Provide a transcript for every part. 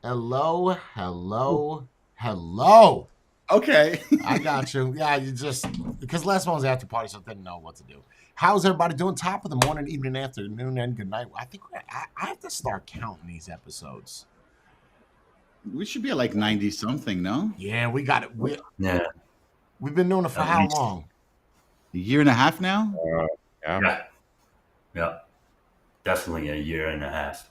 Hello, hello, hello. Okay. I got you. Yeah, you just because last one was after party, so I didn't know what to do. How's everybody doing? Top of the morning, evening, afternoon, and good night. I think I have to start counting these episodes. We should be at like 90 something, no? Yeah, we got it. Yeah, We've been doing it for at how least. long? A year and a half now? Yeah. Yeah, yeah, definitely a year and a half.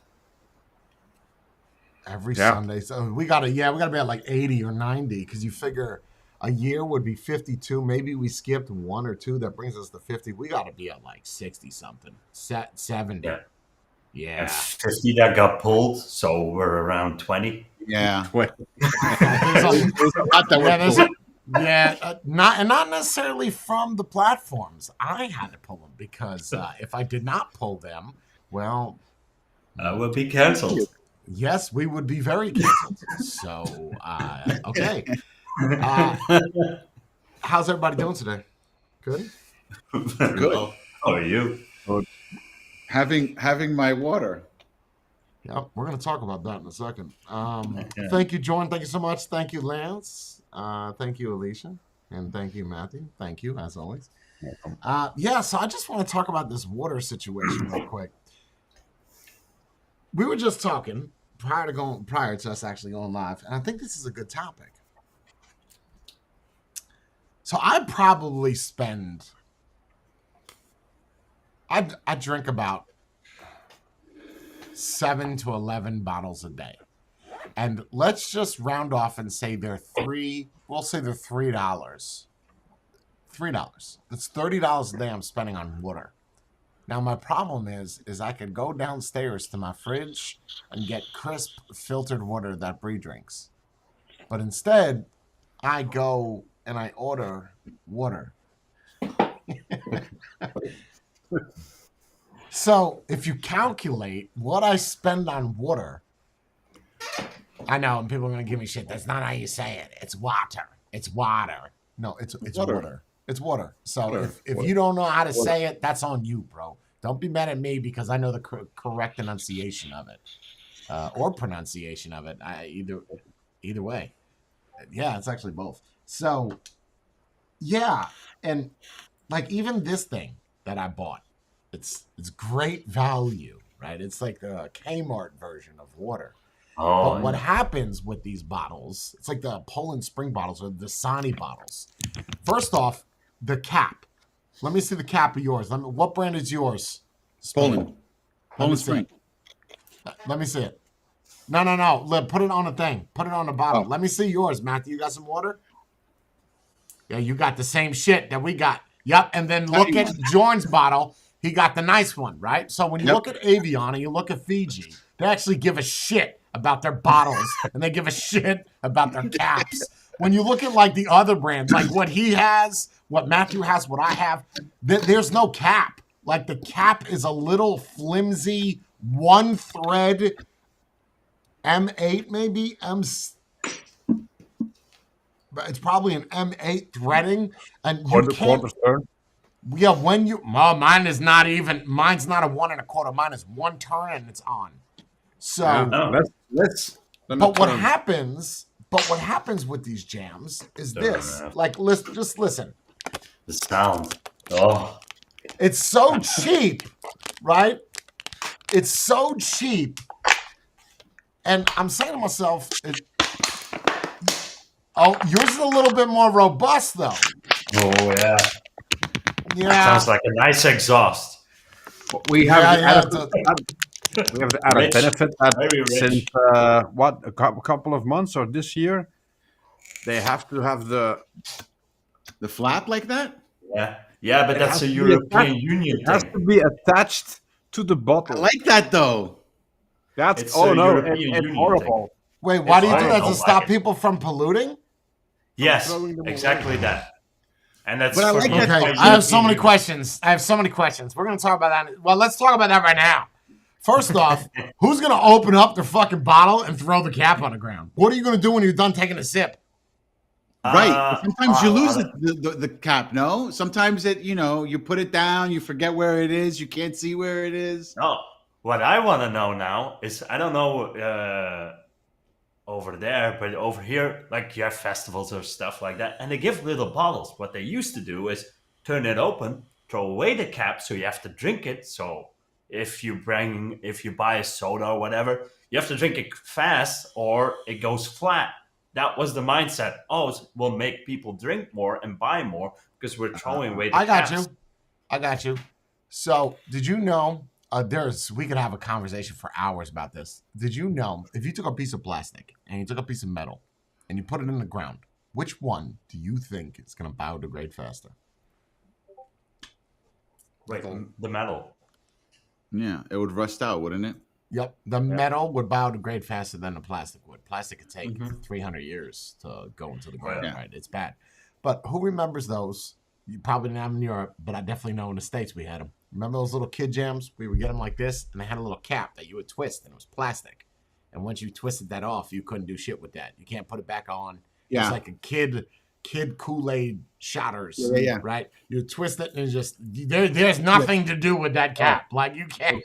Every Yeah. Sunday. So we got to we got to be at like 80 or 90 because you figure a year would be 52. Maybe we skipped one or two. That brings us to 50. We got to be at like 60 something, 70. Yeah, Yeah. and 50 that got pulled, so we're around 20. Yeah. Wait. There's a, There's a lot that yeah, we're there's pulling. not necessarily from the platforms. I had to pull them because if I did not pull them, well, We'll be canceled. yes, we would be very canceled. So, okay. Uh, how's everybody doing today? Good. Very well. How are you? Having my water. Yep, we're going to talk about that in a second. Yeah. Thank you, Jordan. Thank you so much. Thank you, Lance. Thank you, Alicia. And thank you, Matthew. Thank you, as always. So I just want to talk about this water situation real quick. We were just talking prior to us actually going live, and I think this is a good topic. So I probably spend I drink about 7 to 11 bottles a day. And let's just round off and say they're we'll say they're $3. $3. That's $30 a day I'm spending on water. Now my problem is I could go downstairs to my fridge and get crisp filtered water that Bree drinks. But instead, I go and I order water. So if you calculate what I spend on water, I know, and people are gonna give me shit. That's not how you say it. It's water. It's water. No, it's Water. water. It's water. So Water. if you don't know how to say it, that's on you, bro. Don't be mad at me because I know the correct enunciation of it or pronunciation of it. Either way. Yeah, it's actually both. So yeah, and like even this thing that I bought, it's great value, right? It's like the Kmart version of water. Oh, But what happens with these bottles, it's like the Poland Spring bottles or the Dasani bottles. First off, the cap. Let me see the cap of yours. What brand is yours? Poland. Poland see Spring. Let me see it. No. Put it on the thing. Put it on the bottle. Oh. Let me see yours, Matthew. You got some water? Yeah, you got the same shit that we got. Yep. And then look at Jordan's bottle. He got the nice one, right? So when you Yep. look at Avion and you look at Fiji, they actually give a shit about their bottles and they give a shit about their caps. When you look at like the other brands, like what he has, what Matthew has, what I have, there's no cap. Like the cap is a little flimsy, one thread, M8 maybe, but it's probably an M8 threading, and you can't. Quarter turn. Yeah, mine's not a 1 1/4. Mine is 1 turn and it's on. So, Oh. Let's. but what happens with these jams is this. Like, just listen. the sound. Oh, It's so cheap, right? It's so cheap. And I'm saying to myself, yours is a little bit more robust, though. oh yeah. Yeah. Sounds like a nice exhaust. We have Yeah, we have the added Rich. benefit that Very rich. since a couple of months or this year, they have to have the. The flap like that? Yeah, but It that's has a to be European attached- Union It has thing. to be attached to the I bottle. like that though. That's It's oh a no, European it's Union horrible. Wait, why do you I do don't that? know To why. stop people from polluting? Yes, throwing them away. exactly that. And that's But I like fucking that- Okay, by I have so many European questions. We're going to talk about that. Well, let's talk about that right now. First off, who's going to open up their fucking bottle and throw the cap on the ground? What are you going to do when you're done taking a sip? Right. But sometimes you lose the. the cap, no? Sometimes you put it down, you forget where it is, you can't see where it is. No, what I want to know now is I don't know over there, but over here, like you have festivals or stuff like that, and they give little bottles. What they used to do is turn it open, throw away the cap, so you have to drink it. So if you buy a soda or whatever, you have to drink it fast or it goes flat. That was the mindset. Oh, we'll make people drink more and buy more because we're throwing away the I got caps. I got you. So, did you know? We could have a conversation for hours about this. Did you know if you took a piece of plastic and you took a piece of metal and you put it in the ground, which one do you think is going to biodegrade faster? Wait, the metal. Yeah, it would rust out, wouldn't it? Yep, the metal would biodegrade faster than the plastic would. Plastic could take 300 years to go into the ground. Yeah. Right? It's bad. But who remembers those? You probably didn't have them in Europe, but I definitely know in the States we had them. Remember those little kid jams? We would get them like this, and they had a little cap that you would twist, and it was plastic. And once you twisted that off, you couldn't do shit with that. You can't put it back on. Yeah. It's like a kid Kool-Aid shotters. Yeah. Right? You twist it, and it's just there's nothing to do with that cap. Like you can't.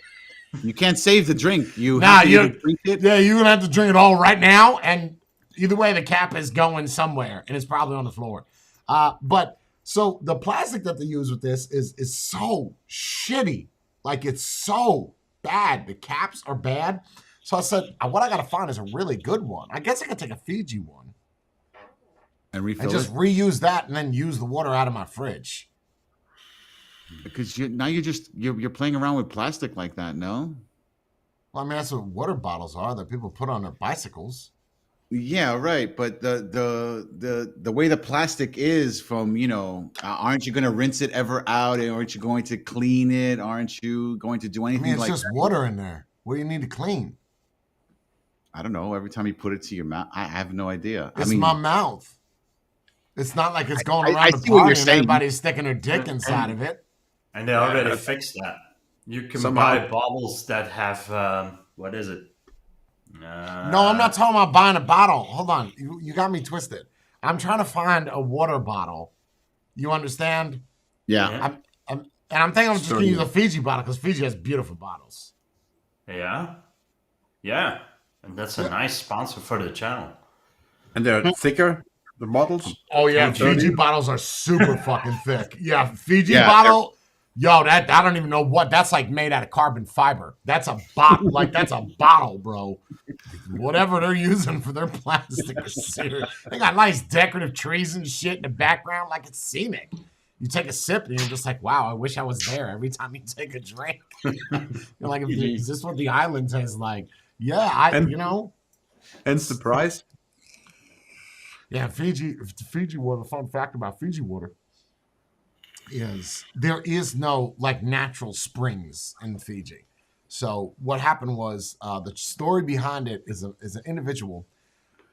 You can't save the drink. You Nah, have to you- either drink it. Yeah, you're gonna have to drink it all right now, and either way, the cap is going somewhere, and it's probably on the floor. But so the plastic that they use with this is so shitty, like it's so bad. The caps are bad. So I said, what I gotta find is a really good one. I guess I could take a Fiji one And refill and just it. reuse that, and then use the water out of my fridge. Because you're playing around with plastic like that, no? Well, I mean that's what water bottles are that people put on their bicycles. Yeah, right. But the way the plastic is from, aren't you going to rinse it ever out? And aren't you going to clean it? Aren't you going to do I anything mean, it's like just that? water in there. What do you need to clean? I don't know. Every time you put it to your mouth, I have no idea. It's I mean, my mouth. It's not like it's going I around the see what you're party and saying. everybody's sticking their dick inside of it. And they already fixed that. You can Somehow- buy bottles that have what is it? No, I'm not talking about buying a bottle. Hold on. You got me twisted. I'm trying to find a water bottle. You understand? yeah. And I'm thinking I'm just going to Certainly. use a Fiji bottle because Fiji has beautiful bottles. Yeah, yeah, and that's a nice sponsor for the channel. And they're thicker, the bottles. Oh, yeah. Fiji? Fiji bottles are super fucking thick. Yeah, Fiji Yeah, bottle. Yo, that I don't even know what. That's like made out of carbon fiber. That's a bottle. Like, that's a bottle, bro. Whatever they're using for their plastic is serious. They got nice decorative trees and shit in the background. Like, it's scenic. You take a sip and you're just like, wow, I wish I was there every time you take a drink. You're like, is this what the island tastes like? Yeah, And- Hence the price. Yeah, Fiji water. Fun fact about Fiji water is there is no like natural springs in Fiji. So what happened was the story behind it is an individual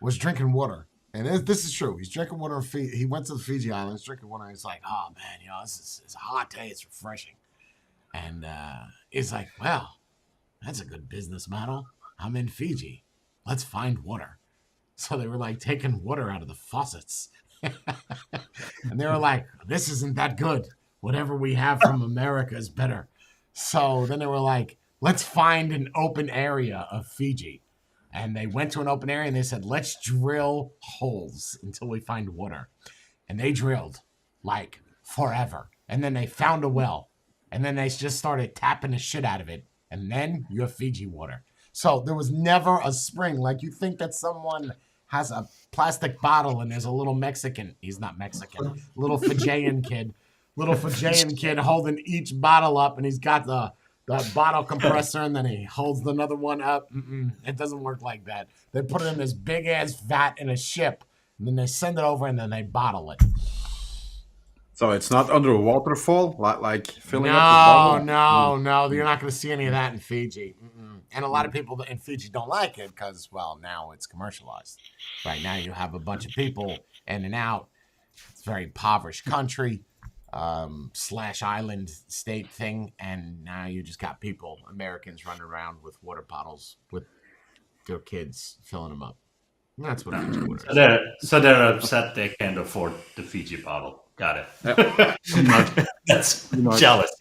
was drinking water, and this is true. He's drinking water in Fiji. He went to the Fiji Islands drinking water. And he's like, oh man, it's a hot day. It's refreshing, and he's like, well, that's a good business model. I'm in Fiji. Let's find water. So they were like taking water out of the faucets. And they were like, this isn't that good. Whatever we have from America is better. So then they were like, let's find an open area of Fiji. And they went to an open area and they said, let's drill holes until we find water. And they drilled like forever. And then they found a well. And then they just started tapping the shit out of it. And then you have Fiji water. So there was never a spring. Like you think that someone has a plastic bottle and there's a little Mexican. He's not Mexican. Little Fijian kid. Little Fijian kid holding each bottle up, and he's got the bottle compressor, and then he holds another one up. It doesn't work like that. They put it in this big ass vat in a ship, and then they send it over, and then they bottle it. So it's not under a waterfall, like filling up the bottle. No. You're not going to see any of that in Fiji. And a lot of people in Fiji don't like it because, well, now it's commercialized. Right now you have a bunch of people in and out. It's a very impoverished country / island state thing. And now you just got people, Americans, running around with water bottles with their kids filling them up. And that's what Fiji water is. So they're upset they can't afford the Fiji bottle. Got it. That's jealousy.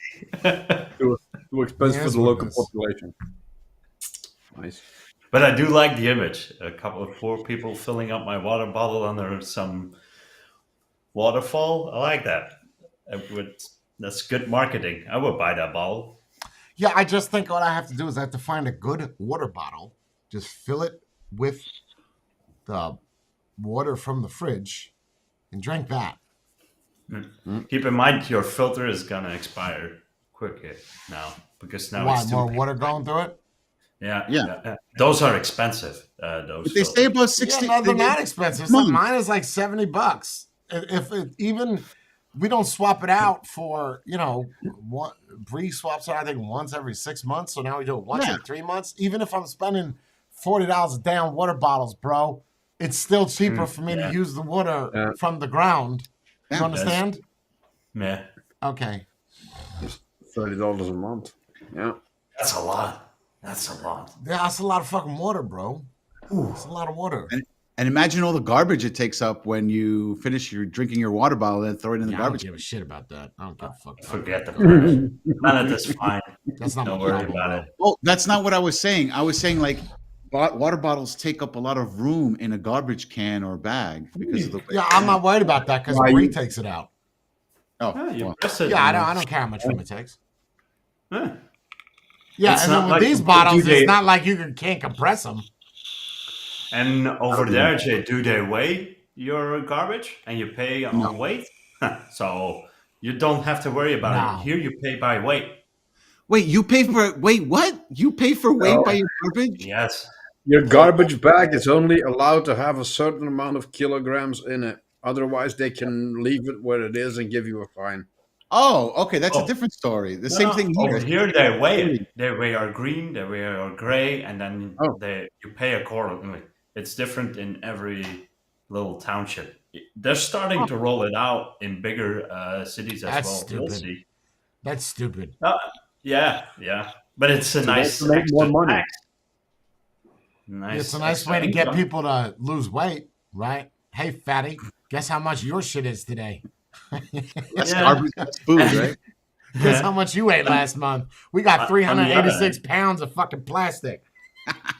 Too expensive Yeah, for that's the what it local is. population. Nice. But I do like the image. A couple of poor people filling up my water bottle under some waterfall. I like that. That's good marketing. I would buy that bottle. Yeah, I just think what I have to do is I have to find a good water bottle, just fill it with the water from the fridge, and drink that. Keep in mind your filter is gonna expire quicker now because now Why it's more too. water going through it? Yeah. Those are expensive. Those. But they say about 60. Yeah, no, they're not expensive. So Month. mine is like $70. If it, even we don't swap it out for what Bree swaps it, I think once every 6 months. So now we do it once Yeah. every 3 months. Even if I'm spending $40 a day on water bottles, bro, it's still cheaper for me to use the water from the ground. You Yeah. understand? Yeah, Okay. $30 a month. Yeah. that's a lot. That's a lot. Yeah, that's a lot of fucking water, bro. It's a lot of water. And imagine all the garbage it takes up when you finish your drinking your water bottle and throw it in the Yeah, I don't garbage. give a shit about that. I don't give a fuck. Forget the trash. None of this fine. That's not Don't my worry problem, about bro. it. Well, that's not what I was saying. I was saying like water bottles take up a lot of room in a garbage can or bag because of the way. Yeah, I'm not worried about that because Why Bree you- takes it out. Oh, Yeah, you well. press it Yeah, and I don't care how much room it takes. Yeah. Yeah, It's and not then with like these you bottles, do it's the- not like can't compress them. And over there, Jay, do they weigh your garbage and you pay on weight? So you don't have to worry about No. it. Here you pay by weight. Wait, what? You pay for weight No. by your garbage? Yes. Your garbage bag is only allowed to have a certain amount of kilograms in it. Otherwise, they can leave it where it is and give you a fine. Oh, okay, that's a Oh. different story. The No, same no, thing here. Over here, they weigh it. They weigh our green, they weigh our gray, and then Oh. you pay accordingly. It's different in every little township. They're starting to roll it out in bigger cities as That's well. You'll stupid. see. That's stupid. Yeah. But it's a nice to make more extra money. tax. Nice. It's a nice extra way to get income. people to lose weight, right? Hey, fatty, guess how much your shit is today? That's Yeah. garbage, that's food, right? Guess how much you ate last month? We got On the 386 other pounds of fucking plastic.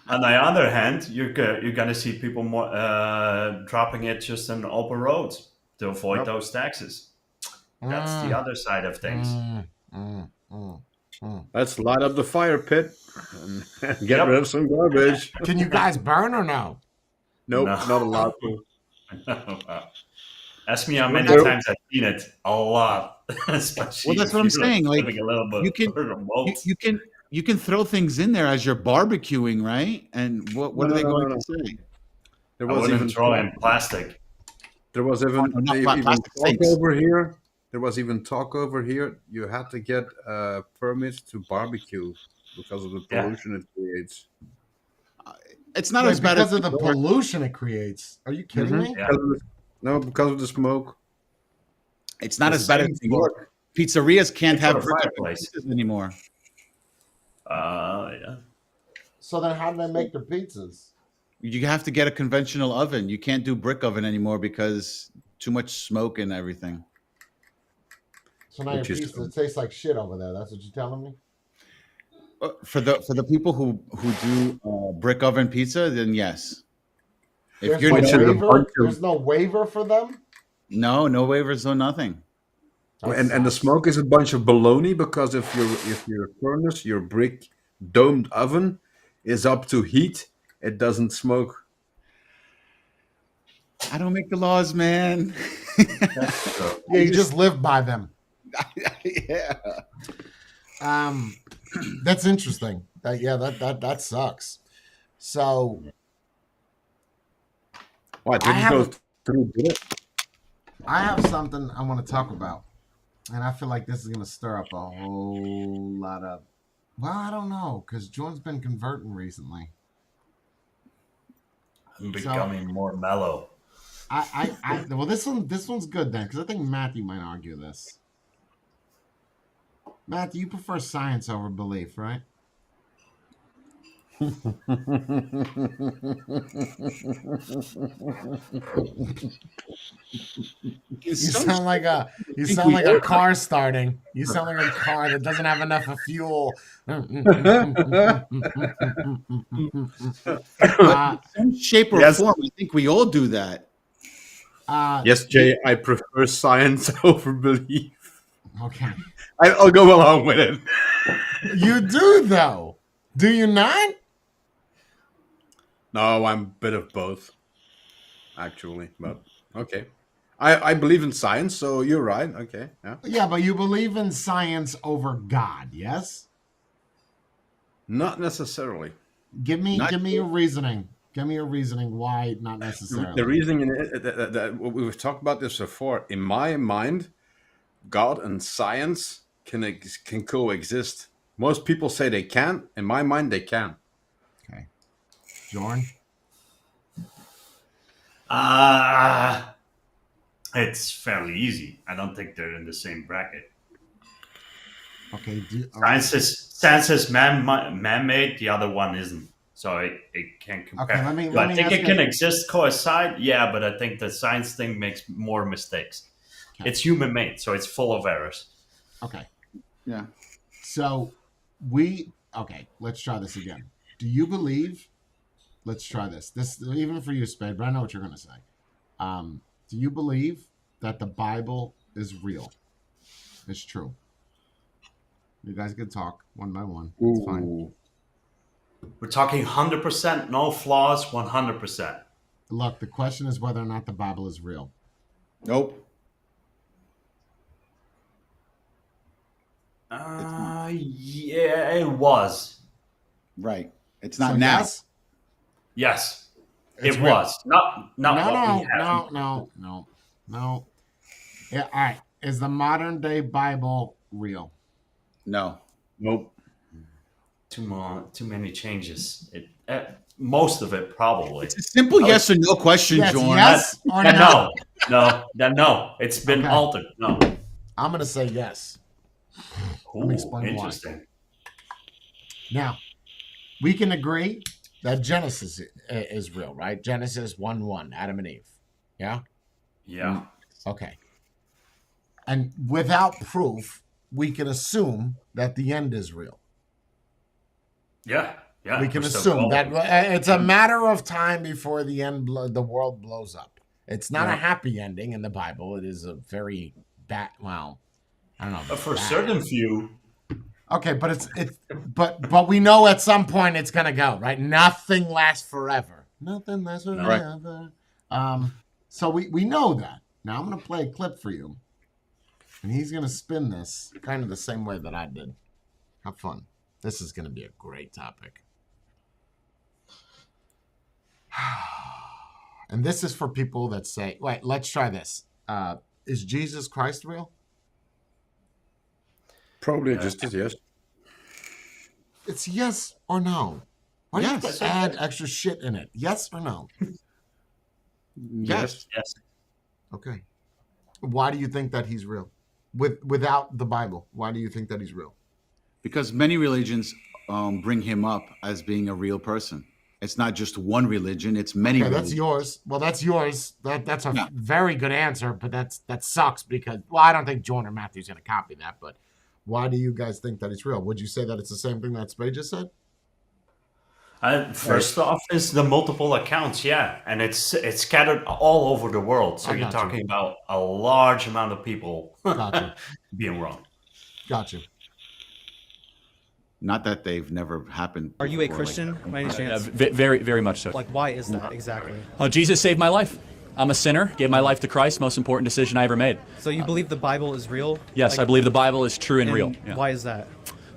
On the other hand, you're gonna see people more dropping it just on open roads to avoid Yep. those taxes. That's the other side of things. Let's light up the fire pit and get Yep. rid of some garbage. Can you guys burn or no? Nope, No. not allowed to. Ask me how many Well, times I've seen it. A lot. Especially Well, that's if what I'm you're saying, like, living a little bit you can- remote. You can throw things in there as you're barbecuing, right? And what No, are they no, going no, to say? There I was wouldn't even throw in plastic. There was even, no, not even plastic talk steaks. over here. There was even talk over here. You had to get permits to barbecue because of the Yeah. pollution it creates. It's not Wait, as bad because as of the pollution it creates. Are you kidding Mhm. me? Yeah. Because of the- no, because of the smoke. it's not The as bad as same New York. Pizzerias can't for a have brick fireplace. pizzas anymore. Yeah. So then how do they make their pizzas? You have to get a conventional oven. You can't do brick oven anymore because too much smoke and everything. So now your Which is- pizza tastes like shit over there. That's what you're telling me? For the people who do brick oven pizza, then yes. If There's you're no Which is a waiver? bunch of- There's no waiver for them? no waivers, no nothing. That And the sucks. smoke is a bunch of baloney because if your furnace, your brick domed oven is up to heat, it doesn't smoke. I don't make the laws, man. Yeah, you just live by them. Yeah. That's interesting. That sucks. So What? I Did you have- go through it? I have something I want to talk about. And I feel like this is going to stir up a whole lot of. Well, I don't know, because Jordan's been converting recently. I'm becoming more mellow. Well, this one's good then, because I think Matthew might argue this. Matthew, you prefer science over belief, right? You sound like a car starting. You sound like a car that doesn't have enough of fuel. Some shape or Yes. form. I think we all do that. Yes, Jay, I prefer science over belief. Okay. I'll go along with it. You do though. Do you not? No, I'm a bit of both, actually. But okay, I believe in science, so you're right. Okay, yeah. Yeah, but you believe in science over God, yes? Not necessarily. Give me Not your reasoning. Give me your reasoning why not necessarily. The reasoning that we've talked about this before. In my mind, God and science can coexist. Most people say they can't. In my mind, they can. Okay. Jorn? It's fairly easy. I don't think they're in the same bracket. Okay. Science is man-made. The other one isn't. So it can't compare. Okay, let me Do I think ask it you- can exist coincide? Yeah, but I think the science thing makes more mistakes. Okay. It's human-made, so it's full of errors. Okay. Yeah. So let's try this again. Do you believe? Let's try this. This even for you, Spade, but I know what you're going to say. Do you believe that the Bible is real? It's true. You guys can talk one by one. It's fine. Ooh. We're talking 100%, no flaws, 100%. Look, the question is whether or not the Bible is real. Nope. Yeah, it was. Right. It's not So now. yes? Yes, It's it real. was. Not what we have. No. Yeah, all right. Is the modern day Bible real? No. Nope. Too many changes. Most of it probably. It's a simple yes or no question, Yes, Jorn. yes or Then no? no. It's been Okay. altered. No. I'm going to say yes. Let me explain why. Interesting. Now, we can agree that Genesis is real, right? Genesis 1:1, Adam and Eve. Yeah? Yeah. Okay. And without proof, we can assume that the end is real. Yeah. We can we're still assume going. that it's a matter of time before the end, the world blows up. It's not a Yeah. happy ending in the Bible. It is a very bad, well, I don't know. But for a bad. certain few, Okay, but but we know at some point it's gonna go, right? Nothing lasts forever. Nothing lasts forever. So we know that. Now I'm gonna play a clip for you, and he's gonna spin this kind of the same way that I did. Have fun. This is gonna be a great topic. And this is for people that say, wait, let's try this. Is Jesus Christ real? Probably existed, yes. It's yes or no. Why do you have Yes. to add extra shit in it? Yes or no? Yes. yes. Okay. Why do you think that he's real? Without the Bible, why do you think that he's real? Because many religions bring him up as being a real person. It's not just one religion; it's many. Okay, religions. that's yours. Well, that's yours. That's a Yeah. very good answer, but that sucks because I don't think Jordan or Matthew's gonna copy that. But why do you guys think that it's real? Would you say that it's the same thing that Spade just said? First off, is the multiple accounts, yeah, and it's scattered all over the world. So I you're got you. talking about a large amount of people Gotcha. being wrong. Gotcha. Not that they've never happened. Are you a before, Christian by any chance? Very, very much so. Like, why is that exactly? Jesus saved my life. I'm a sinner, gave my life to Christ, most important decision I ever made. So you believe the Bible is real? Yes, I believe the Bible is true and real. Yeah. Why is that?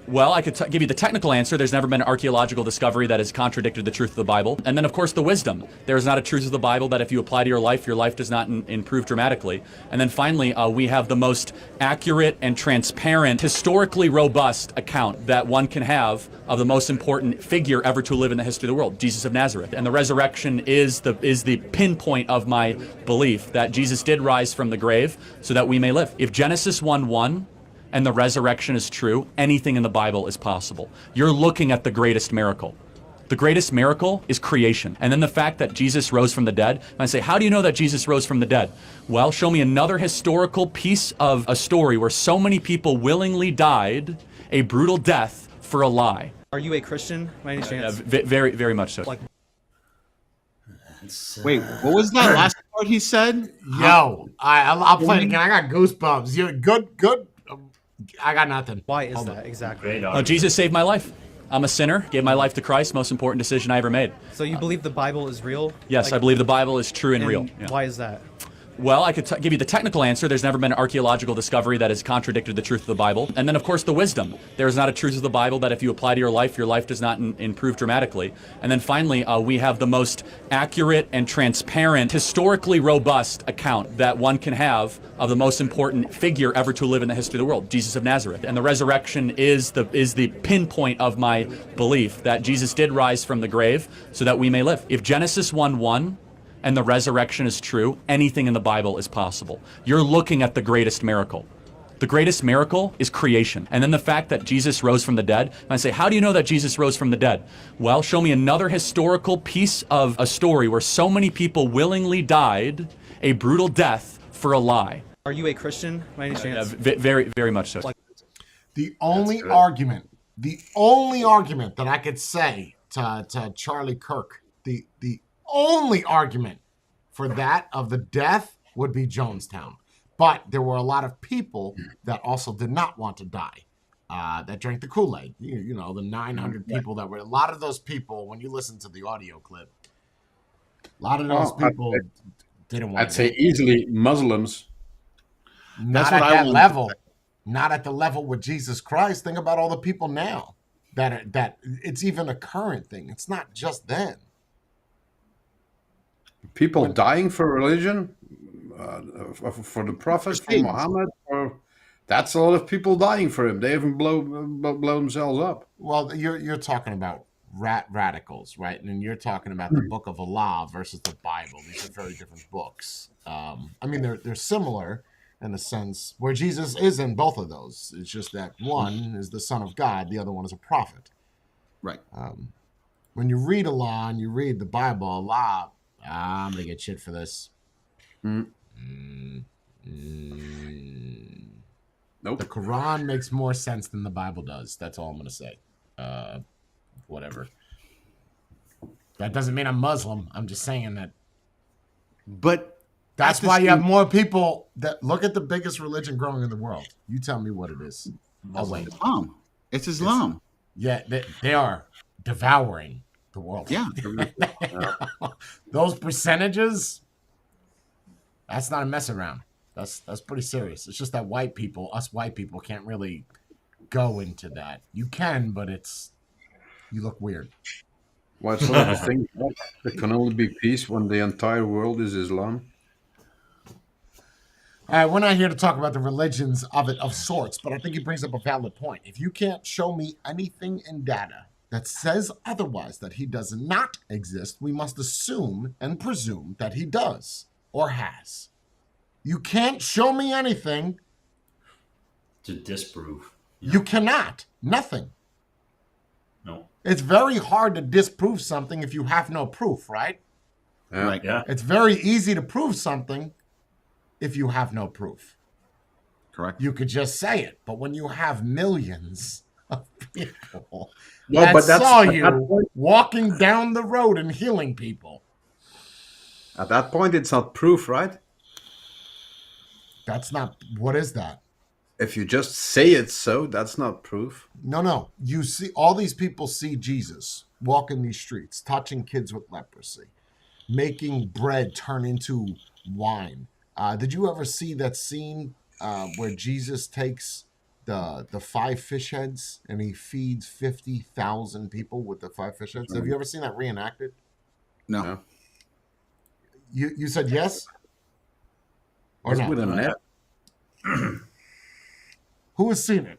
Well, I could give you the technical answer. There's never been an archaeological discovery that has contradicted the truth of the Bible. And then, of course, the wisdom. There is not a truth of the Bible that if you apply to your life does not improve dramatically. And then finally, we have the most accurate and transparent, historically robust account that one can have of the most important figure ever to live in the history of the world, Jesus of Nazareth. And the resurrection is the pinpoint of my belief that Jesus did rise from the grave so that we may live. If Genesis 1:1 and the resurrection is true, anything in the Bible is possible. You're looking at the greatest miracle. The greatest miracle is creation. And then the fact that Jesus rose from the dead. And I say, how do you know that Jesus rose from the dead? Well, show me another historical piece of a story where so many people willingly died a brutal death for a lie. Are you a Christian by any chance? Very, very much so. Like, Wait, what was that last part he said? Yo, I'll play it again. I got goosebumps. You good? I got nothing. why is that exactly? Great argument. Jesus saved my life. I'm a sinner, gave my life to Christ, most important decision I ever made. So you believe the Bible is real? Yes, I believe the Bible is true and real. Yeah. Why is that? Well, I could give you the technical answer. There's never been an archaeological discovery that has contradicted the truth of the Bible. And then, of course, the wisdom. There is not a truth of the Bible that if you apply to your life does not improve dramatically. And then finally, we have the most accurate and transparent, historically robust account that one can have of the most important figure ever to live in the history of the world, Jesus of Nazareth. And the resurrection is the pinpoint of my belief that Jesus did rise from the grave so that we may live. If Genesis 1:1 and the resurrection is true, anything in the Bible is possible. You're looking at the greatest miracle. The greatest miracle is creation. And then the fact that Jesus rose from the dead. And I say, how do you know that Jesus rose from the dead? Well, show me another historical piece of a story where so many people willingly died a brutal death for a lie. Are you a Christian by any chance? Very, very much so. The only argument that I could say to Charlie Kirk, the only argument for that of the death would be Jonestown. But there were a lot of people that also did not want to die, that drank the Kool-Aid. You know, the 900 people that were, a lot of those people, when you listen to the audio clip, a lot of those people didn't want I'd to say die. easily Muslims. Not at that level. Not at the level with Jesus Christ. Think about all the people now that it's even a current thing. It's not just then. People dying for religion, for the Prophet, for Muhammad, that's a lot of people dying for him. They haven't blow themselves up. Well, you're talking about radicals, right? And you're talking about the Book of Allah versus the Bible. These are very different books. I mean, they're similar in a sense where Jesus is in both of those. It's just that one is the Son of God, the other one is a prophet. Right. When you read Allah and you read the Bible, Allah, I'm gonna get shit for this. Nope. The Quran makes more sense than the Bible does. That's all I'm gonna say. Whatever. That doesn't mean I'm Muslim. I'm just saying that. But That's why you have more people that look at the biggest religion growing in the world. You tell me what it is. Oh wait, Islam. It's Islam. yeah, they are devouring the world. Yeah. Those percentages. That's not a mess around. That's pretty serious. It's just that us white people, can't really go into that. You can, but you look weird. Why it's not a thing? There can only be peace when the entire world is Islam. All right, we're not here to talk about the religions of sorts, but I think he brings up a valid point. If you can't show me anything in data that says otherwise, that he does not exist, we must assume and presume that he does or has. You can't show me anything. To disprove. You cannot. Nothing. No. It's very hard to disprove something if you have no proof, right? Yeah. Right. Yeah. It's very easy to prove something if you have no proof. Correct. You could just say it. But when you have millions of people No, that but that's- saw at that you point- walking down the road and healing people, At that point, it's not proof, right? that's not, what is that? If you just say it so, that's not proof. No. You see, all these people see Jesus walking these streets, touching kids with leprosy, making bread turn into wine. Did you ever see that scene where Jesus takes the 5 fish heads and he feeds 50,000 people with the 5 fish heads? Have you ever seen that reenacted? No. No. You said yes? Or It's no? with a net. Who has seen it?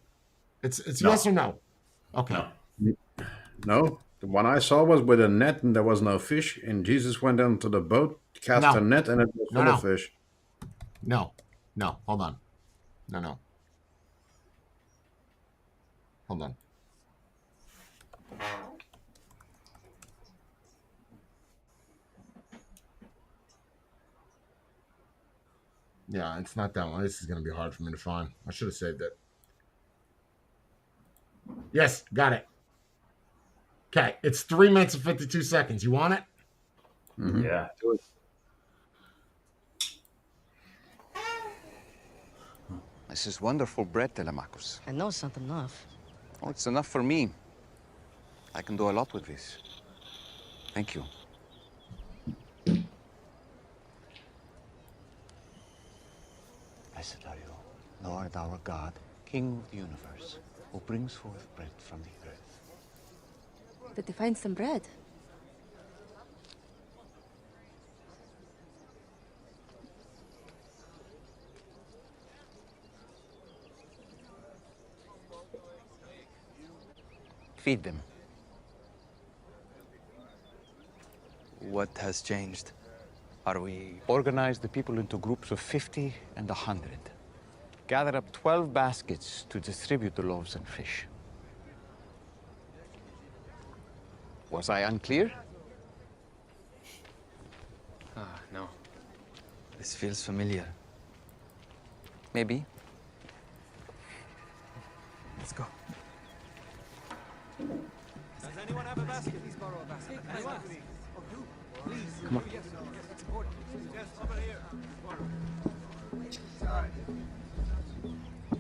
It's No. yes or no? Okay. No. No, the one I saw was with a net and there was no fish. And Jesus went into the boat, cast No. a net, and it was full No. of fish. No. Hold on. No. Hold on. Yeah, it's not that one. This is going to be hard for me to find. I should have saved it. Yes, got it. Okay, it's 3 minutes and 52 seconds. You want it? Yeah. This is wonderful bread, Telemachus. I know it's not enough. Oh, it's enough for me. I can do a lot with this. Thank you. Blessed are you, Lord our God, King of the universe, who brings forth bread from the earth. Did they find some bread? Feed them. What has changed? Are we... Organize the people into groups of 50 and 100. Gather up 12 baskets to distribute the loaves and fish. Was I unclear? No. This feels familiar. Maybe. Let's go. Does anyone have a basket? Please borrow a basket. Anyone? Oh, do. Please. Come on. Yes, it's important. Yes, over here.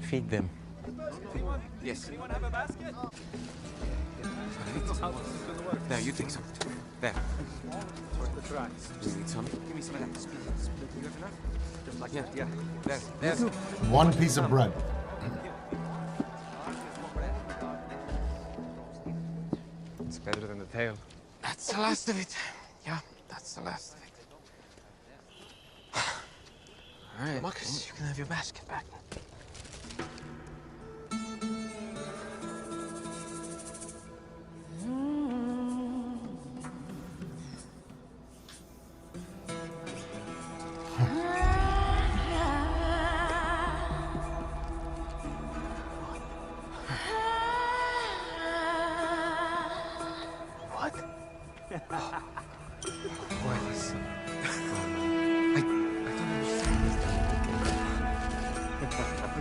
Feed them. Anyone? Yes. Anyone have a basket? There, you take some. There. Worth the try. Do you need some? Give me some of that. You got enough? Just like that. Yeah. There. There. One piece of bread. It's better than the tail. That's the last of it. Yeah, that's the last of it. All right. Marcus, you can have your basket back.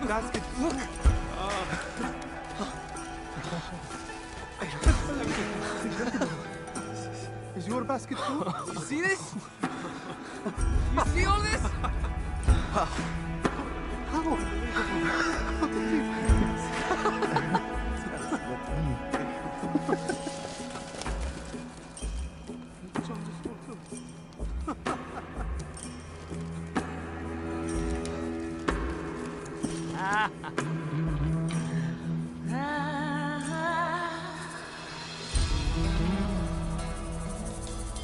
The basket. Look. Is your basket full? You see this? You see all this?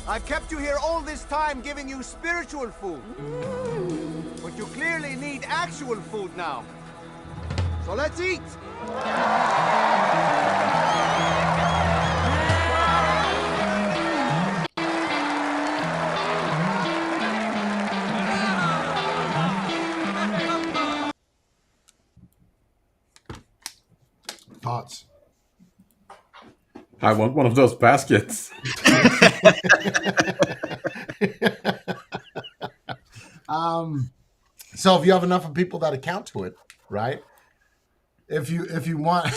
I've kept you here all this time giving you spiritual food. But you clearly need actual food now. So let's eat. Thoughts? I want one of those baskets. So if you have enough of people that account to it, right? If you want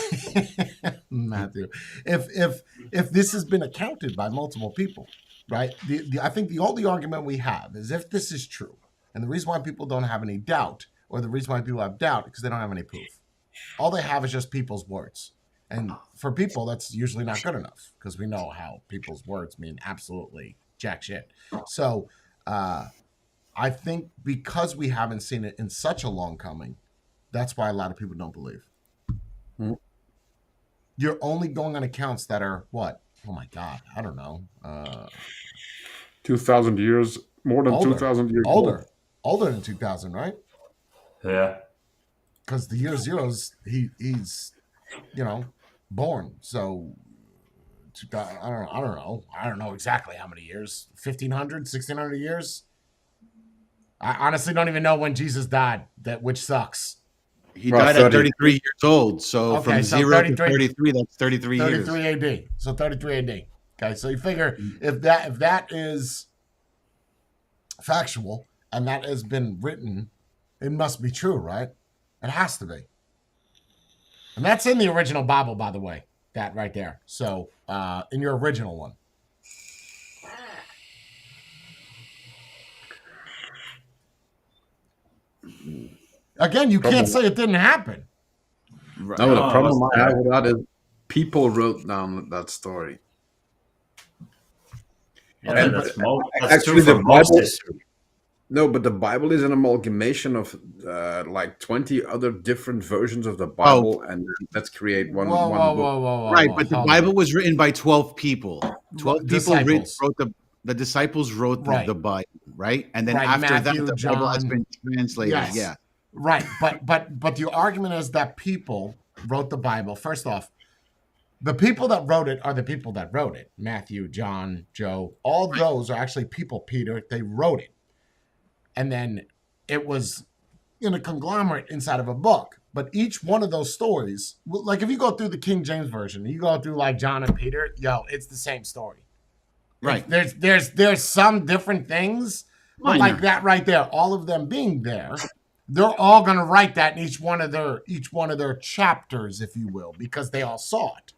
Matthew, if this has been accounted by multiple people, right? I think the only argument we have is if this is true, and the reason why people don't have any doubt, or the reason why people have doubt, because they don't have any proof. All they have is just people's words. And for people, that's usually not good enough, because we know how people's words mean absolutely jack shit. So I think because we haven't seen it in such a long coming, that's why a lot of people don't believe. Mm-hmm. You're only going on accounts that are what? Oh my God, I don't know. 2,000 years, more than 2,000 years older than 2,000, right? Yeah. Because the year zero's he's born. So I don't know exactly how many years. 1,500, 1,600 years. I honestly don't even know when Jesus died. Which sucks. He died at 33 years old. So Okay, from so 0 to 33 33, that's 33 years. 33 AD. So 33 AD. Okay, so you figure if that is factual and that has been written it must be true, right? It has to be. And that's in the original Bible, by the way, that right there. So, in your original one. Again, you can't say it didn't happen. Right. No, the Oh, problem what's I have that? with that is people wrote down that story. Yeah, Okay, that's, that's Actually, true for the most Bible- history. No, but the Bible is an amalgamation of like 20 other different versions of the Oh. Bible, and let's create one Whoa, one whoa, book. whoa, whoa, whoa. Right, whoa. but the Hold Bible on. was written by 12 people. 12 people Disciples. wrote the disciples wrote Right. the Bible, right? And then Right, after Matthew, that, the Bible has John. been translated. Yes. Yeah. Right, but the argument is that people wrote the Bible. First off, the people that wrote it are the people that wrote it. Matthew, John, Joe, all those are actually people, Peter. They wrote it. And then it was in a conglomerate inside of a book. But each one of those stories, like if you go through the King James Version, you go through like John and Peter, it's the same story. Right. There's some different things, but like that right there, all of them being there, they're all going to write that in each one of their chapters, if you will, because they all saw it.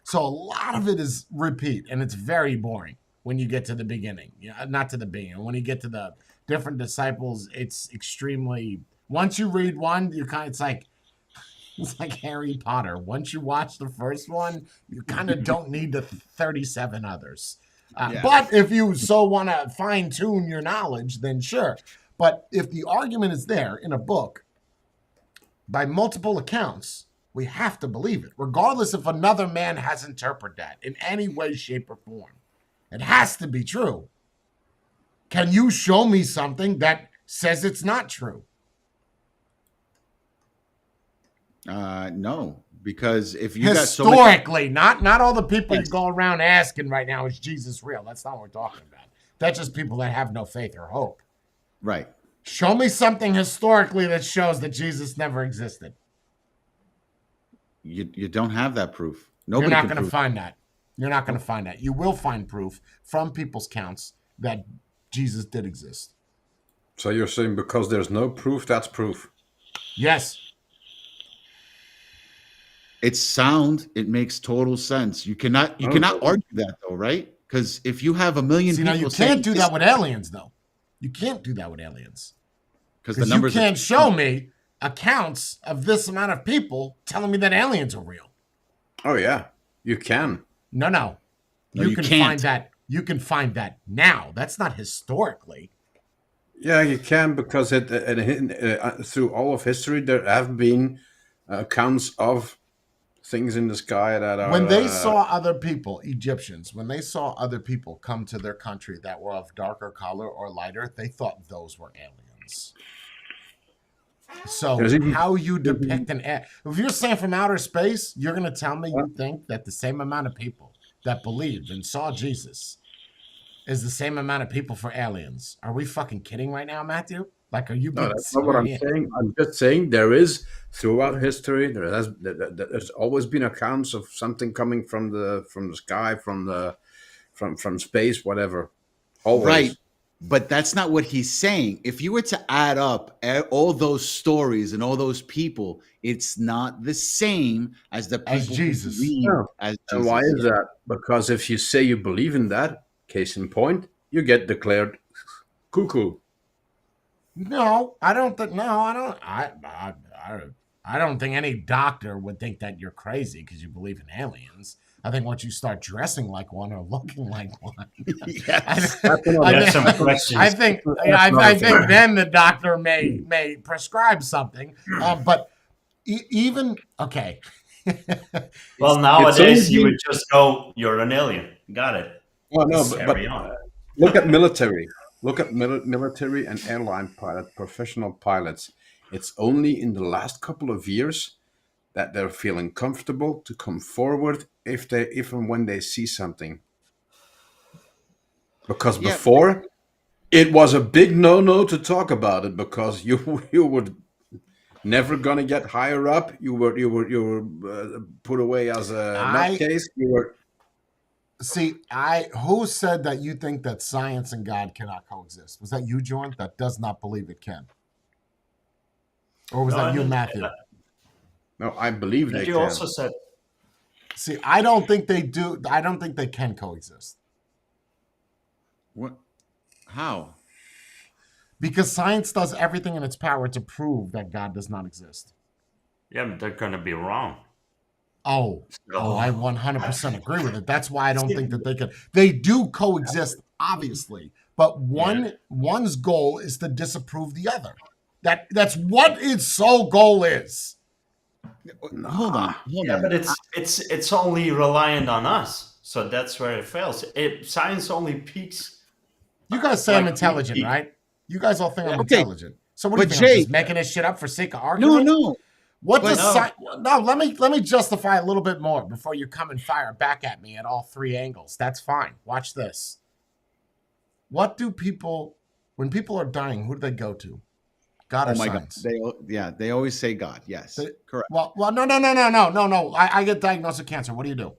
So a lot of it is repeat, and it's very boring when you get to the beginning. Not to the beginning. When you get to the different disciples, it's extremely. Once you read one, it's like Harry Potter. Once you watch the first one, you kind of don't need the 37 others. But if you so want to fine tune your knowledge, then sure. But if the argument is there in a book by multiple accounts, we have to believe it, regardless if another man has interpreted that in any way, shape, or form. It has to be true. Can you show me something that says it's not true? No, because if you got so historically, not all the people you go around asking right now, is Jesus real? That's not what we're talking about. That's just people that have no faith or hope. right, Show me something historically that shows that Jesus never existed. you don't have that proof. You're Nobody not can going to prove. find that. You're not going to find that. You will find proof from people's counts that Jesus did exist. So you're saying because there's no proof, that's proof. Yes. It's sound. It makes total sense. You cannot argue that though, right? Because if you have a million See, people, now you saying can't do that with aliens, though. You can't do that with aliens. because the Because you numbers can't show me accounts of this amount of people telling me that aliens are real. Oh yeah, you can. No. No, You you can can't. find that. You can find that now. That's not historically. Yeah, you can because through all of history there have been accounts of things in the sky that are. When they saw other people, Egyptians, when they saw other people come to their country that were of darker color or lighter, they thought those were aliens. So There's even- how you depict if you're saying from outer space, you're going to tell me you think that the same amount of people that believed and saw Jesus is the same amount of people for aliens. Are we fucking kidding right now, Matthew? Like, are you No, being that's not what I'm serious? saying. I'm just saying there is throughout history there's always been accounts of something coming from the sky, from space, whatever. Always. right, but that's not what he's saying. If you were to add up all those stories and all those people, it's not the same as the people As who Jesus. believe No. as And Jesus. why is that? Because if you say you believe in that, case in point, you get declared cuckoo. No, I don't think. No, I don't. I don't think any doctor would think that you're crazy because you believe in aliens. I think once you start dressing like one or looking like one, Yes. There's some questions. I think then the doctor may prescribe something. But even okay. Well, nowadays you would just go, "You're an alien." Got it. Well, no, Just but carry on. look at military. Look at military and airline pilot, professional pilots. It's only in the last couple of years that they're feeling comfortable to come forward if and when they see something. Because Yeah. before, it was a big no-no to talk about it because you were never gonna get higher up. You were put away as a nutcase. You were. See, who said that you think that science and God cannot coexist? Was that you, Jordan? That does not believe it can. Or was No, that you, and- Matthew? No, I believe they And you can. also said See, I don't think they do. I don't think they can coexist. What? How? Because science does everything in its power to prove that God does not exist. yeah, but they're gonna be wrong. Oh, I 100% agree with it. That's why I don't think that they can. They do coexist, obviously, but one's goal is to disapprove the other. That's what its sole goal is. Hold on. Yeah, but it's only reliant on us, so that's where it fails. Science only peaks. You guys say I'm Like, intelligent, he- right? You guys all think I'm Okay, intelligent. So what do you but think? I'm Jay- just making this shit up for sake of No, argument? no. What But does no. no? Let me justify a little bit more before you come and fire back at me at all three angles. That's fine. Watch this. What do people when people are dying? Who do they go to? God or Oh my science? God. They always say God. Yes. Correct. Well, no. I get diagnosed with cancer. What do you do?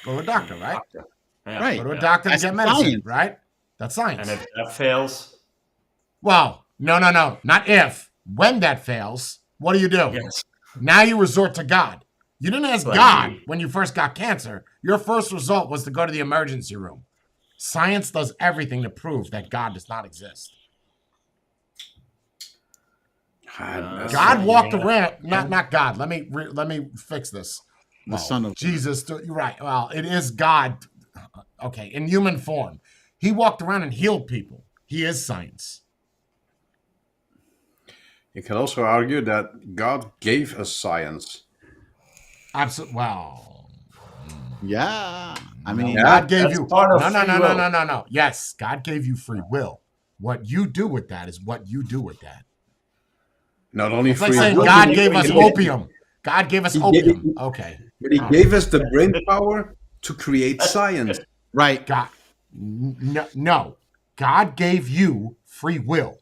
Go to a doctor, right? Yeah. Right. Go to a doctor to That's get medicine, science. right? That's science. And if that fails, Well, no. Not if. When that fails, what do you do? yes. Now you resort to God. You didn't ask Like God me. when you first got cancer. Your first result was to go to the emergency room. Science does everything to prove that God does not exist. God walked around. Not God. Let me fix this. The son of Jesus. You're right. Well, it is God. Okay, in human form, he walked around and healed people. He is science. You can also argue that God gave us science. Absolutely. Well, Yeah. I mean, God gave that's you part of no. free will. No. Yes, God gave you free will. What you do with that is what you do with that. Not only It's like free saying will, God he- gave us he- opium. God gave us He opium. gave- Okay. But he gave us the brain power to create science. right. God. No. God gave you free will.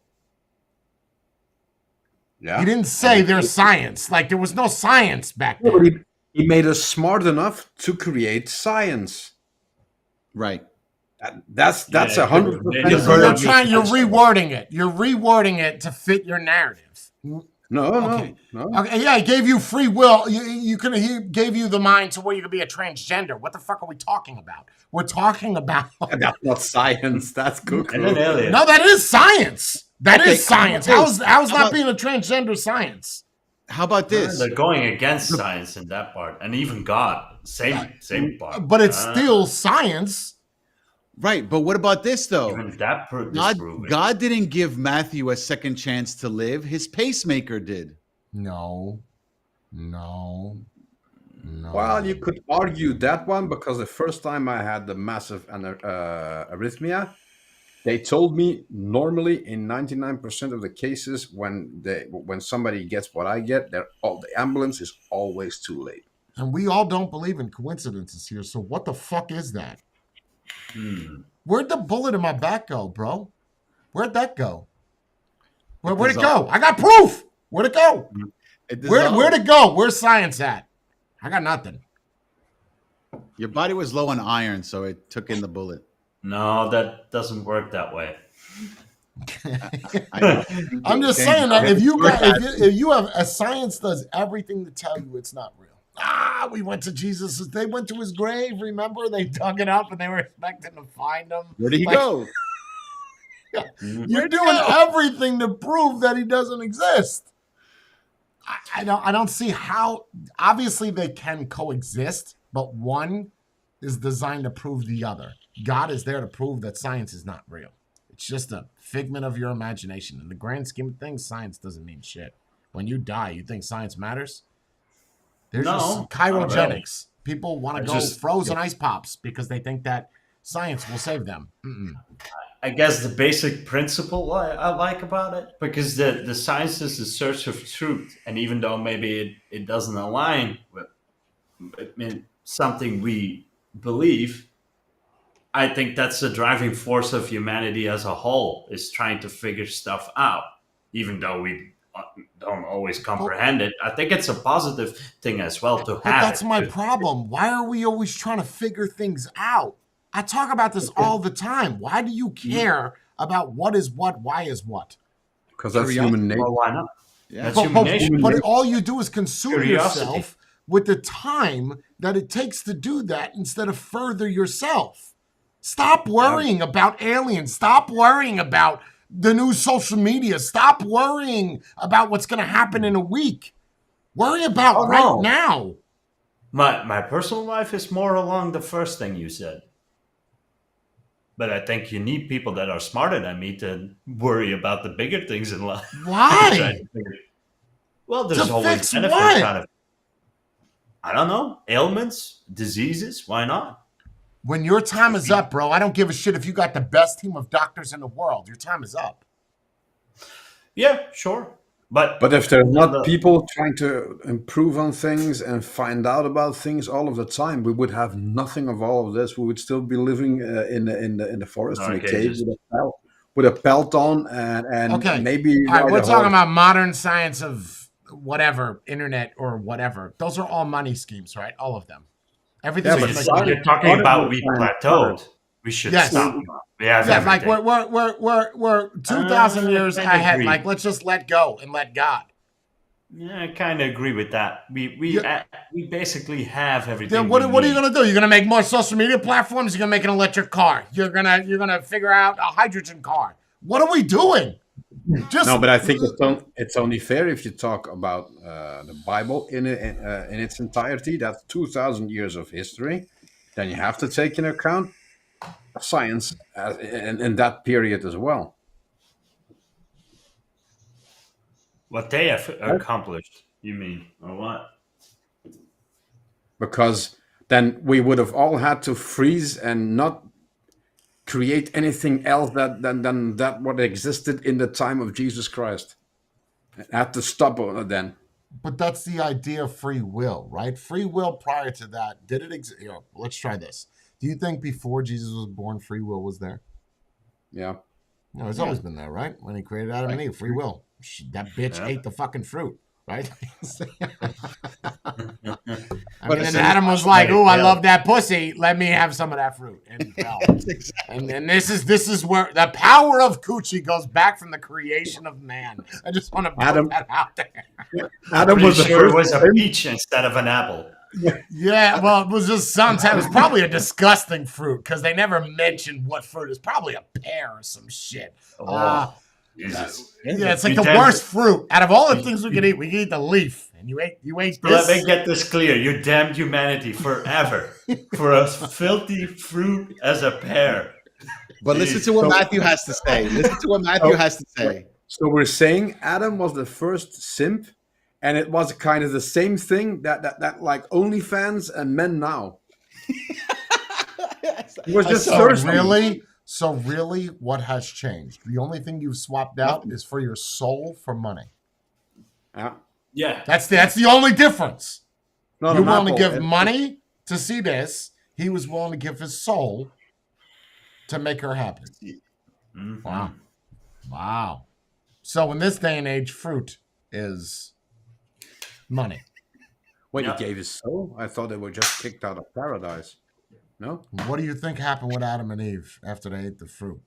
Yeah. He didn't say there's science. Like there was no science back No, but then. he made us smart enough to create science. Right. That's Yeah, 100%. you're You're rewording it. You're rewording it to fit your narrative. No. Okay, yeah, he gave you free will. He gave you the mind to where you could be a transgender. What the fuck are we talking about? We're talking about That's not science. That's cuckoo. And an alien. no, that is science. That is science. How's How not about- being a transgender science? How about this? They're going against science in that part, and even God, same part. But it's still science. Right. But what about this though? even that God, disproven. God didn't give Matthew a second chance to live. His pacemaker did. No. Well, you could argue that one because the first time I had the massive arrhythmia, they told me normally in 99% of the cases when somebody gets what I get, the ambulance is always too late. And we all don't believe in coincidences here. So what the fuck is that? Where'd the bullet in my back go, bro? Where'd that go? Where'd it go? I got proof. Where'd it go? Where'd it go? Where's science at? I got nothing. Your body was low on iron, so it took in the bullet. No, that doesn't work that way. I'm just saying that if you have a science does everything to tell you it's not real. We went to Jesus. They went to his grave. Remember, they dug it up and they were expecting to find him. Where did he Like, go? You're doing everything to prove that he doesn't exist. I don't see how. Obviously, they can coexist, but one is designed to prove the other. God is there to prove that science is not real. It's just a figment of your imagination. In the grand scheme of things, science doesn't mean shit. When you die, you think science matters? There's No, just chirogenics. People want to go just- frozen ice pops because they think that science will save them. I guess the basic principle I like about it, because the science is the search of truth, and even though maybe it doesn't align with something we believe, I think that's the driving force of humanity as a whole, is trying to figure stuff out, even though we don't always comprehend it. I think it's a positive thing as well to have. But that's it. my problem. Why are we always trying to figure things out? I talk about this all the time. Why do you care about what is what, why is what? Because that's human nature. Well, why not? Yeah. That's But, human but, nature. but all you do is consume Curiosity. yourself with the time that it takes to do that instead of further yourself. Stop worrying about aliens. Stop worrying about the new social media. Stop worrying about what's going to happen in a week. Worry about Oh, right no. now. My personal life is more along the first thing you said. But I think you need people that are smarter than me to worry about the bigger things in life. Why? Well, there's To always fix benefits what? out of it. I don't know. Ailments, diseases, why not? When your time is up, bro, I don't give a shit if you got the best team of doctors in the world. Your time is up. Yeah, sure. But But if there are not the- people trying to improve on things and find out about things all of the time, we would have nothing of all of this. We would still be living in the forest, in a Okay, cave just- with a pelt on, and Okay. maybe All right, ride we're a talking horse. about modern science of whatever, internet or whatever. Those are all money schemes, right? All of them. Everything's Yeah, so just but like you're talking part of about the we time- plateaued. We should Yes. stop. We have yeah, like everything. we're 2,000 years I ahead. agree. Like, let's just let go and let God. Yeah, I kind of agree with that. We basically have everything. Then what we are you need. gonna do? You're gonna make more social media platforms. You're gonna make an electric car. You're gonna figure out a hydrogen car. What are we doing? Just No, but I think it's only fair if you talk about the Bible in its entirety. That's 2,000 years of history. Then you have to take into account science in that period as well. What they have accomplished, you mean, or what? Because then we would have all had to freeze and not create anything else than that what existed in the time of Jesus Christ. Had to stop then. But that's the idea of free will, right? Free will prior to that, did it exist? Let's try this. Do you think before Jesus was born, free will was there? Yeah. No, it's always been there, right? When he created Adam and Eve, free will. That bitch Yeah. ate the fucking fruit, right? I But mean, it's and an- Adam was like, "Ooh, I Yeah. love that pussy. Let me have some of that fruit." And fell. And then this is where the power of coochie goes back from the creation of man. I just want to put Adam- that out there. Adam Pretty was the sure it first. was a peach instead of an apple. Yeah, well, it was just sometimes it was probably a disgusting fruit because they never mentioned what fruit. It's probably a pear or some shit. Oh, Jesus. Yeah, it's like You the damn- worst fruit out of all the things we could eat. We could eat the leaf, and you ate So let this. me get this clear. You damned humanity forever for a filthy fruit as a pear. But listen to what Matthew has to say. Listen to what Matthew has to say. So we're saying Adam was the first simp, and it was kind of the same thing that like OnlyFans and men now. It was just thirsty. So really, what has changed? The only thing you've swapped out is for your soul for money. Yeah. Yeah. That's the only difference. Not You're an willing to apple. give money to see this. He was willing to give his soul to make her happy. Mhm. Wow. Wow. So in this day and age, fruit is money. Wait, Yeah. he gave his soul? I thought they were just kicked out of paradise. No? What do you think happened with Adam and Eve after they ate the fruit?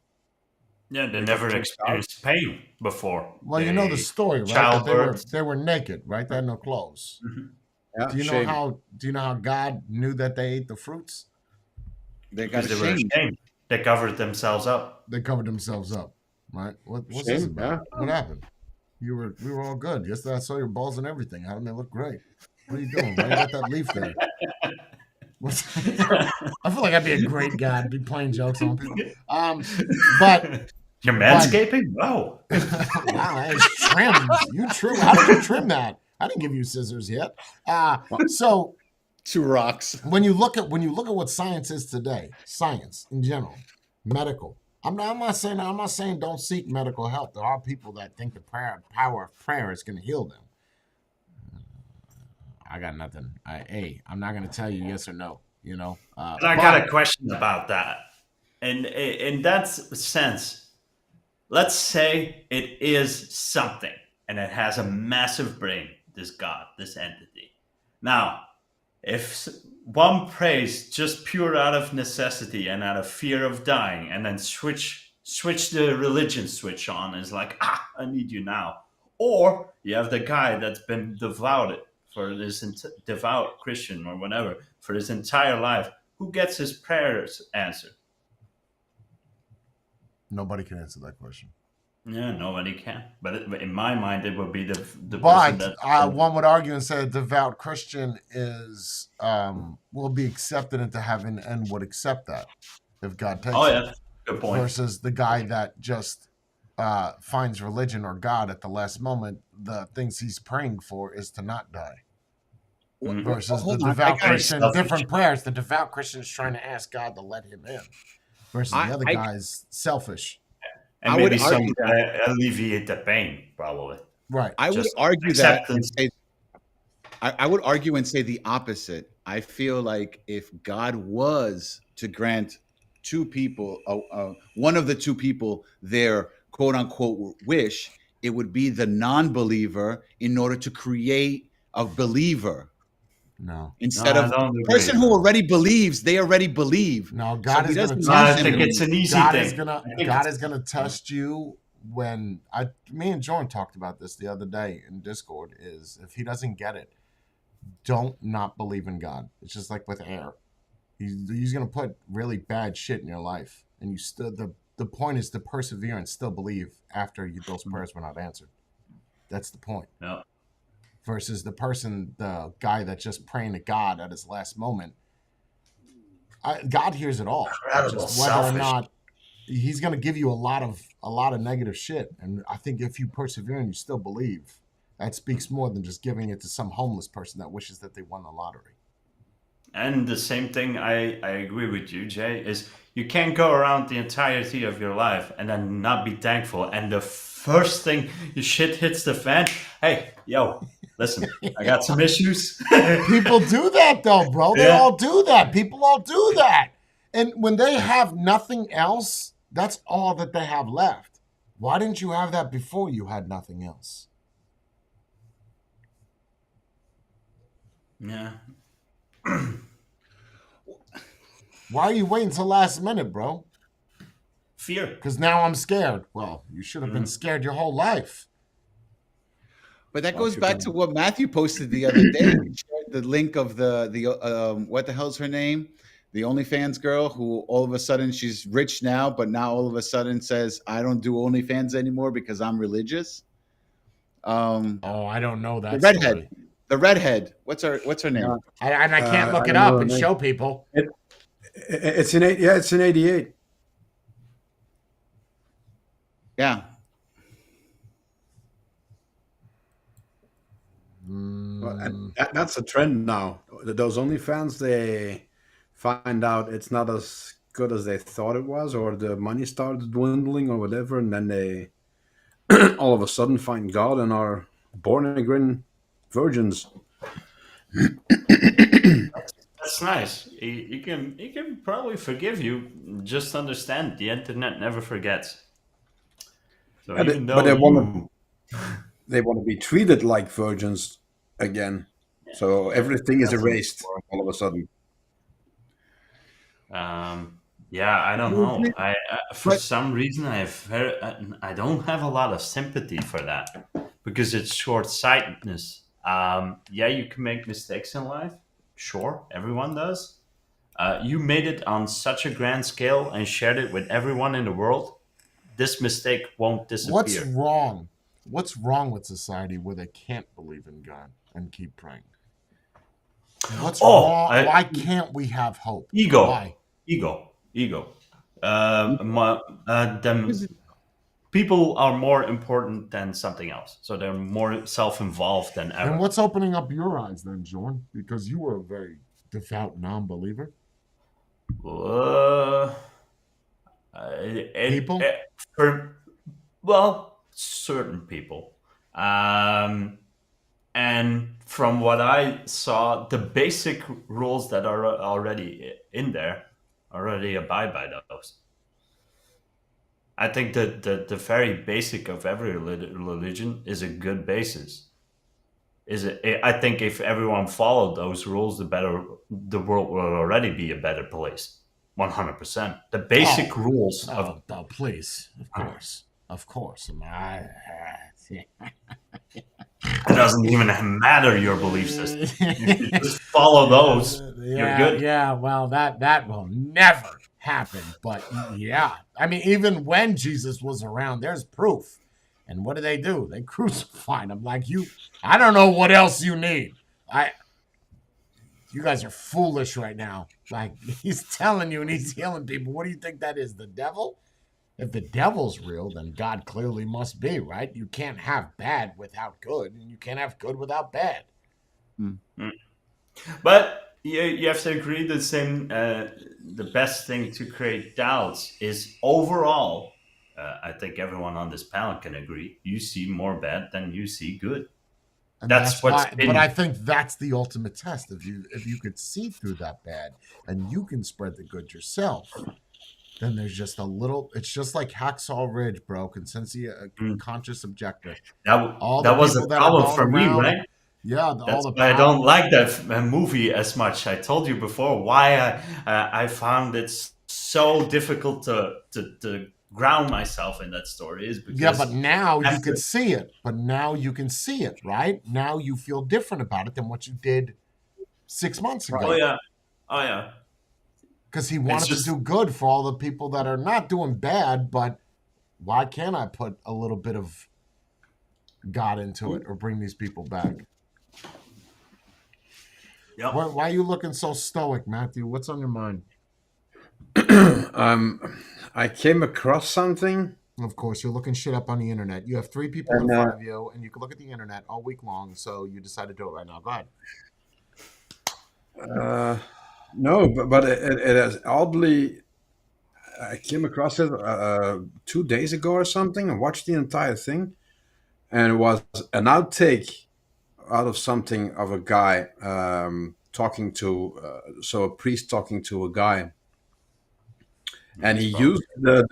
Yeah, they never experienced pain before. Well, you know the They- story, right? That childbirth. they were naked, right? They had no clothes. Yeah, Do you know shame. how God knew that they ate the fruits? They got Because they were ashamed. ashamed. They covered themselves up. They covered themselves up, right? What's Shame, this about? yeah. What happened? We were all good. Yesterday I saw your balls and everything. How did they look great? What are you doing? Why you got that leaf there? I feel like I'd be a great guy. I'd be playing jokes on people. But You're manscaping? Wow. wow, it's trimmed. You trim. How did you trim that? I didn't give you scissors yet. So 2 rocks. when you look at what science is today, science in general, medical. I'm not saying don't seek medical help. There are people that think the power of prayer is going to heal them. I got nothing. I'm not going to tell you yes or no. You know. And I got a question about that. And in that sense, let's say it is something and it has a massive brain, this God, this entity. Now, if one prays just pure out of necessity and out of fear of dying and then switch the religion switch on is like, I need you now. Or you have the guy that's been devout Christian or whatever for his entire life, who gets his prayers answered. Nobody can answer that question. Yeah, nobody can. But in my mind, it would be the person But that. one would argue and say a devout Christian is will be accepted into heaven and would accept that if God takes Oh it. yeah, good point. Versus the guy that just finds religion or God at the last moment, the things he's praying for is to not die. Mhm. Versus Hold the on, devout I gotta Christian, selfish. different prayers. The devout Christian is trying to ask God to let him in. Versus the other I- guy's selfish. And I maybe would argue some alleviate the pain, probably. Right. I would Just argue that and acceptance. say, I would argue and say the opposite. I feel like if God was to grant two people, one of the two people, their quote unquote wish, it would be the non-believer in order to create a believer. No. Instead No, I of don't the agree. person who already believes, they already believe. No, God he is going to doesn't No, I test think you. it's an easy God thing. is gonna I think God it's- is gonna test you when me and Jordan talked about this the other day in Discord. Is if he doesn't get it, don't not believe in God. It's just like with air. He's gonna put really bad shit in your life, and you still the point is to persevere and still believe after those prayers were not answered. That's the point. No. Versus the guy that's just praying to God at his last moment. God hears it all. Incredible Just whether or selfish. not he's going to give you a lot of negative shit, and I think if you persevere and you still believe, that speaks more than just giving it to some homeless person that wishes that they won the lottery. And the same thing, I agree with you, Jay, is you can't go around the entirety of your life and then not be thankful. And the first thing your shit hits the fan, hey, yo, listen, I got some issues. People do that though, bro. They Yeah. all do that. People all do that. And when they have nothing else, that's all that they have left. Why didn't you have that before you had nothing else? Yeah. Why are you waiting till last minute, bro? Fear. Because now I'm scared. Well, you should have been scared your whole life. But that Well, goes if you're back gonna- to what Matthew posted the other day. He shared the link of the what the hell's her name? The OnlyFans girl who all of a sudden she's rich now, but now all of a sudden says, I don't do OnlyFans anymore because I'm religious. Oh, I don't know that The redhead. story. The redhead. What's her name? And I can't look I it don't up know and her name. show people. It's in 88. Yeah. Well, and that's a trend now. Those OnlyFans, they find out it's not as good as they thought it was, or the money starts dwindling, or whatever, and then they all of a sudden find God and are born again virgins. That's nice. He can probably forgive you. Just understand, the internet never forgets. So Yeah, even but though they want to be treated like virgins again. So everything is erased all of a sudden. yeah, I don't know. I for But- some reason I don't have a lot of sympathy for that because it's short-sightedness. Yeah, you can make mistakes in life. Sure, everyone does. You made it on such a grand scale and shared it with everyone in the world. This mistake won't disappear. What's wrong? What's wrong with society where they can't believe in God and keep praying? What's wrong? Why can't we have hope? Ego. Why? Ego. People are more important than something else, so they're more self-involved than ever. And what's opening up your eyes then, Jordan? Because you were a very devout non-believer. People? Certain people. And from what I saw, the basic rules that are already in there already abide by those. I think that the very basic of every religion is a good basis. I think if everyone followed those rules, the world will already be a better place. 100%. The basic rules of please, of course. doesn't even matter your belief system. If you just follow those, you're good. Yeah, well, that will never happen. But yeah, I mean, even when Jesus was around, there's proof. And what do? They crucified him. Like, I don't know what else you need. You guys are foolish right now. Like, he's telling you and he's healing people. What do you think that is? The devil? If the devil's real, then God clearly must be, right? You can't have bad without good, and you can't have good without bad. But you have to agree the best thing to create doubts is overall, I think everyone on this panel can agree, you see more bad than you see good. And but I think that's the ultimate test. If you could see through that bad and you can spread the good yourself, then there's just a little. It's just like Hacksaw Ridge, bro. Consensus, conscious objective. That was a problem for me, right? Yeah, that's why I don't like that movie as much. I told you before why I found it so difficult to ground myself in that story is because but now you can see it. But now you can see it, right? Now you feel different about it than what you did 6 months ago. Oh yeah. Because he wanted to do good for all the people that are not doing bad, but why can't I put a little bit of God into it or bring these people back? Yep. Why are you looking so stoic, Matthew? What's on your mind? I came across something. Of course, you're looking shit up on the internet. You have 3 people in front of you, and you can look at the internet all week long, so you decide to do it right now. Go ahead. No, but it is oddly. I came across it 2 days ago or something. I watched the entire thing, and it was an outtake out of something of a guy talking to. So a priest talking to a guy, and he used the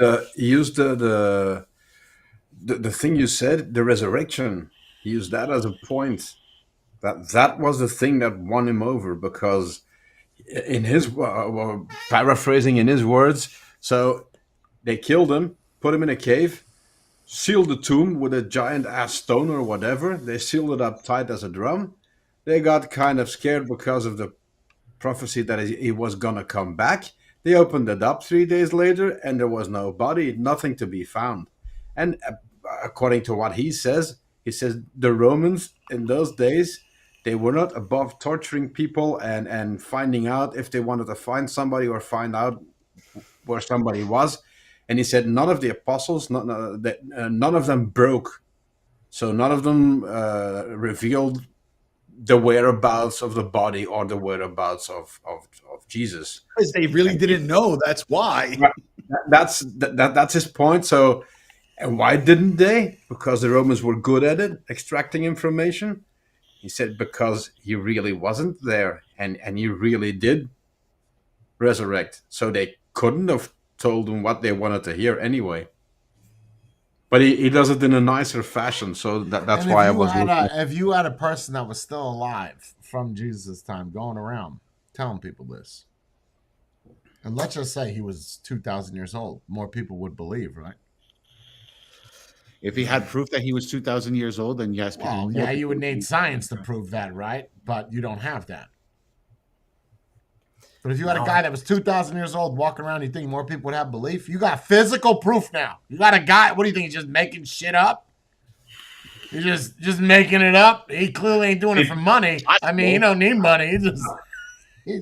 thing you said, the resurrection. He used that as a point. That was the thing that won him over because. In his paraphrasing in his words, so they killed him, put him in a cave, sealed the tomb with a giant ass stone or whatever. They sealed it up tight as a drum. They got kind of scared because of the prophecy that he was gonna come back. They opened it up 3 days later, and there was no body, nothing to be found. And according to what he says the Romans in those days. They were not above torturing people and finding out if they wanted to find somebody or find out where somebody was. And he said none of the apostles, none of them broke. So none of them revealed the whereabouts of the body or the whereabouts of Jesus. Because they really didn't know. That's why. That's his point. So, and why didn't they? Because the Romans were good at it, extracting information. He said because he really wasn't there and he really did resurrect. So they couldn't have told him what they wanted to hear anyway. But he does it in a nicer fashion. So that's why I was if you had a person that was still alive from Jesus' time going around telling people this, and let's just say he was 2,000 years old, more people would believe, right? If he had proof that he was 2,000 years old, then yes. Well, yeah, you would need science to prove that, right? But you don't have that. But if you had a guy that was 2,000 years old walking around, you think more people would have belief? You got physical proof now. You got a guy, what do you think, he's just making shit up? He's just making it up? He clearly ain't doing it for money. I mean, he don't need money.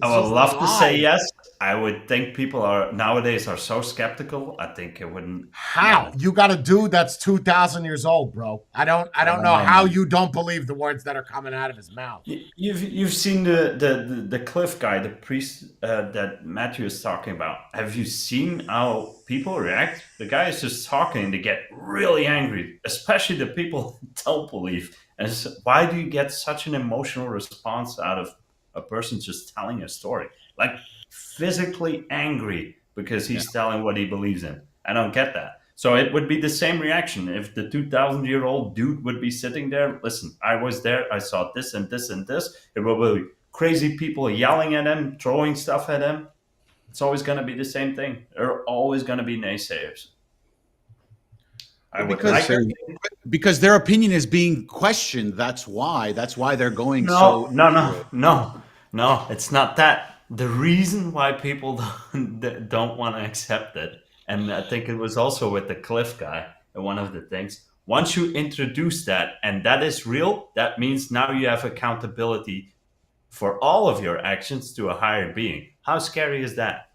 I would love to say yes. I would think people nowadays are so skeptical. I think it wouldn't. How? You got a dude that's 2,000 years old, bro. I don't know how you don't believe the words that are coming out of his mouth. You've seen the cliff guy, the priest that Matthew is talking about. Have you seen how people react? The guy is just talking and they get really angry, especially the people who don't believe. And why do you get such an emotional response out of a person just telling a story? Like, physically angry because he's telling what he believes in. I don't get that. So it would be the same reaction if the 2,000-year-old dude would be sitting there. Listen, I was there. I saw this and this and this. It will be crazy people yelling at him, throwing stuff at him. It's always going to be the same thing. There are always going to be naysayers. I would Because- like to Because their opinion is being questioned. That's why they're going No, so. no. It's not that. The reason why people don't want to accept it, and I think it was also with the Cliff guy, one of the things. Once you introduce that, and that is real, that means now you have accountability for all of your actions to a higher being. How scary is that?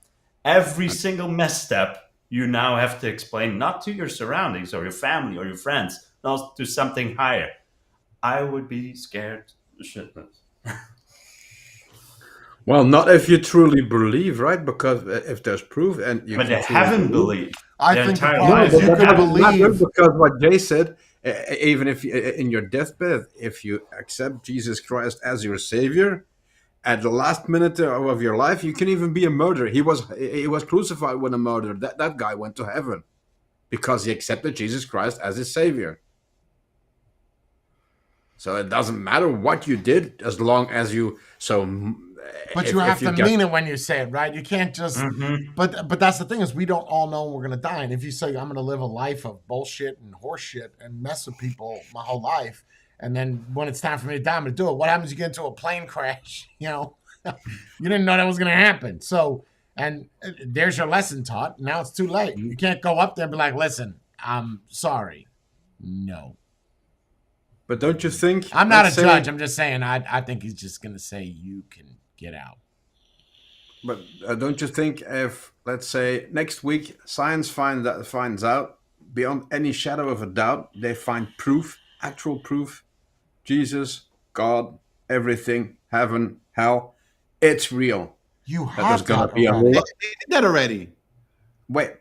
Every single misstep you now have to explain, not to your surroundings or your family or your friends, no, to something higher. I would be scared shitless. Well, not if you truly believe, right? Because if there's proof and you But can they truly haven't believe. believed. I their think the entire problem life. is you That could doesn't matter, believe. because what Jay said, even if you, in your deathbed, if you accept Jesus Christ as your savior, at the last minute of your life, you can even be a murderer. He was crucified when a murderer. That guy went to heaven because he accepted Jesus Christ as his savior. So it doesn't matter what you did, as long as you. So, But if- you if have to get- mean it when you say it, right? You can't just. Mhm. But that's the thing is we don't all know we're gonna die, and if you say I'm gonna live a life of bullshit and horseshit and mess with people my whole life, and then when it's time for me to die, I'm gonna do it. What happens? You get into a plane crash, you know? You didn't know that was gonna happen. So, and there's your lesson taught. Now it's too late. You can't go up there and be like, "Listen, I'm sorry." No, But don't you think? I'm not a let's say- judge. I'm just saying. I think he's just gonna say you can get out. But don't you think if, let's say, next week science finds out beyond any shadow of a doubt, they find proof, actual proof, Jesus, God, everything, heaven, hell, it's real. You That there's have gonna that be a already. lot. They did that already. Wait,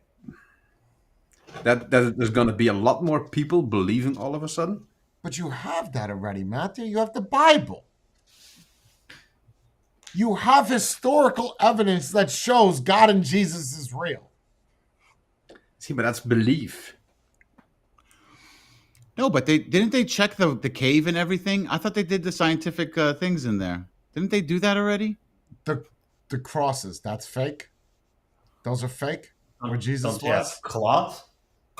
that there's gonna be a lot more people believing all of a sudden. But you have that already, Matthew. You have the Bible. You have historical evidence that shows God and Jesus is real. See, but that's belief. No, but didn't they check the cave and everything? I thought they did the scientific things in there. Didn't they do that already? The crosses, that's fake. Those are fake. Where Jesus Don't you have was. cloth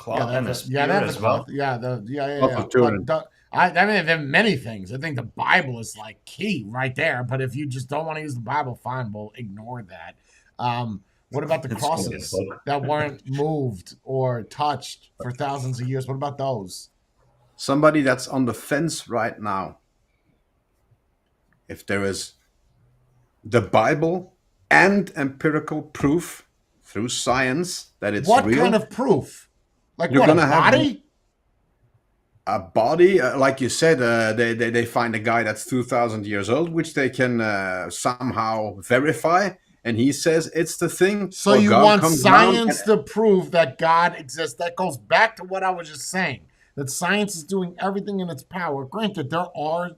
and a spear they have as the well. cloth. Yeah, yeah. Cloth of Turin. But I mean, there are many things. I think the Bible is like key right there. But if you just don't want to use the Bible, fine, we'll ignore that. What about the It's crosses funny, book. that weren't moved or touched for thousands of years? What about those? Somebody that's on the fence right now. If there is the Bible and empirical proof through science that it's What real, kind of proof? Like You're what? A gonna have- body? a body, like you said, they find a guy that's 2,000 years old, which they can somehow verify, and he says it's the thing. So or you God want comes down science to prove that God exists? That goes back to what I was just saying. That science is doing everything in its power. Granted, there are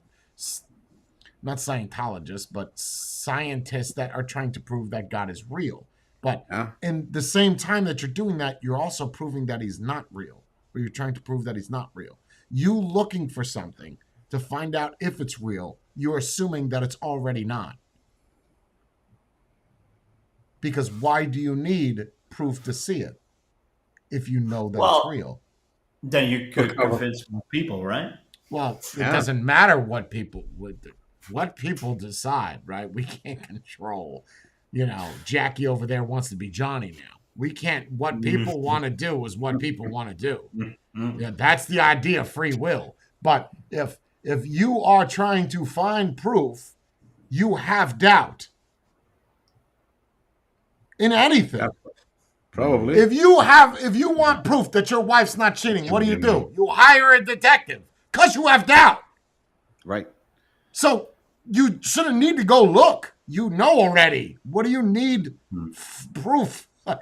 not Scientologists, but scientists that are trying to prove that God is real. But Yeah. in the same time that you're doing that, you're also proving that he's not real, or you're trying to prove that he's not real. You looking for something to find out if it's real, you're assuming that it's already not. Because why do you need proof to see it if you know that Well, it's real? Then you could Look, convince more people, right? Well, it Yeah. doesn't matter what people decide, right? We can't control. You know, Jackie over there wants to be Johnny now. We can't. What people want to do is what people want to do. Yeah, that's the idea of free will. But if you are trying to find proof, you have doubt in anything. Yeah. Probably. If you want proof that your wife's not cheating, what do? You hire a detective because you have doubt. Right. So you shouldn't need to go look. You know already. What do you need? Proof. What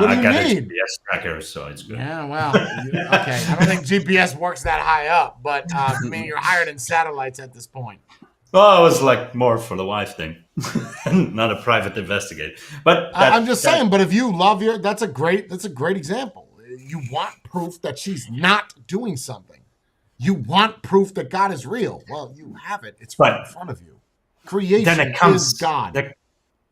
do I you got need? a GPS tracker, so it's good. Yeah, well, okay. I don't think GPS works that high up, but I mean, you're higher than satellites at this point. Well, it was like more for the wife thing, not a private investigator. But I'm just saying. But if you love that's a great example. You want proof that she's not doing something. You want proof that God is real. Well, you have it. It's right in front of you. Creation then it comes is God.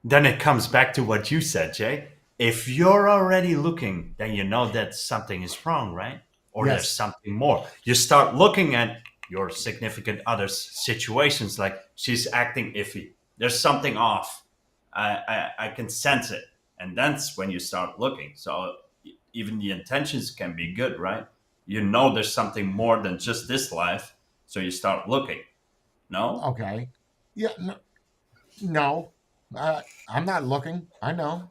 Then it comes back to what you said, Jay. if you're already looking, then you know that something is wrong, right? Or Yes. there's something more. You start looking at your significant other's situations, like she's acting iffy. There's something off. I can sense it. And that's when you start looking. So even the intentions can be good, right? You know there's something more than just this life. So you start looking. No? Okay. Yeah. No. I'm not looking. I know.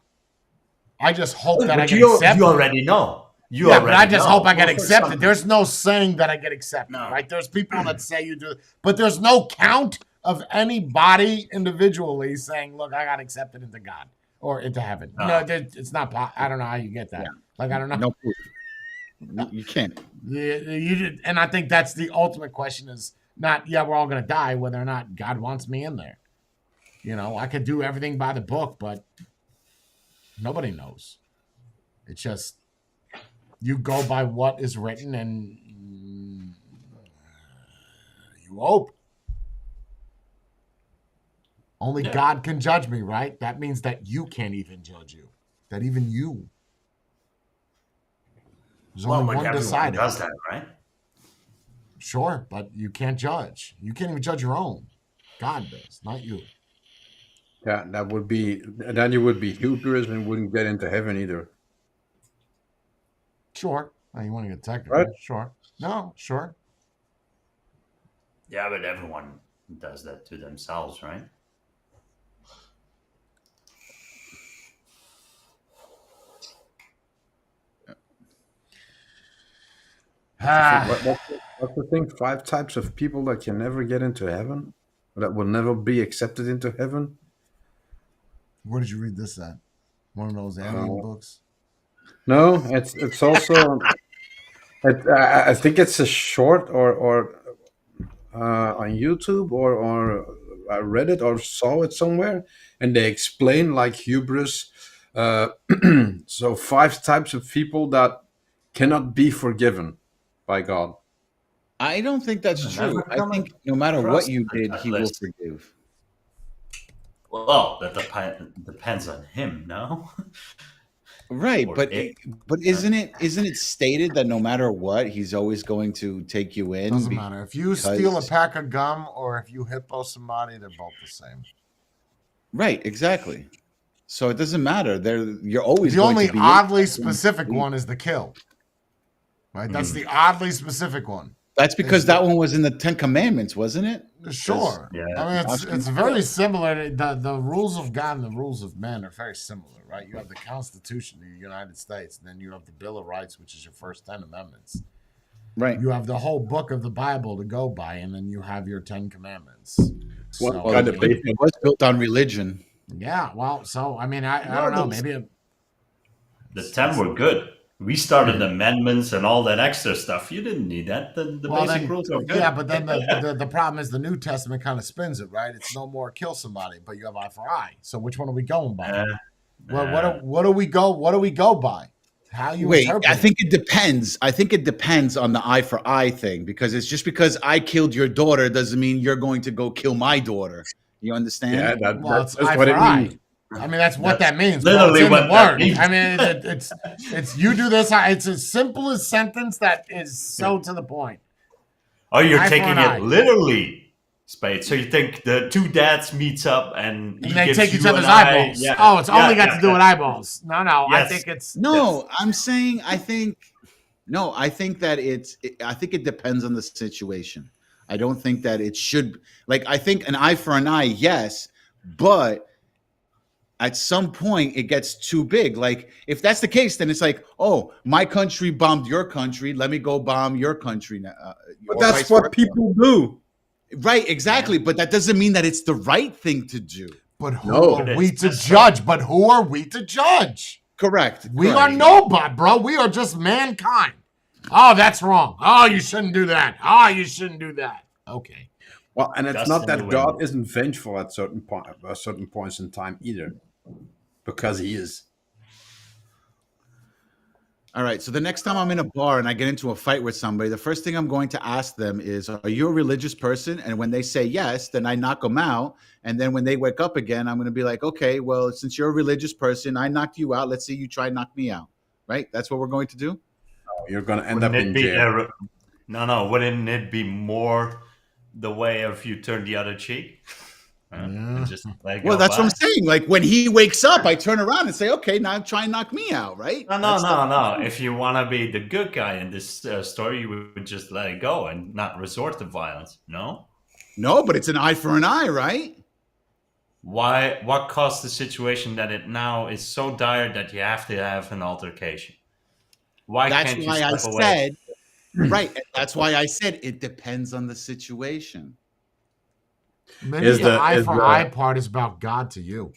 I just hope that I But get you accepted. already know. You Yeah, but I already just know. hope I get Well, for accepted. some- There's no saying that I get accepted, No. right? There's people that say you do, but there's no count of anybody individually saying, "Look, I got accepted into God or into heaven." No. No, it's not. I don't know how you get that. Like I don't know. No proof. You can't. And I think that's the ultimate question: is not, yeah, we're all gonna die, whether or not God wants me in there. You know, I could do everything by the book, but nobody knows. It's just you go by what is written, and you hope. Only God can judge me, right? That means that you can't even judge you. That even you. There's Well, only but one everyone decided. does that, right? Sure, but you can't judge. You can't even judge your own. God does, not you. Yeah, that would be. Then you would be hubris and wouldn't get into heaven either. Sure. Oh, you want to get technical? Right. Sure. No, sure. Yeah, but everyone does that to themselves, right? What's the thing? 5 types of people that can never get into heaven, that will never be accepted into heaven. Where did you read this at? One of those alien books? No, it's also. I think it's a short or on YouTube or I read it or saw it somewhere, and they explain like hubris. So 5 types of people that cannot be forgiven by God. I don't think that's Never true. I come think no matter across what you did, that he will list. forgive. Well, that depends on him, no? Right, Or but it. but isn't it stated that no matter what, he's always going to take you in? Doesn't matter. If you steal a because- pack of gum or if you hippo somebody, they're both the same. Right, exactly. So it doesn't matter. You're always The going only to be oddly specific one is the kill. Right? That's Mm. the oddly specific one. That's because that one was in the 10 Commandments, wasn't it? Sure. Yeah. I mean, it's very similar. The rules of God and the rules of men are very similar, right? You have the Constitution of the United States, and then you have the Bill of Rights, which is your first 10 amendments. Right. You have the whole book of the Bible to go by, and then you have your 10 commandments. What So, kind I of mean, baby? It was built on religion. yeah, well, so, I mean, I don't know. Maybe The 10 were good. We started amendments and all that extra stuff. You didn't need that. The basic rules are good. Yeah, but then the problem is the New Testament kind of spins it, right? It's no more kill somebody, but you have eye for eye. So which one are we going by? What do we go by? How you Wait, interpret I it? think it depends. I think it depends on the eye for eye thing, because it's just because I killed your daughter doesn't mean you're going to go kill my daughter. You understand? Yeah, Well, it's that's eye what for it eye. means. I mean, that's what that means. literally It's in what the that word. means. I mean, it's you do this. It's as simple as sentence that is so to the point. Oh, you're Eye for taking an it eye. literally, Spade. So you think the two dads meets up and he they gives take each you other's an eye? eyeballs. Yeah. Oh, it's only Yeah, got to do with eyeballs. No, I Yes. think it's No, I'm saying I think that I think it depends on the situation. I don't think that it should, like, I think an eye for an eye, yes, but at some point it gets too big. Like, if that's the case, then it's like, oh, my country bombed your country, let me go bomb your country now. But or that's vice what versa. people do. Right, exactly. But that doesn't mean that it's the right thing to do. But who No. are we to judge? But who are we to judge? Correct. We correct. are nobody, bro. We are just mankind. Oh, that's wrong. Oh, you shouldn't do that. Oh, you shouldn't do that. Okay. Well, and it's Dust not in that the God wind. isn't vengeful at certain points in time either, because He is. All right. So the next time I'm in a bar and I get into a fight with somebody, the first thing I'm going to ask them is, "Are you a religious person?" And when they say yes, then I knock them out. And then when they wake up again, I'm going to be like, "Okay, well, since you're a religious person, I knocked you out. Let's see you try and knock me out." Right? That's what we're going to do. You're going to end Wouldn't up it in be jail. no? Wouldn't it be more the way of you turn the other cheek? And just let it Well, go that's by? what I'm saying. Like when he wakes up, I turn around and say, "Okay, now try and knock me out." Right? No. If you want to be the good guy in this story, you would just let it go and not resort to violence. No. No, but it's an eye for an eye, right? Why? What caused the situation that it now is so dire that you have to have an altercation? Why That's can't you why I step away? said, right. And that's why I said it depends on the situation. Maybe Is the the- eye is for the- eye part is about God to you.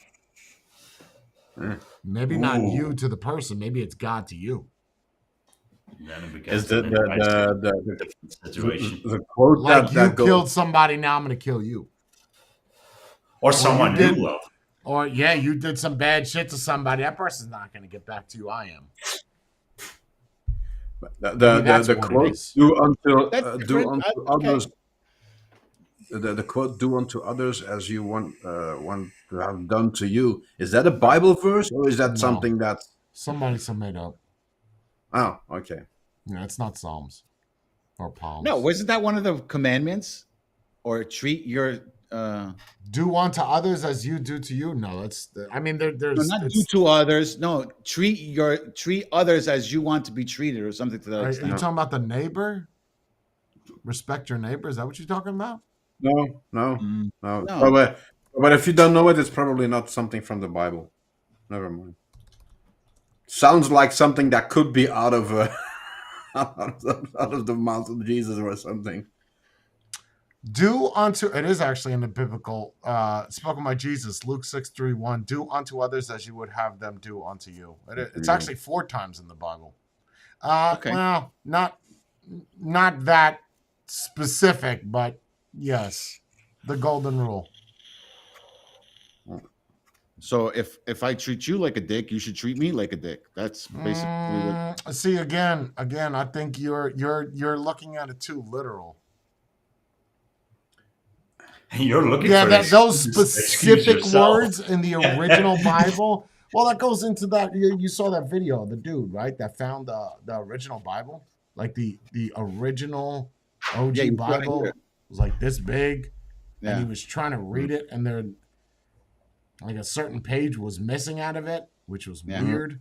Mm. Maybe not Ooh. you to the person. Maybe it's God to you. Then it becomes Is the an the interesting the, different situation. the quote Like you that goes, killed somebody, now I'm going to kill you. Or someone you you did- love. Or yeah, you did some bad shit to somebody. That person's not going to get back to you. I am. That's the what it quote is. do unto That's do different. unto Okay. others. The quote "do unto others as you want to have done to you." Is that a Bible verse or is that No. something that's? Somebody some made up. Oh, okay. Yeah, it's not Psalms or Palms. No, wasn't that one of the commandments? Or treat your Do unto others as you do to you. No, it's. I mean, there's. no, not do it's- to others. No, treat others as you want to be treated, or something to that Are you extent. talking about the neighbor? Respect your neighbor. Is that what you're talking about? No. No. But if you don't know it, it's probably not something from the Bible. Never mind. Sounds like something that could be out of out of the mouth of Jesus or something. Do unto it is actually in the biblical spoken by Jesus, Luke 6:31. Do unto others as you would have them do unto you. It's actually 4 times in the Bible. Okay. Well, not that specific, but yes, the golden rule. So if I treat you like a dick, you should treat me like a dick. That's basically what, See again, I think you're looking at it too literal. You're looking Yeah, for those excuses. Excuse specific yourself. words in the original Bible. Well, that goes into that. You saw that video of the dude, right? That found the original Bible, like the original OG Yeah, you gotta Bible hear it. was like this big, and yeah. he was trying to read it, and there, like a certain page was missing out of it, which was Yeah. weird.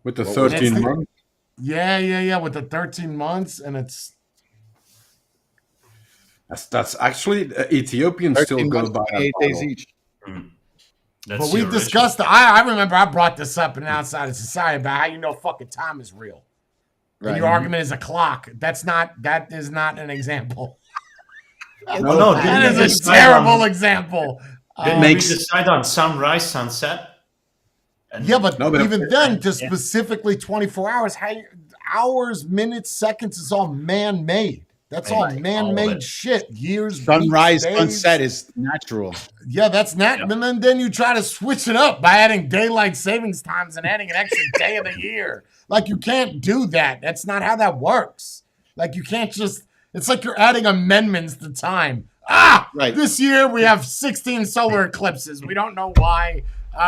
With the Well, 13 that's- months. Yeah, with the 13 months, and it's That's actually Ethiopians still 13 go months, by that 28 days Bible. each. That's but we the original. discussed. I remember I brought this up in Outside of Society about how you know fucking time is real. And Right. your argument is a clock. That is not an example. No, That didn't we is a decide terrible on- example. Didn't makes- we decide on sunrise, sunset? And Yeah, but No, but- even then, to Yeah. specifically 24 hours, hours, minutes, seconds is all man-made. That's all Right. All man-made of it. shit. Years, Sunrise, weeks, days. sunset is natural. Yeah, that's not. Yeah. And then you try to switch it up by adding daylight savings times and adding an extra day of the year. Like you can't do that. That's not how that works. Like you can't just. It's like you're adding amendments to time. Right. This year we have 16 solar eclipses. We don't know why.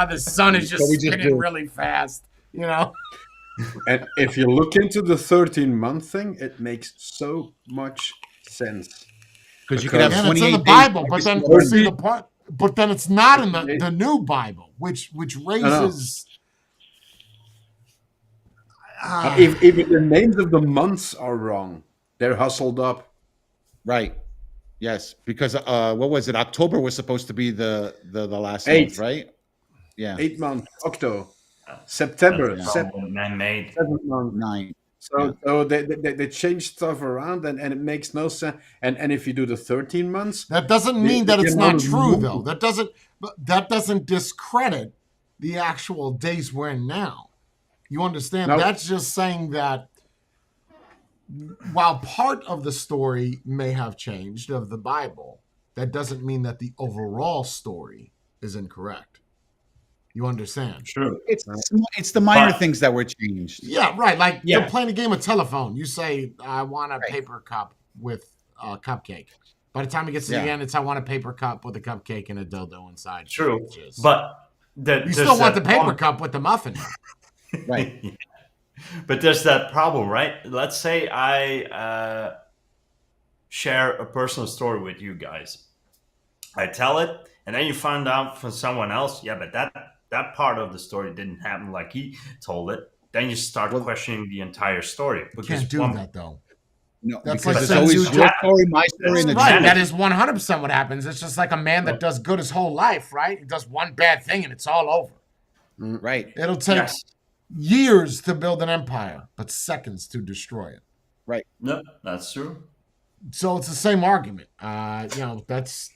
The sun is just So we just spinning do. really fast. You know. And if you look into the 13-month thing, it makes so much sense. Because you could have And it's 28 in the days Bible, every but then single see day. the part. But then it's not in the new Bible, which raises. Even the names of the months are wrong. They're hustled up. Right. Yes, because what was it? October was supposed to be the last 8. month, right? Yeah. 8 months, October, September, That's all man-made. 7 months. 9. So they change stuff around and it makes no sense. And if you do the 13 months, That doesn't mean that it's the not amount of true, movement- though. That doesn't discredit the actual days we're in now. You understand? No. That's just saying that while part of the story may have changed of the Bible, that doesn't mean that the overall story is incorrect. You understand? True. It's the minor things that were changed. Yeah, right. Like Yeah. you're playing a game of telephone. You say, I want a paper cup with a cupcake. By the time it gets to the end, it's I want a paper cup with a cupcake and a dildo inside. True. Just- But you still want the paper cup with the muffin. Right. But there's that problem, right? Let's say I share a personal story with you guys. I tell it, and then you find out from someone else, yeah, but that part of the story didn't happen like he told it. Then you start questioning the entire story. You can't do that though. No, That's because like it's saying always you- your story, my story, and the Right, truth. that is 100% what happens. It's just like a man that does good his whole life, right? He does one bad thing and it's all over. Right. It'll take years to build an empire, but seconds to destroy it. Right. No, that's true. So it's the same argument. You know, that's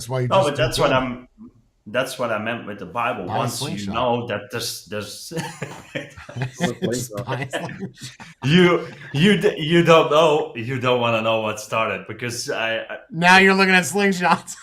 why you. No, just but do that's what I meant with the Bible. Buy a Once you slingshot. know that there's Just buy a slingshot. you don't know, you don't want to know what started, because I Now you're looking at slingshots.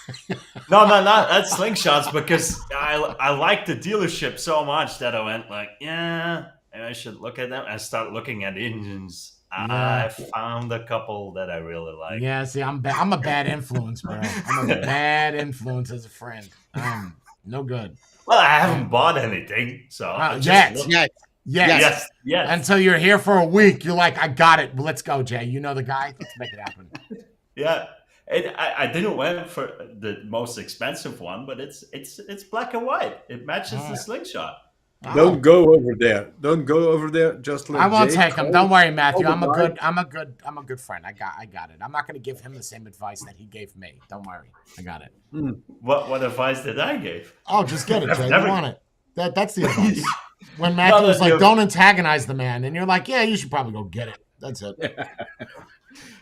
no, not at slingshots, because I like the dealership so much that I went like, yeah, I should look at them. I start looking at engines. I found a couple that I really like. Yeah, see, I'm a bad influence, bro. I'm a bad influence as a friend. I'm no good. Well, I haven't bought anything, so Yet. Yes. Until you're here for a week, you're like, I got it. Let's go, Jay. You know the guy. Let's make it happen. Yeah. I didn't went for the most expensive one, but it's black and white. It matches the slingshot. Don't go over there. Don't go over there. Just let I won't Jay take him. call- Don't worry, Matthew. call I'm the a guy. good friend. I got it. I'm not gonna give him the same advice that he gave me. Don't worry. I got it. What advice did I give? Oh, just get it, I've Jay. never- You want it. That's the advice. When Matthew was like, don't antagonize the man, and you're like, yeah, you should probably go get it. That's it.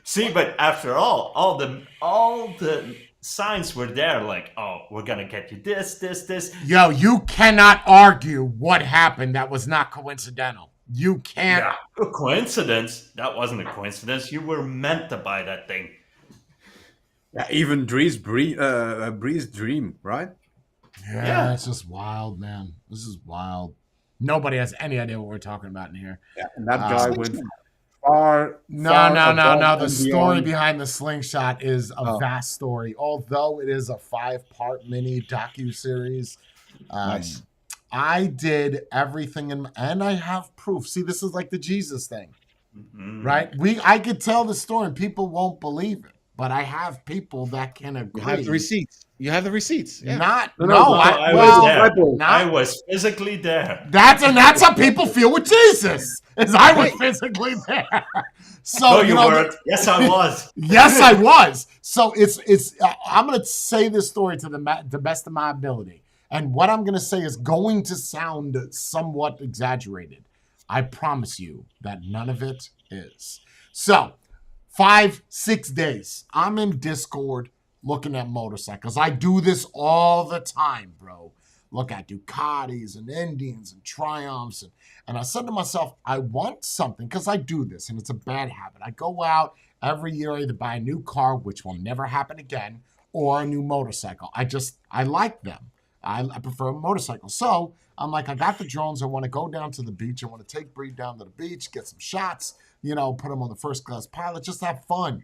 See, but after all the signs were there, like, oh, we're gonna get you this. Yo, you cannot argue what happened that was not coincidental. You can't. Yeah, a coincidence. That wasn't a coincidence. You were meant to buy that thing. Yeah, even Bree's dream, right? Yeah, it's just wild, man. This is wild. Nobody has any idea what we're talking about in here. Yeah, and that guy went far. No. above The and story beyond. behind the slingshot is a vast story. Although it is a 5-part mini docu-series. Nice. I did everything and I have proof. See, this is like the Jesus thing, right? I could tell the story and people won't believe it, but I have people that can agree. You have the receipts. You have the receipts. Yeah. I was physically there. That's how people feel with Jesus. Is I was physically there. So No, you weren't. Yes, I was. Yes, I was. So it's. I'm gonna say this story to the best of my ability, and what I'm gonna say is going to sound somewhat exaggerated. I promise you that none of it is. So, 5-6 days. I'm in Discord looking at motorcycles. I do this all the time, bro. Look at Ducatis and Indians and Triumphs. And I said to myself, I want something, because I do this, and it's a bad habit. I go out every year, either buy a new car, which will never happen again, or a new motorcycle. I like them. I prefer a motorcycle. So I'm like, I got the drones. I want to go down to the beach. I want to take Bree down to the beach, get some shots, put them on the first class pilot, just have fun,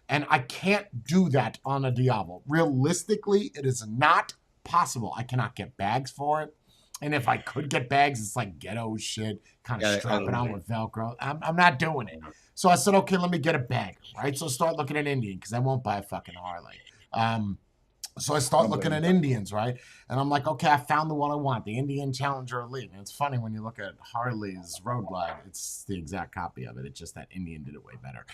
And I can't do that on a Diablo. Realistically, it is not possible. I cannot get bags for it. And if I could get bags, it's like ghetto shit, kind of strap it on with Velcro. I'm not doing it. So I said, okay, let me get a bag, right? So start looking at Indian, because I won't buy a fucking Harley. So I start looking at Indians, right? And I'm like, okay, I found the one I want, the Indian Challenger Elite. And it's funny when you look at Harley's Road Glide, it's the exact copy of it. It's just that Indian did it way better.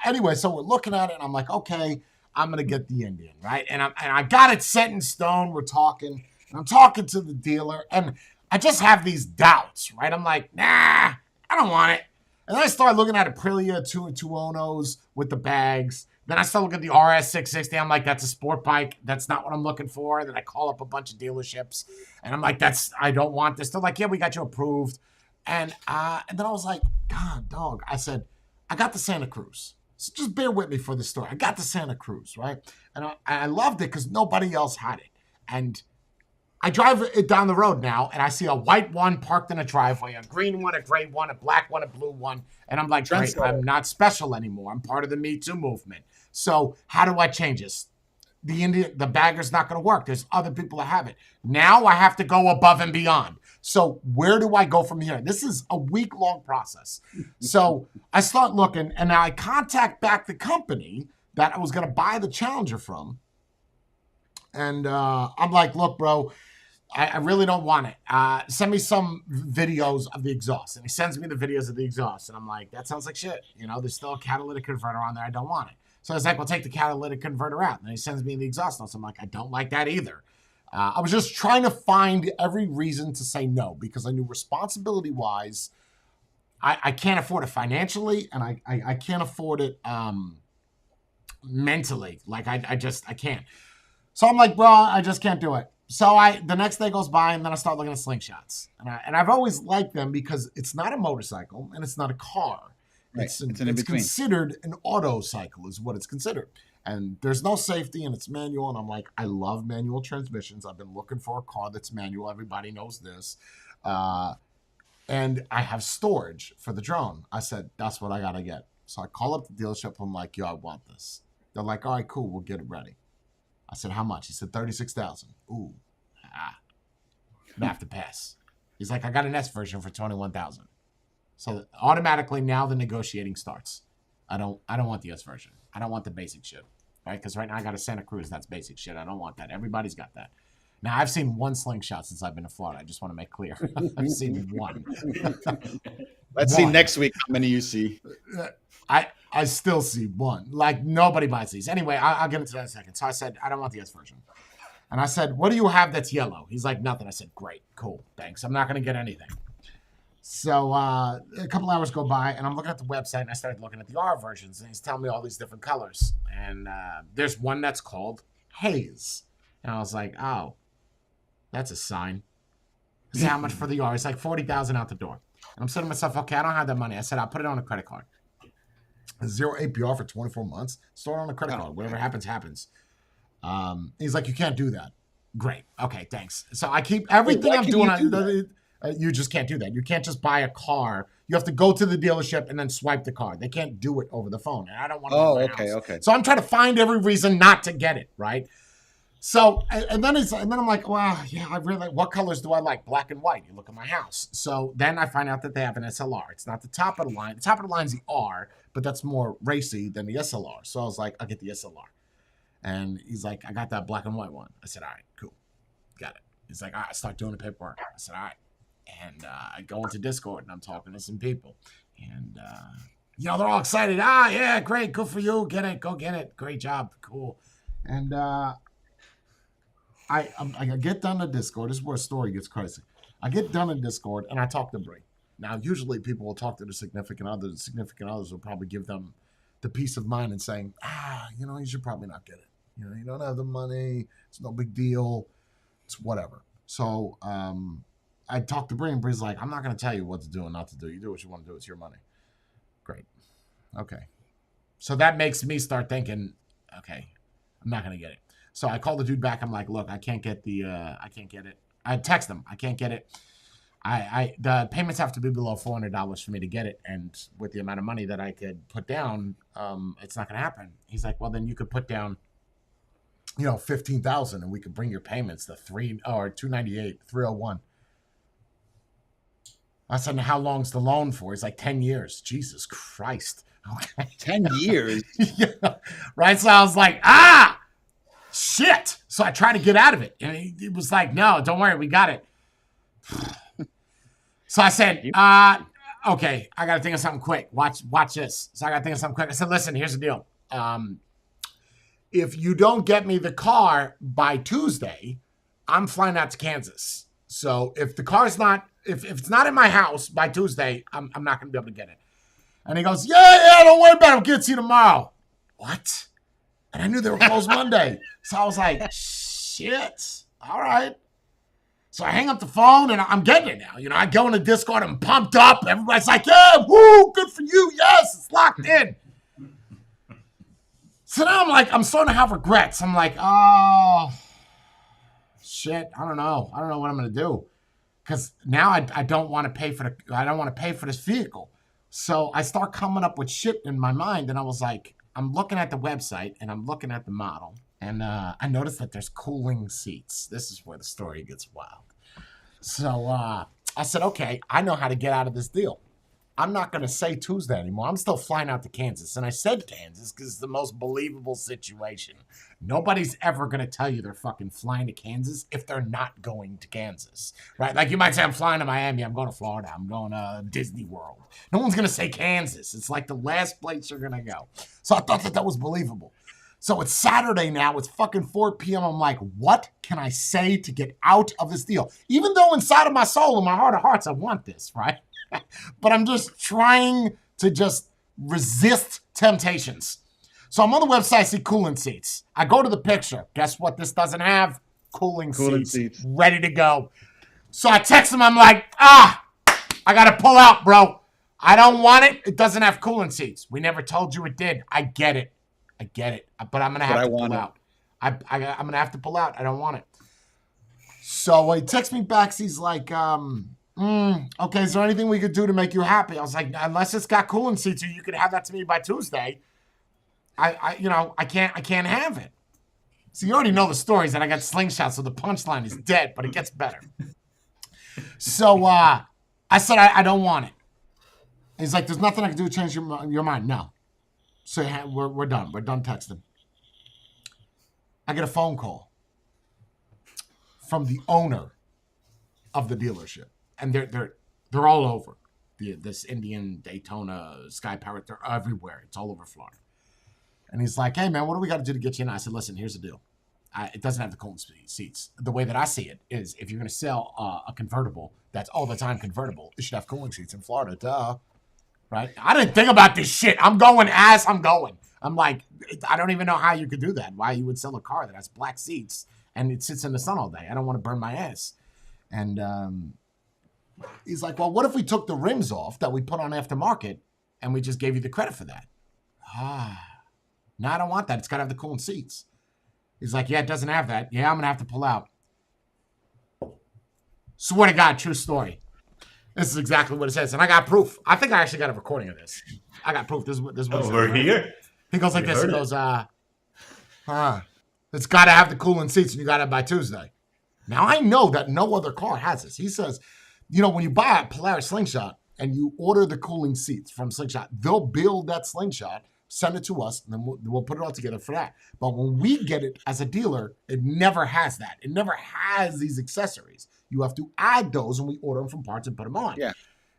Anyway, so we're looking at it, and I'm like, okay, I'm going to get the Indian, right? And I got it set in stone. We're talking, and I'm talking to the dealer, and I just have these doubts, right? I'm like, nah, I don't want it. And then I start looking at Aprilia 2.2 with the bags. Then I start looking at the RS 660. I'm like, that's a sport bike. That's not what I'm looking for. Then I call up a bunch of dealerships, and I'm like, I don't want this. They're like, yeah, we got you approved. And then I was like, God, dog. I said, I got the Santa Cruz. So just bear with me for the story. I got the Santa Cruz, right? And I loved it because nobody else had it. And I drive it down the road now, and I see a white one parked in a driveway, a green one, a gray one, a black one, a blue one. And I'm like, great, I'm not special anymore. I'm part of the Me Too movement. So how do I change this? The bagger's not going to work. There's other people that have it. Now I have to go above and beyond. So where do I go from here? This is a week-long process. So I start looking, and I contact back the company that I was going to buy the Challenger from. And I'm like, look, bro, I really don't want it. Send me some videos of the exhaust. And he sends me the videos of the exhaust. And I'm like, that sounds like shit. You know, there's still a catalytic converter on there. I don't want it. So I was like, well, take the catalytic converter out. And then he sends me the exhaust notes. I'm like, I don't like that either. I was just trying to find every reason to say no, because I knew responsibility-wise, I can't afford it financially, and I can't afford it mentally. Like, I can't. So I'm like, bro, I just can't do it. So the next day goes by, and then I start looking at slingshots. And I've always liked them because it's not a motorcycle, and it's not a car. Right. It's considered an auto cycle is what it's considered. And there's no safety, and it's manual. And I'm like, I love manual transmissions. I've been looking for a car that's manual. Everybody knows this. And I have storage for the drone. I said, that's what I got to get. So I call up the dealership. I'm like, yo, I want this. They're like, all right, cool. We'll get it ready. I said, how much? He said, $36,000. Ooh, I have to pass. He's like, I got an S version for $21,000. So automatically now the negotiating starts. I don't want the S version. I don't want the basic shit, right? Because right now I got a Santa Cruz. That's basic shit. I don't want that. Everybody's got that. Now I've seen one slingshot since I've been to Florida. I just want to make clear. I've seen one. Let's see next week how many you see. I still see one. Like, nobody buys these. Anyway, I'll get into that in a second. So I said, I don't want the S version. And I said, what do you have that's yellow? He's like, nothing. I said, great, cool, thanks. I'm not going to get anything. So a couple hours go by, and I'm looking at the website, and I started looking at the R versions, and he's telling me all these different colors. And there's one that's called Haze. And I was like, oh, that's a sign. I said, how much for the R? It's like $40,000 out the door. And I'm saying to myself, okay, I don't have that money. I said, I'll put it on a credit card. 0 APR for 24 months. Store it on a credit card. Whatever happens, happens. He's like, you can't do that. Great. Okay, thanks. So I keep everything I'm doing. You just can't do that. You can't just buy a car. You have to go to the dealership and then swipe the card. They can't do it over the phone. And I don't want to. Oh, okay. So I'm trying to find every reason not to get it, right? So and then I'm like, well, yeah, I really. What colors do I like? Black and white. You look at my house. So then I find out that they have an SLR. It's not the top of the line. The top of the line is the R, but that's more racy than the SLR. So I was like, I'll get the SLR. And he's like, I got that black and white one. I said, all right, cool, got it. He's like, all right, start doing the paperwork. I said, all right. And I go into Discord, and I'm talking to some people. And, they're all excited. Yeah, great. Good for you. Get it. Go get it. Great job. Cool. And I get done in Discord. This is where a story gets crazy. I get done in Discord, and I talk to Brie. Now, usually people will talk to their significant others. Significant others will probably give them the peace of mind and saying, you should probably not get it. You don't have the money. It's no big deal. It's whatever. So, I talked to Brie, and Brie's like, I'm not going to tell you what to do and not to do. You do what you want to do. It's your money. Great. Okay. So that makes me start thinking, okay, I'm not going to get it. So I call the dude back. I'm like, look, I can't get it. I text him. I can't get it. The payments have to be below $400 for me to get it. And with the amount of money that I could put down, it's not going to happen. He's like, well, then you could put down, $15,000 and we could bring your payments to $298, $301. I said, how long's the loan for? He's like, 10 years. Jesus Christ. Okay. 10 years? Yeah. Right? So I was like, shit. So I tried to get out of it. And he was like, no, don't worry. We got it. So I said, okay, I got to think of something quick. Watch this. So I got to think of something quick. I said, listen, here's the deal. If you don't get me the car by Tuesday, I'm flying out to Kansas. So if the car's not, if it's not in my house by Tuesday, I'm not going to be able to get it. And he goes, yeah, don't worry about it. I'll get to you tomorrow. What? And I knew they were closed Monday. So I was like, shit. All right. So I hang up the phone, and I'm getting it now. I go into Discord, I'm pumped up. Everybody's like, yeah, woo, good for you. Yes, it's locked in. So now I'm starting to have regrets. I'm like, oh, shit. I don't know what I'm gonna do, because now I don't want to pay for this vehicle. So I start coming up with shit in my mind, and I was like, I'm looking at the website and I'm looking at the model, and I noticed that there's cooling seats. This is where the story gets wild. So I said, okay, I know how to get out of this deal. I'm not going to say Tuesday anymore. I'm still flying out to Kansas. And I said Kansas because it's the most believable situation. Nobody's ever going to tell you they're fucking flying to Kansas if they're not going to Kansas, right? Like you might say, I'm flying to Miami. I'm going to Florida. I'm going to Disney World. No one's going to say Kansas. It's like the last place you're going to go. So I thought that was believable. So it's Saturday now. It's fucking 4 p.m. I'm like, what can I say to get out of this deal? Even though inside of my soul, in my heart of hearts, I want this, right? But I'm just trying to just resist temptations. So I'm on the website, see cooling seats. I go to the picture. Guess what this doesn't have? Cooling seats. Ready to go. So I text him. I'm like, I got to pull out, bro. I don't want it. It doesn't have cooling seats. We never told you it did. I get it. But I'm going to have to pull out. I'm going to have to pull out. I don't want it. So he texts me back. He's like, okay, is there anything we could do to make you happy? I was like, unless it's got cooling seats, or you could have that to me by Tuesday. I can't have it. So you already know the stories that I got slingshots, so the punchline is dead, but it gets better. So I said, I don't want it. He's like, there's nothing I can do to change your mind. No. So we're done. We're done texting. I get a phone call from the owner of the dealership. And they're all over. This Indian, Daytona, Sky Pirate, they're everywhere. It's all over Florida. And he's like, hey, man, what do we got to do to get you in? I said, listen, here's the deal. It doesn't have the cooling seats. The way that I see it is if you're going to sell a convertible that's all the time convertible, it should have cooling seats in Florida. Duh. Right? I didn't think about this shit. I'm going as I'm going. I'm like, I don't even know how you could do that. Why you would sell a car that has black seats and it sits in the sun all day. I don't want to burn my ass. And he's like, well, what if we took the rims off that we put on aftermarket and we just gave you the credit for that? No, I don't want that. It's got to have the cooling seats. He's like, yeah, it doesn't have that. Yeah, I'm going to have to pull out. Swear to God, true story. This is exactly what it says. And I got proof. I think I actually got a recording of this. I got proof. This is what it says. We're here. He goes like this. He goes, it's got to have the cooling seats and you got it by Tuesday. Now, I know that no other car has this. He says, when you buy a Polaris Slingshot and you order the cooling seats from Slingshot, they'll build that Slingshot, send it to us, and then we'll put it all together for that. But when we get it as a dealer, it never has that. It never has these accessories. You have to add those when we order them from parts and put them on. Yeah.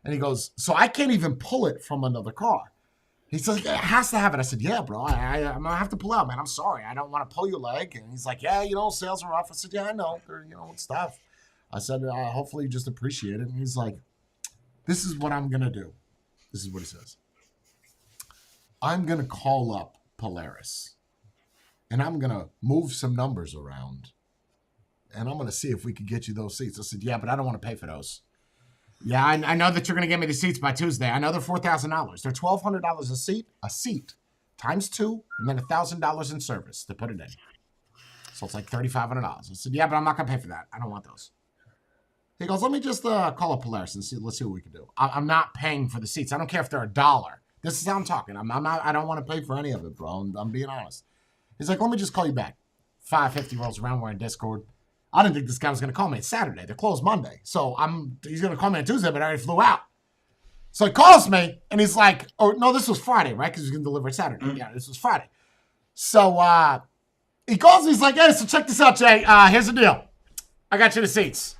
And he goes, so I can't even pull it from another car. He says, it has to have it. I said, yeah, bro, I'm going to have to pull out, man. I'm sorry. I don't want to pull your leg. And he's like, yeah, sales are off. I said, yeah, I know. They're, it's tough. I said, hopefully you just appreciate it. And he's like, this is what I'm going to do. This is what he says. I'm going to call up Polaris. And I'm going to move some numbers around. And I'm going to see if we could get you those seats. I said, yeah, but I don't want to pay for those. Yeah, I know that you're going to get me the seats by Tuesday. I know they're $4,000. They're $1,200 a seat times 2, and then $1,000 in service to put it in. So it's like $3,500. I said, yeah, but I'm not going to pay for that. I don't want those. He goes, let me just call up Polaris and let's see what we can do. I'm not paying for the seats. I don't care if they're $1. This is how I'm talking. I don't want to pay for any of it, bro. I'm being honest. He's like, let me just call you back. 5:50 rolls around. We're in Discord. I didn't think this guy was going to call me. It's Saturday. They're closed Monday. So he's going to call me on Tuesday, but I already flew out. So he calls me, and he's like, oh, no, this was Friday, right? Because he's going to deliver it Saturday. Yeah, this was Friday. So he calls me. He's like, hey, so check this out, Jay. Here's the deal. I got you the seats.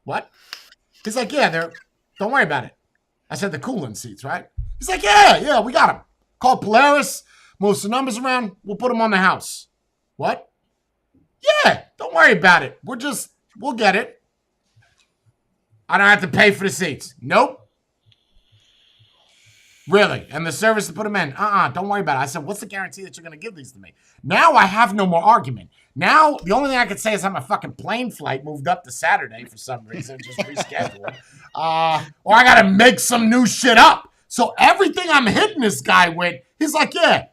What? He's like, yeah, don't worry about it. I said the cooling seats, right? He's like, yeah, we got them. Call Polaris, move some numbers around. We'll put them on the house. What? Yeah, don't worry about it. We'll get it. I don't have to pay for the seats. Nope. Really? And the service to put them in? Don't worry about it. I said, what's the guarantee that you're going to give these to me? Now I have no more argument. Now, the only thing I could say is I'm a fucking plane flight moved up to Saturday for some reason, just rescheduled. Or I got to make some new shit up. So everything I'm hitting this guy with, he's like, yeah,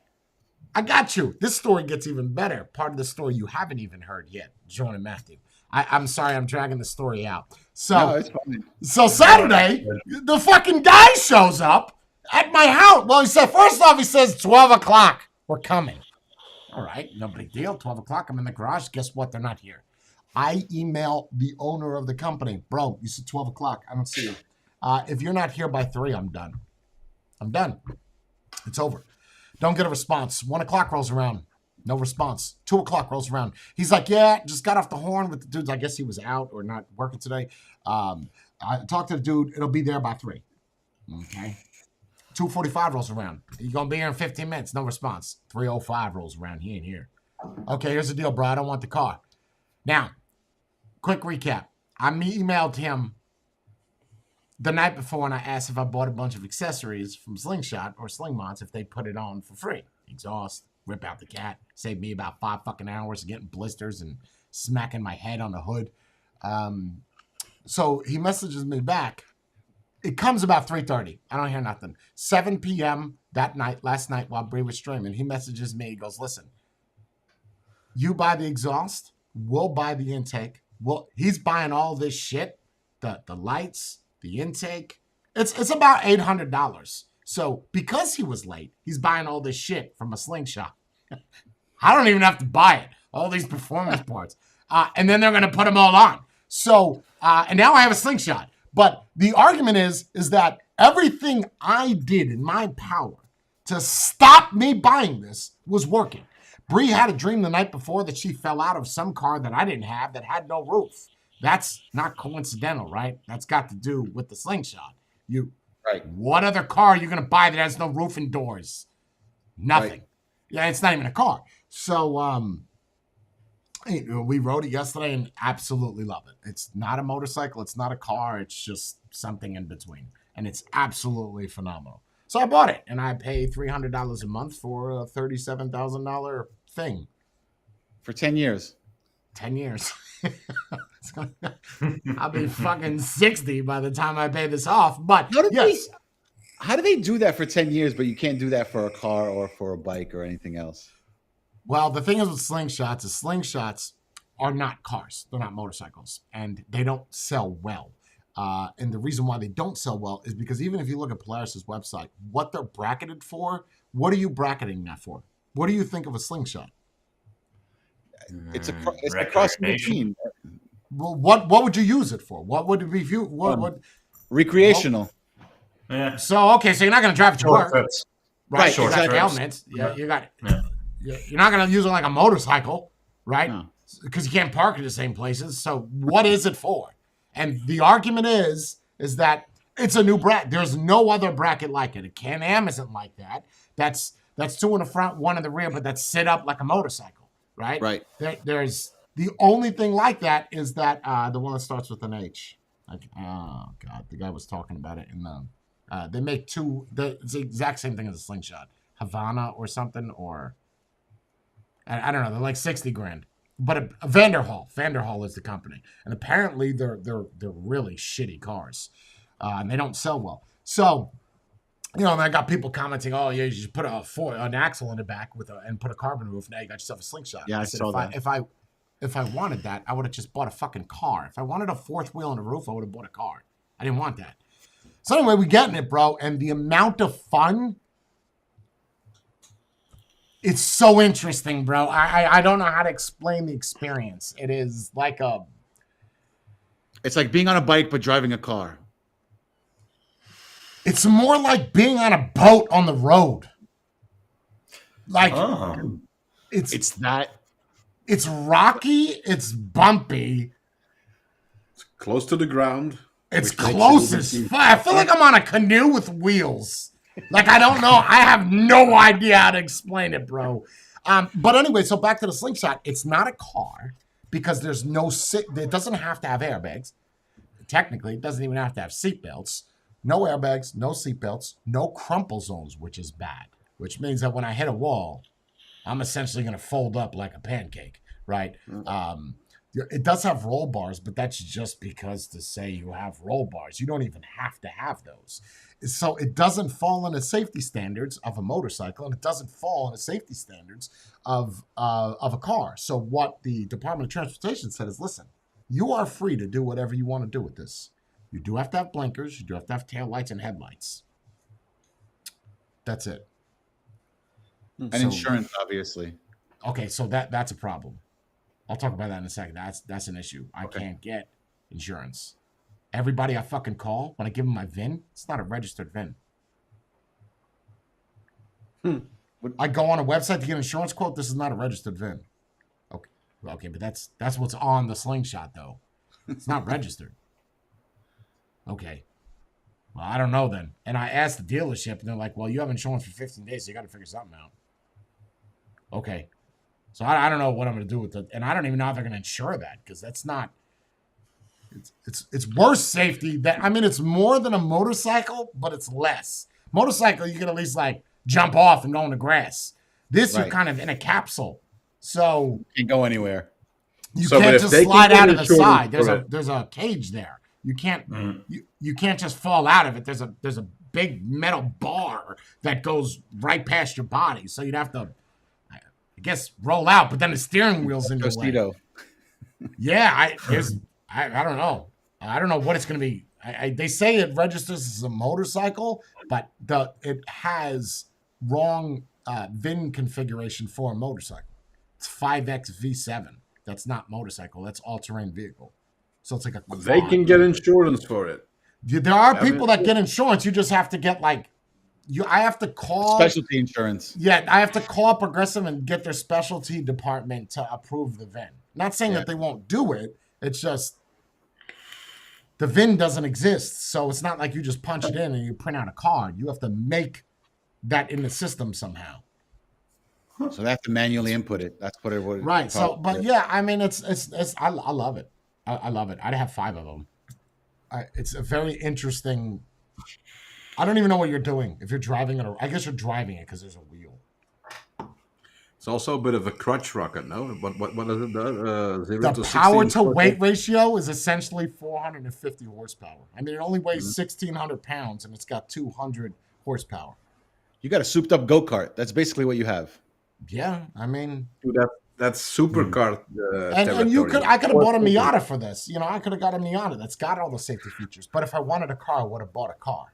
I got you. This story gets even better. Part of the story you haven't even heard yet, Joan and Matthew. I'm sorry, I'm dragging the story out. No, it's fine. So Saturday, the fucking guy shows up at my house. Well, he said, first off, he says 12 o'clock. We're coming. All right, no big deal. 12 o'clock, I'm in the garage. Guess what? They're not here. I email the owner of the company. Bro, you said 12 o'clock. I don't see you. If you're not here by 3, I'm done. I'm done. It's over. Don't get a response. 1 o'clock rolls around. No response. 2 o'clock rolls around. He's like, yeah, just got off the horn with the dudes. I guess he was out or not working today. I talked to the dude. It'll be there by 3. Okay. 2:45 rolls around. You're going to be here in 15 minutes. No response. 3:05 rolls around. He ain't here. Okay, here's the deal, bro. I don't want the car. Now, quick recap. I emailed him the night before and I asked if I bought a bunch of accessories from Slingshot or Sling Mods if they put it on for free. Exhaust, rip out the cat, saved me about 5 fucking hours of getting blisters and smacking my head on the hood. So he messages me back. It comes about 3:30. I don't hear nothing. 7 p.m. that night, last night while Bree was streaming, he messages me. He goes, listen, you buy the exhaust, we'll buy the intake. Well, he's buying all this shit, the lights, the intake. It's about $800. So because he was late, he's buying all this shit from a Slingshot. I don't even have to buy it. All these performance parts. And then they're going to put them all on. So, and now I have a Slingshot. But the argument is that everything I did in my power to stop me buying this was working. Bree had a dream the night before that she fell out of some car that I didn't have that had no roof. That's not coincidental, right? That's got to do with the Slingshot. Right. What other car are you going to buy that has no roof and doors? Nothing. Right. Yeah, it's not even a car. So we rode it yesterday and absolutely love it. It's not a motorcycle. It's not a car. It's just something in between. And it's absolutely phenomenal. So I bought it, and I pay $300 a month for a $37,000 thing. For 10 years. 10 years. I'll be fucking 60 by the time I pay this off. But yes. How do they do that for 10 years, but you can't do that for a car or for a bike or anything else? Well, the thing is with Slingshots is Slingshots are not cars. They're not motorcycles. And they don't sell well. And the reason why they don't sell well is because even if you look at Polaris's website, what they're bracketed for, what are you bracketing that for? What do you think of a Slingshot? It's a cross machine. Well, what would you use it for? What would it be? Recreational. Yeah. So okay, so you're not going to drive it to work, right? Short You got trips. helmets. Yeah, you got. You're not going to use it like a motorcycle, right? Because you can't park in the same places. So what is it for? And the argument is that it's a new bracket. There's no other bracket like it. A Can-Am isn't like that. That's 2 in the front, 1 in the rear, but that's set up like a motorcycle, right? Right. There's the only thing like that is that the one that starts with an H. Like, oh God, the guy was talking about it in the. They make it's the exact same thing as a Slingshot, Havana or something, or I don't know. They're like $60,000. But a Vanderhall is the company, and apparently they're really shitty cars, and they don't sell well. So, and I got people commenting, "Oh, yeah, you should put an axle in the back and put a carbon roof. Now you got yourself a Slingshot." Yeah, I said, saw that. If I wanted that, I would have just bought a fucking car. If I wanted a 4th wheel and a roof, I would have bought a car. I didn't want that. So anyway, we getting it, bro, and the amount of fun. It's so interesting, bro. I don't know how to explain the experience. It is like It's like being on a bike but driving a car. It's more like being on a boat on the road. Like it's that. It's rocky. It's bumpy. It's close to the ground. It's close as fuck. I feel like I'm on a canoe with wheels. Like, I don't know. I have no idea how to explain it, bro. But anyway, so back to the Slingshot. It's not a car because there's it doesn't have to have airbags. Technically, it doesn't even have to have seatbelts. No airbags, no seatbelts, no crumple zones, which is bad. Which means that when I hit a wall, I'm essentially going to fold up like a pancake, right? It does have roll bars, but that's just because to say you have roll bars. You don't even have to have those. So it doesn't fall into safety standards of a motorcycle, and it doesn't fall into safety standards of a car. So what the Department of Transportation said is, listen, You are free to do whatever you want to do with this. You do have to have blinkers. You do have to have tail lights and headlights. That's it. And So- insurance, obviously. Okay, so that's a problem. I'll talk about that in a second. That's an issue. I can't get insurance. Everybody I fucking call, when I give them my VIN, it's not a registered VIN. I go on a website to get an insurance quote. This is not a registered VIN. Okay, but that's what's on the slingshot though. It's not registered. Okay. Well, I don't know then. And I asked the dealership, and they're like, "Well, you have insurance for 15 days, so you got to figure something out." Okay. So I don't know what I'm going to do with it, and I don't even know if they're going to insure that because that's not. It's worse safety. It's more than a motorcycle, but it's less. Motorcycle, you can at least like jump off and go in the grass. This you're Right. kind of in a capsule, so Can't go anywhere. you So, but can't if just they can slide get out of the insurance side. for There's it- a cage there. You can't you can't just fall out of it. There's a big metal bar that goes right past your body, so you'd have to, I guess, roll out. But then the steering wheel's in your way. Tostitos. Yeah, I don't know. I don't know what it's going to be. They say it registers as a motorcycle, but it has wrong VIN configuration for a motorcycle. It's 5X V7. That's not motorcycle. That's all-terrain vehicle. So it's like a quad. They can get insurance for it. There are people that get insurance. You just have to get I have to call Specialty insurance. Yeah, I have to call Progressive and get their specialty department to approve the VIN. Not saying that they won't do it. It's just the VIN doesn't exist. So it's not like you just punch it in and you print out a card. You have to make that in the system somehow. So they have to manually input it. That's what it would. Right. So, probably but is. yeah, I love it. I love it. I'd have 5 of them. It's a very interesting. I don't even know what you're doing if you're driving it. I guess you're driving it because there's a wheel. It's also a bit of a crutch rocket, no? What is it? 0 The to power 16 to weight ratio is essentially 450 horsepower. It only weighs 1,600 pounds and it's got 200 horsepower. You got a souped up go kart. That's basically what you have. Yeah, Dude, that's supercar and you territory. I could have bought a Miata for this. I could have got a Miata that's got all the safety features. But if I wanted a car, I would have bought a car.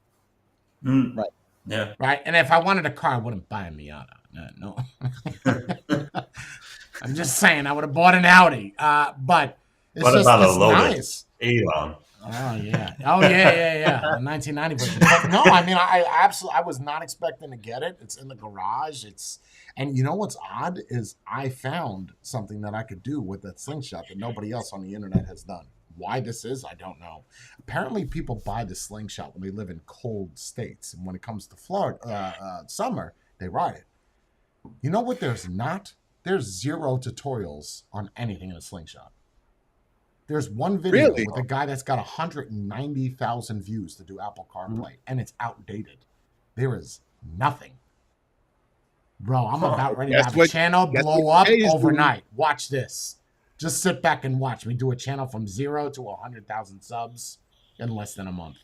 Right. Yeah. Right. And if I wanted a car, I wouldn't buy a Miata. No. I'm just saying I would have bought an Audi. But it's What just about a it's Lotus? nice. Elon. Oh yeah. The 1990 version. But no, I absolutely was not expecting to get it. It's in the garage. And you know what's odd is I found something that I could do with that slingshot that nobody else on the internet has done. Why this is, I don't know. Apparently, people buy the slingshot when they live in cold states, and when it comes to Florida summer, they ride it. You know what? There's 0 tutorials on anything in a slingshot. There's one video Really? with a guy that's got 190,000 views to do Apple CarPlay, and it's outdated. There is nothing. Bro, I'm about ready to Guess have a what- channel guess blow what up Jay's doing? overnight. Watch this. Just sit back and watch me do a channel from 0 to 100,000 subs in less than a month.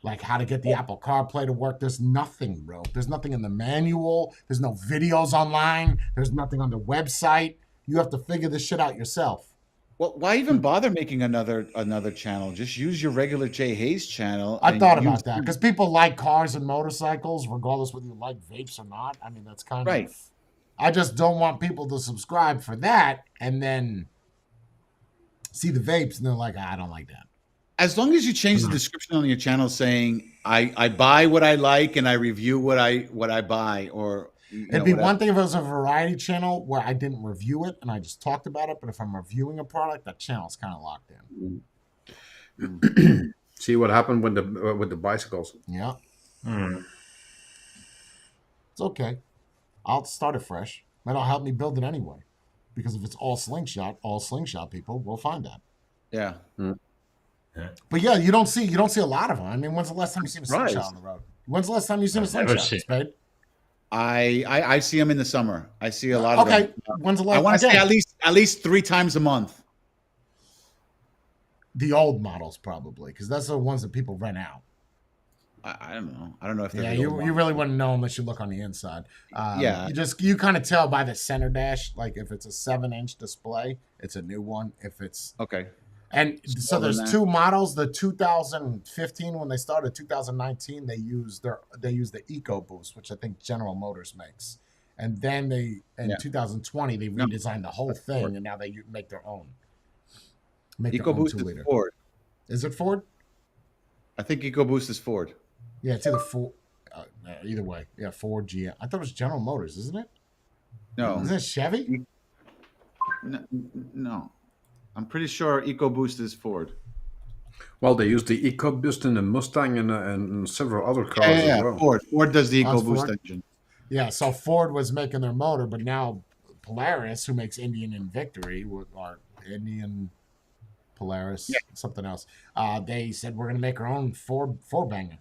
Like how to get the Apple CarPlay to work. There's nothing, bro. There's nothing in the manual. There's no videos online. There's nothing on the website. You have to figure this shit out yourself. Well, why even bother making another channel? Just use your regular Jay Hayes channel. I and thought use- about that because people like cars and motorcycles, regardless whether you like vapes or not. That's kind Right. of. I just don't want people to subscribe for that and then see the vapes and they're like, I don't like that. As long as you change the description on your channel saying I buy what I like and I review what I buy, or It'd be one thing if it was a variety channel where I didn't review it and I just talked about it. But if I'm reviewing a product, that channel's kind of locked in. See what happened with the bicycles. Yeah. It's okay. I'll start it fresh. That'll help me build it anyway. Because if it's all slingshot people will find that. Yeah. But yeah, you don't see a lot of them. When's the last time you seen a slingshot Right. on the road? When's the last time you seen a I've never slingshot, seen- Spade? I see them in the summer. I see a lot of Okay. them. When's the I last want to say again, at least 3 times a month. the old models probably, because that's the ones that people rent out. I don't know. I don't know if they're Yeah, real you models. really wouldn't know unless you look on the inside. Yeah. You kind of tell by the center dash. Like if it's a 7-inch display, it's a new one. If it's Okay. and so Smaller there's than that. two models. The 2015 when they started, 2019 they use the EcoBoost, which I think General Motors makes, and then in 2020 they No, redesigned the whole that's thing, Ford. and now they make their own. Make their own EcoBoost 2-liter. is Ford. Is it Ford? I think EcoBoost is Ford. Yeah, it's either Ford. Either way, yeah, Ford, GM. I thought it was General Motors, isn't it? No, Isn't it Chevy? no. I'm pretty sure EcoBoost is Ford. Well, they use the EcoBoost in the Mustang and several other cars as well. Ford. Ford does the Oh, it's EcoBoost Ford? engine. Yeah, so Ford was making their motor, but now Polaris, who makes Indian and Victory, or Indian Polaris, something else, they said we're going to make our own four-banger.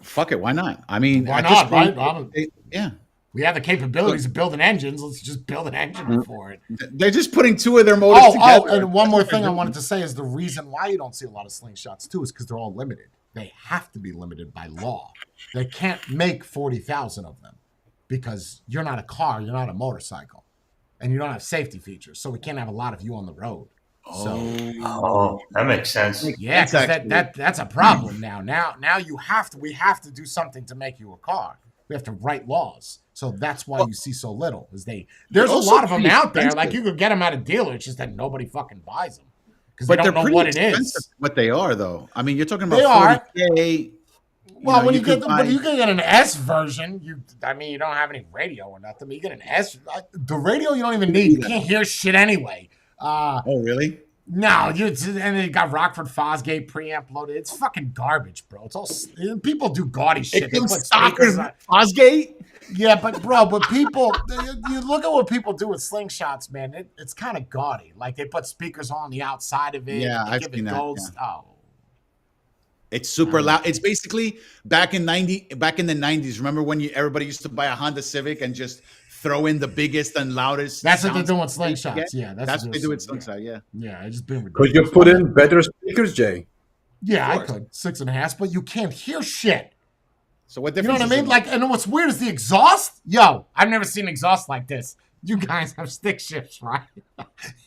Fuck it, why not? I mean, Why at not, this point, right? yeah. We have the capabilities of building engines. Let's just build an engine for it. They're just putting two of their motors together. And one more thing I wanted to say is the reason why you don't see a lot of slingshots too is because they're all limited. They have to be limited by law. They can't make 40,000 of them because you're not a car, you're not a motorcycle, and you don't have safety features. So we can't have a lot of you on the road. Oh, that makes sense. Yeah, because actually- that's a problem now. Now we have to do something to make you a car. We have to write laws. So that's why you see so little. There's a also lot of them pretty out there. Like expensive. you could get them at a dealer. It's just that nobody fucking buys them because But they they're don't know pretty what it expensive. is. What they are, though. I mean, you're talking They about are. 40K. Well, when you could get buy- you can get an S version, you don't have any radio or nothing. But you get an S. The radio you don't even need. You can't hear shit anyway. Oh, really? No, and they got Rockford Fosgate preamp loaded. It's fucking garbage, bro. It's all people do gaudy shit. It They comes put stock speakers in on- Fosgate? Yeah, but people, you look at what people do with slingshots, man. It's kind of gaudy. Like they put speakers on the outside of it. Yeah, they I've give seen it that, gold. yeah. Oh, It's super loud. It's basically back in the 90s. Remember when everybody used to buy a Honda Civic and just throw in the biggest and loudest? that's what they're sound doing with system they could slingshots. get? Yeah, That's what they do with yeah. slingshot. Yeah. Yeah, it's just been Could ridiculous. you put in better speakers, Jay? Yeah, I course. could 6.5, but you can't hear shit. So what You know difference? what I mean? is it? Like, and what's weird is the exhaust. Yo, I've never seen exhaust like this. You guys have stick shifts, right?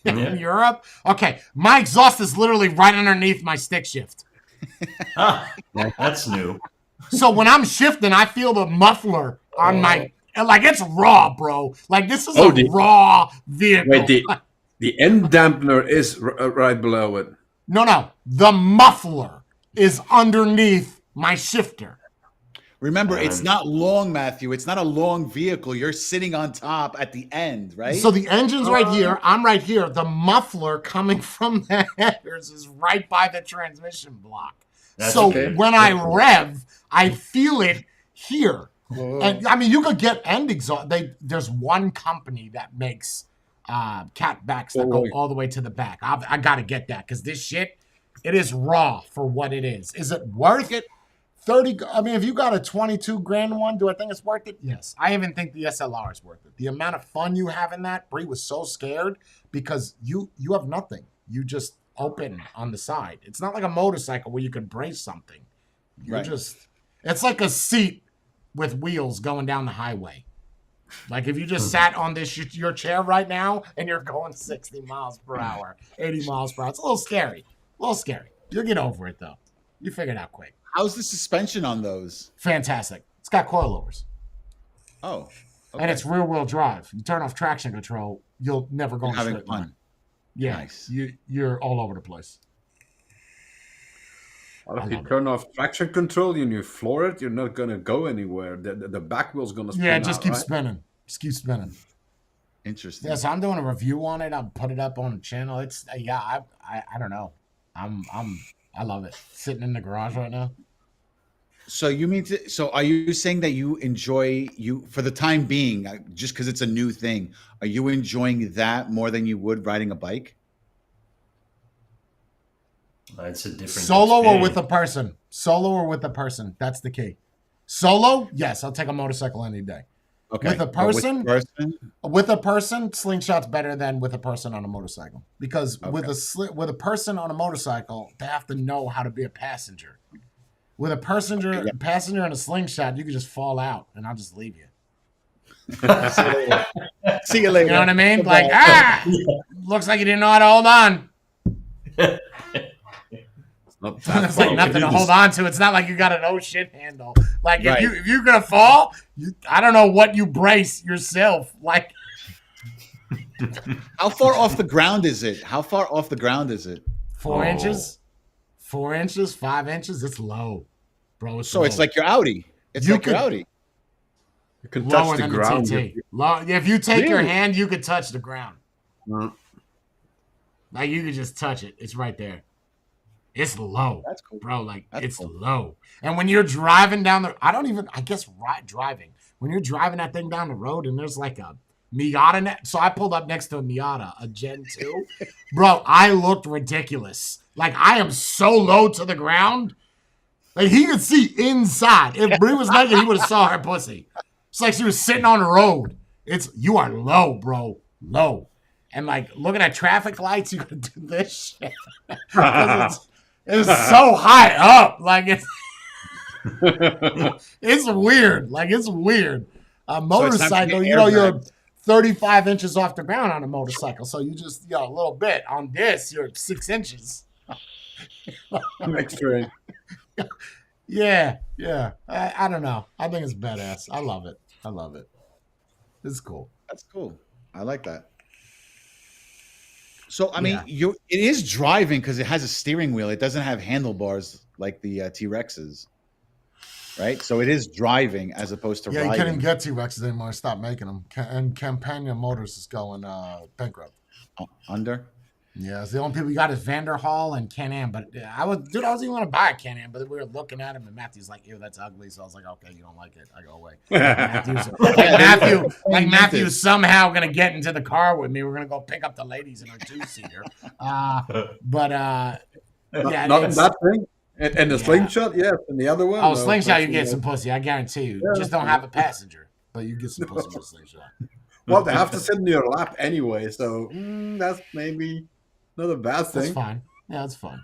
In Yeah. Europe? Okay, my exhaust is literally right underneath my stick shift. Ah, that's new. So when I'm shifting, I feel the muffler on my, like it's raw, bro. Like this is Oh, a raw vehicle. Wait, the end dampener is right below it. No, the muffler is underneath my shifter. Remember, it's not long, Matthew. It's not a long vehicle. You're sitting on top at the end, right? So the engine's right here. I'm right here. The muffler coming from the headers is right by the transmission block. That's so okay. when I rev, I feel it here. And I mean, you could get end exhaust. There's one company that makes cat backs that go all the way to the back. I got to get that because this shit, it is raw for what it is. Is it worth it? 30. I mean, if you got a 22 grand one, do I think it's worth it? Yes. I even think the SLR is worth it. The amount of fun you have in that, Bree was so scared because you have nothing. You just open on the side. It's not like a motorcycle where you could brace something. You're just, it's like a seat with wheels going down the highway. Like if you just sat on your chair right now and you're going 60 miles per hour, 80 miles per hour. It's a little scary. You'll get over it though. You figure it out quick. How's the suspension on those? Fantastic. It's got coilovers. Oh, okay. And it's rear wheel drive. You turn off traction control, you'll never go in a Having straight fun. line. Yeah. Nice. You're all over the place. Well, if you turn off traction control and you floor it, you're not going to go anywhere. The back wheel's going to spin Yeah, just out, keep right? spinning. Just keep spinning. Interesting. Yeah, so I'm doing a review on it. I'll put it up on the channel. It's I don't know. I love it. Sitting in the garage right now. So you mean to? So are you saying that you enjoy for the time being, just because it's a new thing? Are you enjoying that more than you would riding a bike? It's a different Solo or experience. with a person? Solo or with a person? That's the key. Solo, yes, I'll take a motorcycle any day. Okay. With a But person? person? With a person, slingshot's better than with a person on a motorcycle because with a person on a motorcycle, they have to know how to be a passenger. With a passenger in a slingshot, you could just fall out, and I'll just leave you. See you later. You know what I mean? Like, looks like you didn't know how to hold on. It's like nothing to hold on to. It's not like you got an oh shit handle. Like if you're gonna fall, I don't know what you brace yourself. Like, how far off the ground is it? 4 inches, 4 inches, 5 inches. It's low, bro. It's So low. it's like your Audi. Your Audi. You can Lower touch the than ground. TT. If you take your Really? hand, you could touch the ground. Mm. Like you could just touch it. It's right there. It's low. That's cool. Bro. Like That's it's cool. low. And when you're driving down driving. When you're driving that thing down the road and there's like a Miata. So I pulled up next to a Miata, a Gen 2. Bro, I looked ridiculous. Like I am so low to the ground. Like he could see inside. If Brie was naked, he would have saw her pussy. It's like she was sitting on the road. You are low, bro. Low. And like looking at traffic lights, you could do this shit. It's so high up. Like it's weird. Like it's weird. A motorcycle, you're 35 inches off the ground on a motorcycle. So you just, a little bit. On this, you're 6 inches. Extra. Yeah. I don't know. I think it's badass. I love it. It's cool. That's cool. I like that. So I mean, it is driving because it has a steering wheel. It doesn't have handlebars like the T-Rexes, right? So it is driving as opposed to Yeah, riding. you can't even get T-Rexes anymore. Stop making them. And Campania Motors is going bankrupt. Under. Yeah, it's the only people you got is Vanderhall and Can-Am. But I was even going to buy a Can-Am, but we were looking at him, and Matthew's like, "Ew, that's ugly." So I was like, "Okay, you don't like it. I go away." Matthew's somehow going to get into the car with me. We're going to go pick up the ladies in our 2-seater. Not in it's- that thing. And the slingshot, yes. And the other one. Oh, no, slingshot, you that's get the- some pussy. I guarantee you. Yeah, Just don't have a passenger, but you get some pussy with a slingshot. Well, they have to sit in your lap anyway, so that's maybe not a bad That's thing. fine. Yeah, that's fine.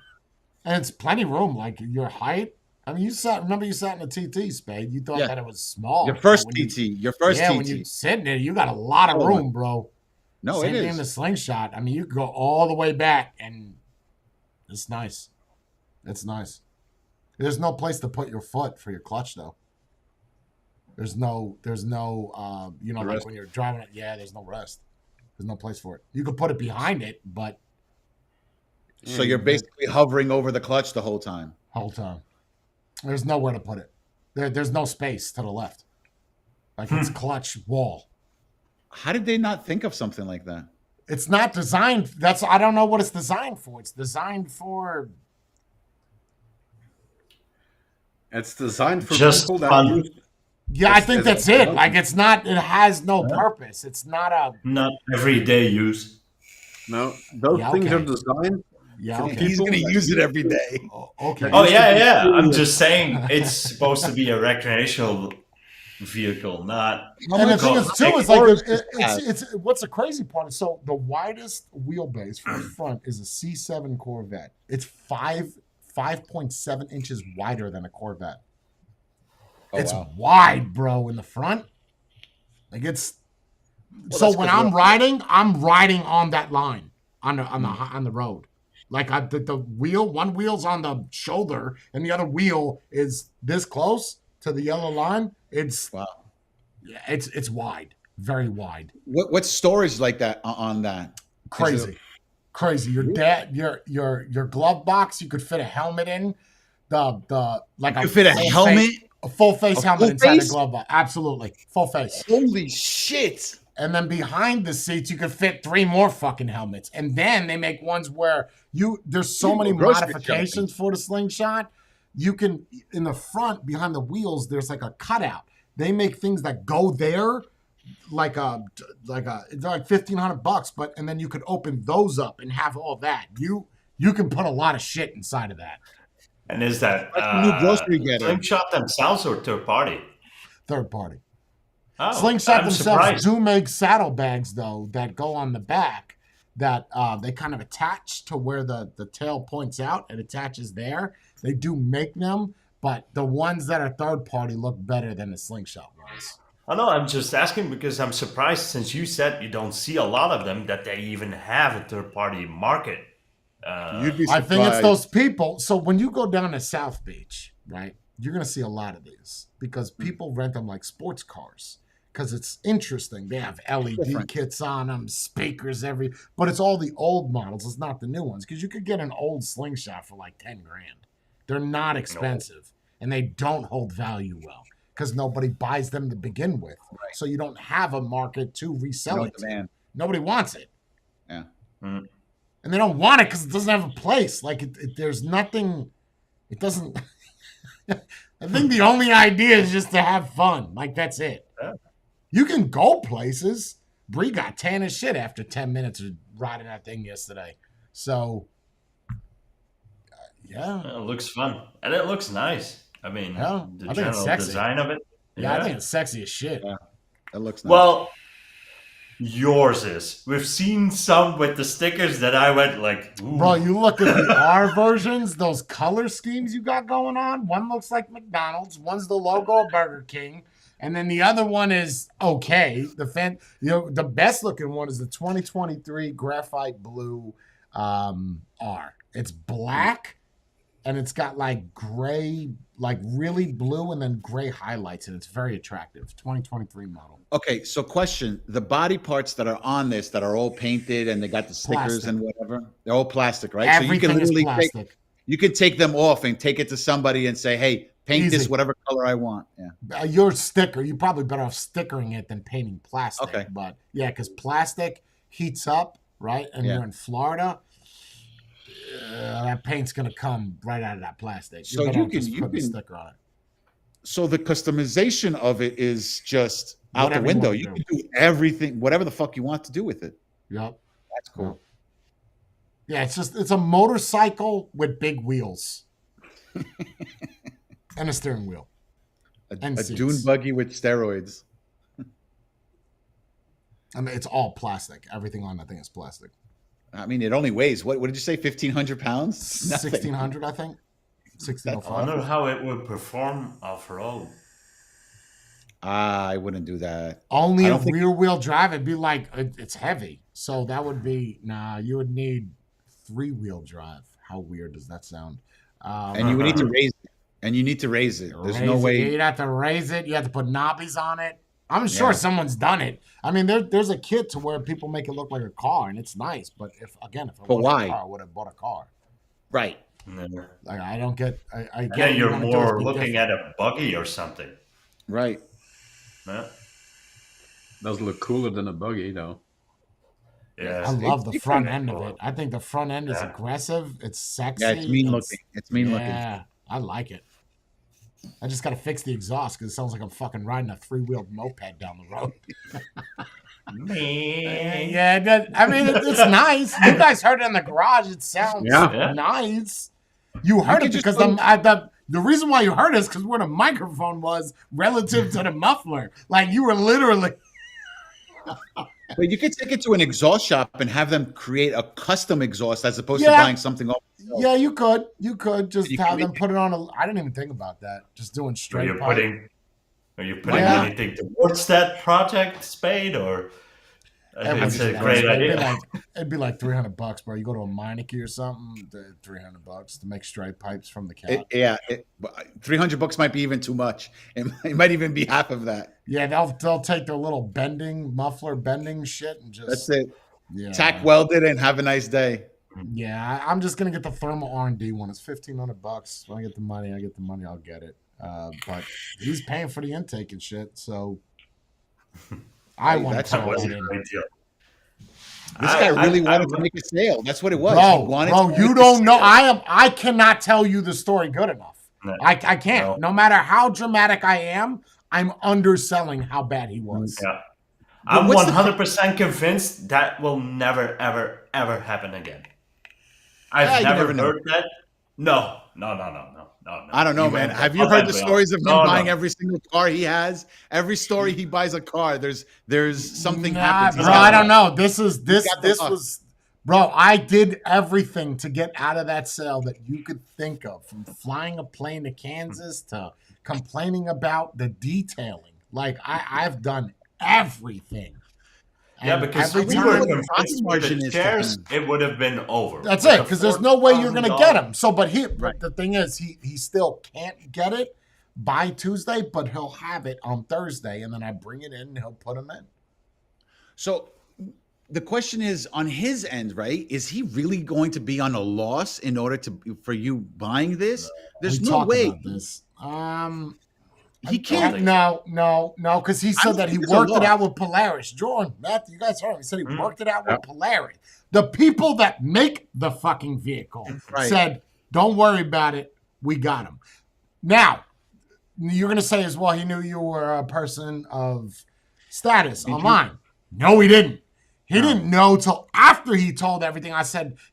And it's plenty of room. Like your height. I mean, you sat in a TT, Spade. You thought that it was small. Your first When you- TT. Your first yeah, TT. when you sit in it, you got a lot of room, bro. No, Same it thing is. in the slingshot. I mean, you could go all the way back, and it's nice. It's nice. There's no place to put your foot for your clutch, though. There's no, like Rest. when you're driving it, there's no rest. There's no place for it. You could put it behind it, but So you're basically hovering over the clutch the whole time. whole time. There's nowhere to put it. There's no space to the left. Like it's clutch wall. How did they not think of something like that? It's not designed. I don't know what it's designed for. It's designed for. It's designed for Just people that fun. use. Yeah, I think that's it. Like it's not. It has no purpose. It's not a. Not everyday use. No, those Yeah, things okay. are designed. Yeah. for Okay. people that- use it every day. Okay. Oh yeah. I'm just saying it's supposed to be a recreational vehicle, not. And the thing is, too, it's like Forest it's what's the crazy part is so the widest wheelbase for the front is a C7 Corvette. It's 5.7 inches wider than a Corvette. Oh, It's wow. wide, bro, in the front. Like it's so that's when 'cause I'm riding on that line on the road. Like the wheel, one wheel's on the shoulder, and the other wheel is this close to the yellow line. It's it's wide, very wide, What storage like that on that? crazy. Your your glove box, you could fit a helmet in. The like You could fit a full helmet? face- a full face A helmet full inside the face? glove box. Absolutely, full face. Holy shit! And then behind the seats, you could fit 3 more fucking helmets. And then they make ones where there's so many grocery modifications for the slingshot. You can, in the front, behind the wheels, there's like a cutout. They make things that go there, it's like $1,500, and then you could open those up and have all that. You can put a lot of shit inside of that. And is that Like a new grocery getter. Slingshot themselves or third party? Third party. Oh, Slingshot I'm themselves surprised. do make saddlebags, though, that go on the back that they kind of attach to where the tail points out. It attaches there. They do make them, but the ones that are third party look better than the slingshot ones. I know. I'm just asking because I'm surprised since you said you don't see a lot of them that they even have a third-party market. You'd be I surprised. think it's those people. So when you go down to South Beach, right, you're going to see a lot of these because people rent them like sports cars because it's interesting. They have LED kits on them, speakers, but it's all the old models. It's not the new ones because you could get an old slingshot for like 10 grand. They're not expensive and they don't hold value well because nobody buys them to begin with. Right. So you don't have a market to resell it. Demand. Nobody wants it. Yeah. Mm. And they don't want it because it doesn't have a place. Like, there's nothing. It doesn't. I think the only idea is just to have fun. Like, that's it. Yeah. You can go places. Bree got tan as shit after 10 minutes of riding that thing yesterday. So, yeah. It looks fun. And it looks nice. I mean, Yeah, the I think it's general sexy. design of it. Yeah, I think it's sexy as shit. Yeah. That looks nice. Well, yours is. We've seen some with the stickers that I went like, ooh. Bro, you look at the R versions, those color schemes you got going on. One looks like McDonald's, one's the logo of Burger King, and then the other one is okay. The best looking one is the 2023 graphite blue R. It's black and it's got like gray, like really blue and then gray highlights, and it's very attractive. 2023 model. Okay, so question: the body parts that are on this that are all painted and they got the stickers Plastic. and whatever, they're all plastic, right? Everything so you is can plastic. you can take them off and take it to somebody and say, "Hey, paint this Easy. whatever color I want." Yeah. Your sticker, you're probably better off stickering it than painting plastic. Okay. But yeah, because plastic heats up, right? And Yeah. you're in Florida, that paint's gonna come right out of that plastic. So You're better you off can- just you putting a can- sticker on it. So the customization of it is just out Whatever the you window. wanna You do. can do everything, whatever the fuck you want to do with it. Yep. That's cool. Yeah, it's a motorcycle with big wheels and a steering wheel. And A seats. dune buggy with steroids. I mean, it's all plastic. Everything on that thing is plastic. I mean, it only weighs what did you say? 1,500 pounds? Nothing. 1,600, I think. I 1,605. wonder how it would perform off-road. I wouldn't do that. Only I a don't think- rear wheel drive. It'd be like it's heavy, so that would be you would need 3-wheel drive. How weird does that sound? And you would need to raise it. And you need to raise it. There's no way. You'd have to raise it. You have to put knobbies on it. I'm sure someone's done it. I mean, there's a kit to where people make it look like a car, and it's nice. But if I But was why? a car, I would have bought a car. Right. Never. Like, I don't get. I And get. then what you're you wanna do is more be looking different. at a buggy or something. Right. Yeah. Does look cooler than a buggy, though. Yeah. I love the it's front kinda end of cool. it. I think the front end is Yeah. aggressive. It's sexy. Yeah, it's mean looking. It's mean looking. Yeah, I like it. I just got to fix the exhaust because it sounds like I'm fucking riding a 3-wheeled moped down the road. Man. Yeah, I mean, it's nice. You guys heard it in the garage. It sounds Yeah. nice. You heard could it just because the reason why you heard it is because where the microphone was relative to the muffler. Like, you were literally... But you could take it to an exhaust shop and have them create a custom exhaust as opposed to Yeah. buying something off. Yeah, you could. You could just You have can them make put it on a... I didn't even think about that. Just doing Are straight you pipe. putting Yeah. anything towards that project, Spade, or it's a great idea? It'd be like $300, bro. You go to a Meineke or something, $300 to make straight pipes from the cat. $300 might be even too much. It might even be half of that. Yeah, they'll take their little muffler bending shit and just That's it. Yeah, Tack welded and have a nice day. Yeah, I'm just gonna get the thermal R&D one. It's $1,500. When I get the money, I'll get it. But he's paying for the intake and shit, so I Hey, want that's to a throw it Wasn't in. a great deal. This guy really wanted to make a sale. That's what it was. He Bro, wanted bro, to you make a don't know. sale. I cannot tell you the story good enough. No. I can't. No. No matter how dramatic I am, I'm underselling how bad he was. Yeah. I'm what's the- 100% convinced that will never, ever, ever happen again. I've Yeah, you never never know. heard that. No. I don't know, You man. won't Have you put heard that the way stories of out. him No, buying no. every single car he has? Every story he buys a car, there's something Nah, happens. bro. I don't know. This got the luck. Bro, I did everything to get out of that cell that you could think of, from flying a plane to Kansas to complaining about the detailing. Like, I've done everything. Yeah, And because every we were time- convinced with the chairs, it would have been over. That's With it, the because there's no way you're going to get $4,000 him. So, but the thing is, he still can't get it by Tuesday, but he'll have it on Thursday, and then I bring it in and he'll put him in. So the question is on his end, right? Is he really going to be on a loss in order for you buying this? There's We no talked way. about this. He can't. No, because he I said don't that he think it's a worked it loss. out with Polaris. Jordan, Matthew, you guys heard him. He said he worked it out with Polaris. The people that make the fucking vehicle said, "Don't worry about it. We got him." Now, you're gonna say as well, he knew you were a person of status online. No, he didn't. He didn't know till after he told everything.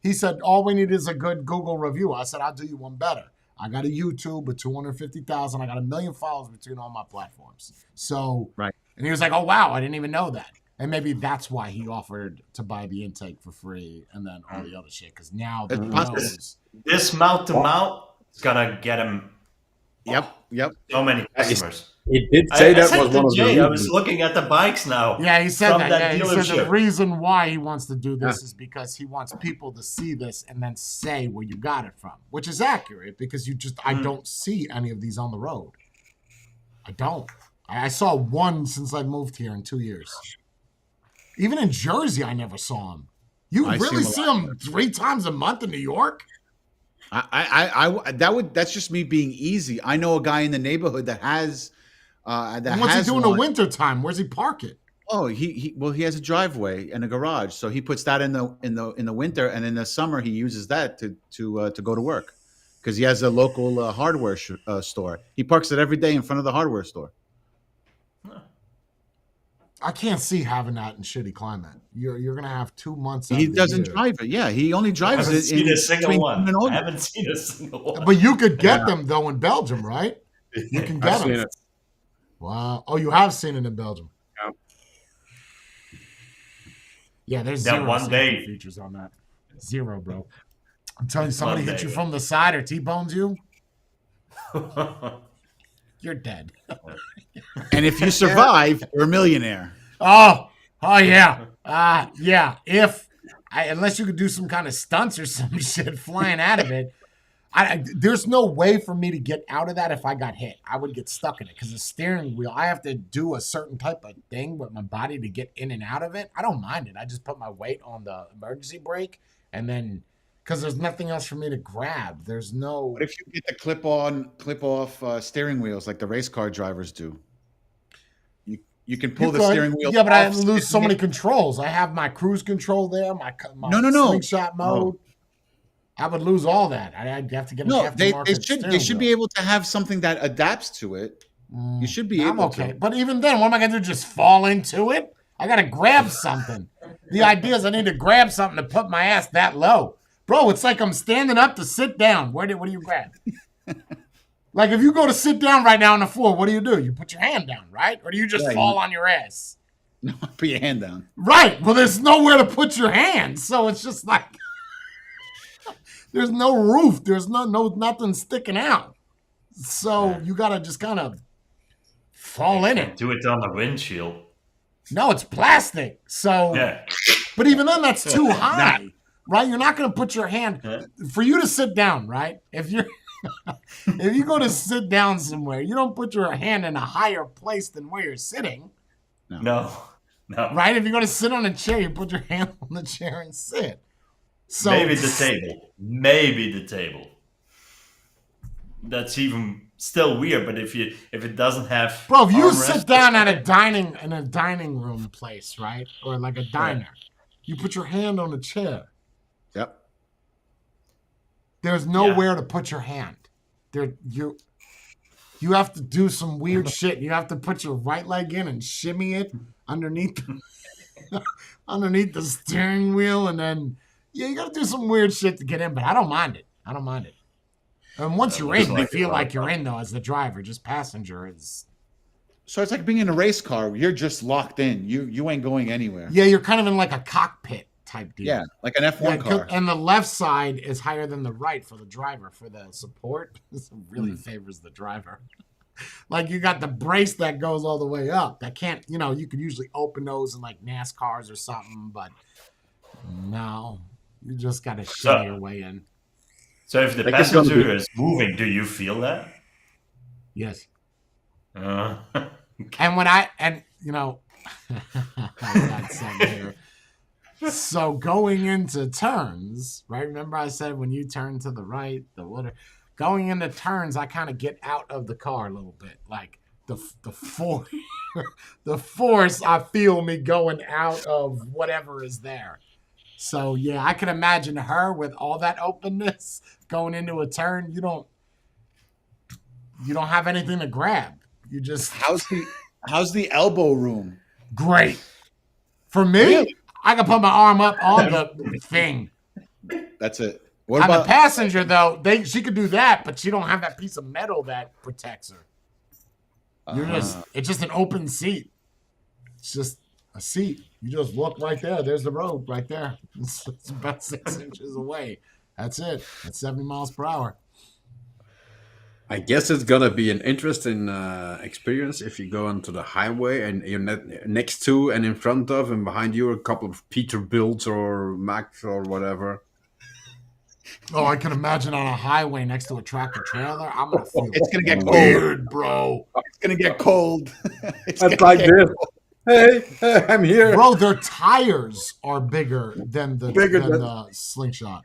He said, all we need is a good Google review. I said, I'll do you one better. I got a YouTube with 250,000. I got 1 million followers between all my platforms. So, and he was like, oh, wow, I didn't even know that. And maybe that's why he offered to buy the intake for free and then all the other shit. Because now he knows. This mouth to mouth is gonna get him. Yep. So many customers. He did say that said was to one of the Jay, I was reasons. looking at the bikes now. Yeah, he said from that. Yeah, he said the dealership. reason why he wants to do this is because he wants people to see this and then say where you got it from, which is accurate because I don't see any of these on the road. I don't. I saw one since I moved here in 2 years. Even in Jersey, I never saw him. You really see him 3 times a month in New York? That's just me being easy. I know a guy in the neighborhood that has What's he do in the winter time? Where's he park it? Oh, he has a driveway and a garage, so he puts that in the winter, and in the summer he uses that to go to work because he has a local hardware store. He parks it every day in front of the hardware store. I can't see having that in shitty climate. You're gonna have 2 months. He doesn't drive it. Yeah, he only drives it. Seen a single one. and I haven't seen a single one. But you could get them though in Belgium, right? You can get I've them. seen it. Wow. Oh, you have seen it in Belgium. Yeah, there's That zero one safety day. features on that. Zero, bro. I'm telling you, somebody One hit day. you from the side or T-bones you, you're dead. And if you survive, you're a millionaire. Oh yeah. Yeah. Unless you could do some kind of stunts or some shit flying out of it, there's no way for me to get out of that if I got hit. I would get stuck in it because the steering wheel, I have to do a certain type of thing with my body to get in and out of it. I don't mind it. I just put my weight on the emergency brake and then because there's nothing else for me to grab. There's no. What if you get the clip-off steering wheels like the race car drivers do? You can pull You the could. steering wheel. Yeah, but I off, lose so many controls. I have my cruise control there, my No. slingshot mode. I would lose all that. I'd have to get No, an they aftermarket should be able to have something that adapts to it. You should be I'm able okay. to. But even then, what am I going to do? Just fall into it? I got to grab something. The idea is I need to grab something to put my ass that low. Bro, it's like I'm standing up to sit down. What do you grab? Like if you go to sit down right now on the floor, what do? You put your hand down, right? Or do you just fall on your ass? No, put your hand down. Right. Well, there's nowhere to put your hand. So it's just like there's no roof. There's nothing sticking out. So you got to just kind of fall in it. Do it on the windshield. No, it's plastic. So, Yeah. but even then, that's too high, right? You're not going to put your hand for you to sit down, right? If you go to sit down somewhere, you don't put your hand in a higher place than where you're sitting, No. right? If you're going to sit on a chair, you put your hand on the chair and sit. So Maybe the table. Maybe the table. That's even still weird. But if it doesn't have, bro, if you armrest- sit down at a dining room place, right, or like a diner, you put your hand on the chair. Yep. There's nowhere to put your hand. You have to do some weird shit. You have to put your right leg in and shimmy it underneath the steering wheel, and then you got to do some weird shit to get in. But I don't mind it. And once you're in, you feel like you're in though as the driver. Just passenger is. So it's like being in a race car. You're just locked in. You ain't going anywhere. Yeah, you're kind of in like a cockpit type deal. Yeah, like an F1 car. And the left side is higher than the right for the driver for the support. This really favors the driver. Like you got the brace that goes all the way up. That can't, you could usually open those in like NASCARs or something, but no, you just got to shimmy your way in. So if the passenger is moving, do you feel that? Yes. Okay. And when I got something here. So going into turns, right? Remember I said when you turn to the right, going into turns, I kind of get out of the car a little bit, like the force, the force. I feel me going out of whatever is there. So yeah, I can imagine her with all that openness going into a turn. You don't have anything to grab. You just how's the elbow room? Great for me. Really? I can put my arm up on the thing. That's it. What about the passenger though? She could do that, but she don't have that piece of metal that protects her. It's just an open seat. It's just a seat. You just look right there. There's the road right there. It's about 6 inches away. That's it. That's 70 miles per hour. I guess it's gonna be an interesting experience if you go onto the highway and you're next to and in front of and behind you are a couple of Peterbilts or Max or whatever. Oh, I can imagine on a highway next to a tractor trailer. I'm gonna feel it's gonna get weird, bro. It's gonna get cold. It's like this. Hey, I'm here, bro. Their tires are bigger than the slingshot.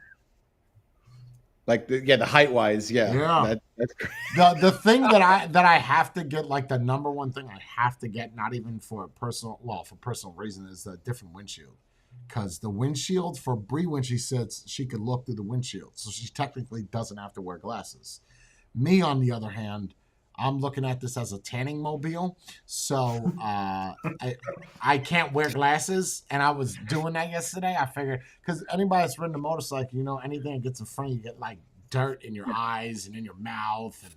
Like the height wise, yeah. That's the thing that I have to get, like the number one thing I have to get, not even for personal reason, is a different windshield. Because the windshield for Bree, when she sits, she could look through the windshield, so she technically doesn't have to wear glasses. Me, on the other hand, I'm looking at this as a tanning mobile, so I can't wear glasses, and I was doing that yesterday. I figured, because anybody that's ridden a motorcycle, anything that gets in front of you, get like dirt in your eyes and in your mouth, and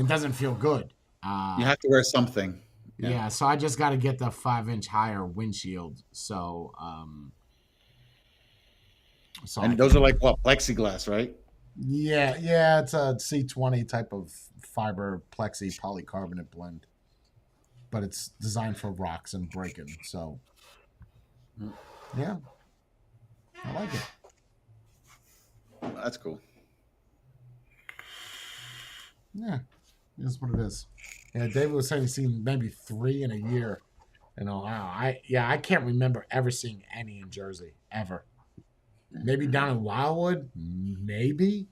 it doesn't feel good. You have to wear something. Yeah, so I just got to get the 5-inch higher windshield. So, and those are like what, plexiglass, right? Yeah, it's a C20 type of fiber plexi polycarbonate blend, but it's designed for rocks and breaking. So, yeah, I like it. That's cool. Yeah, that's what it is. Yeah, David was saying he's seen maybe 3 in a year in Ohio. I can't remember ever seeing any in Jersey ever. Maybe down in Wildwood, maybe.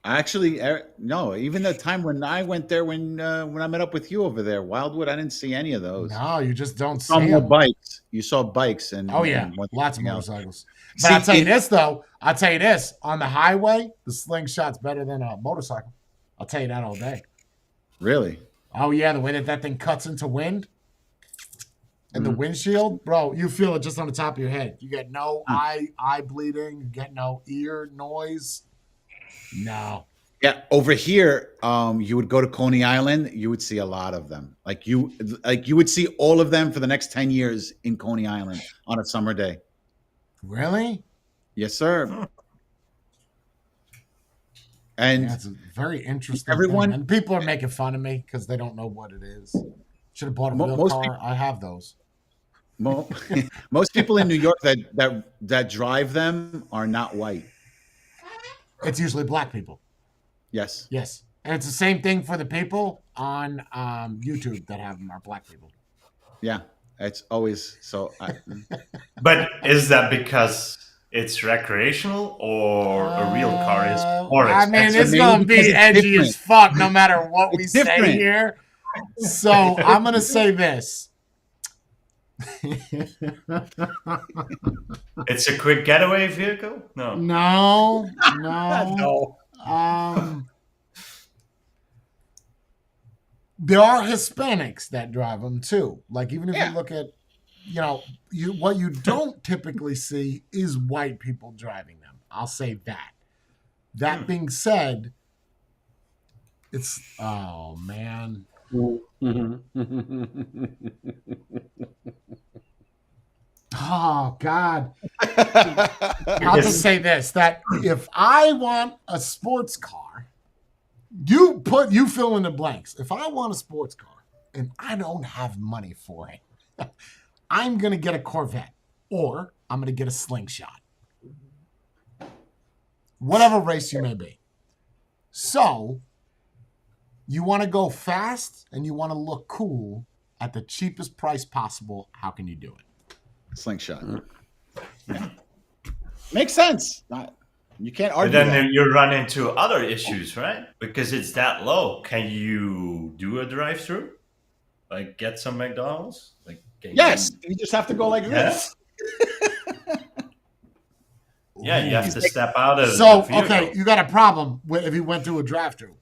Actually, no. Even the time when I went there, when I met up with you over there, Wildwood, I didn't see any of those. No, you just don't see more them. Bikes. You saw bikes and lots of motorcycles. But I'll tell you this though. I'll tell you this: on the highway, the slingshot's better than a motorcycle. I'll tell you that all day. Really? Oh yeah, the way that thing cuts into wind. And the windshield, bro, you feel it just on the top of your head. You get no eye bleeding. You get no ear noise. No. Yeah, over here, you would go to Coney Island. You would see a lot of them. Like you would see all of them for the next 10 years in Coney Island on a summer day. Really? Yes, sir. And that's a very interesting. Everyone and people are making fun of me because they don't know what it is. Should have bought a real car. People, I have those. Most people in New York that drive them are not white. It's usually black people. Yes. And it's the same thing for the people on YouTube that have them are black people. Yeah, it's always so. But is that because it's recreational or a real car is more expensive? I mean, it's going to be edgy as fuck no matter what we say here. So I'm going to say this. It's a quick getaway vehicle? No. There are Hispanics that drive them too. Like even if you look at, what you don't typically see is white people driving them. I'll say that. That being said, it's man. Oh Oh God. I'll just say this: that if I want a sports car, you fill in the blanks. If I want a sports car and I don't have money for it, I'm gonna get a Corvette or I'm gonna get a Slingshot. Whatever race you may be. So you want to go fast and you want to look cool at the cheapest price possible. How can you do it? Slingshot. Yeah. Makes sense. You can't But argue. then that. you run into other issues, right? Because it's that low. Can you do a drive-through? Like get some McDonald's? Like Yes, you just have to go like this. Yeah, you have to step out of So, the vehicle. okay, you got a problem if you went through a drive-through.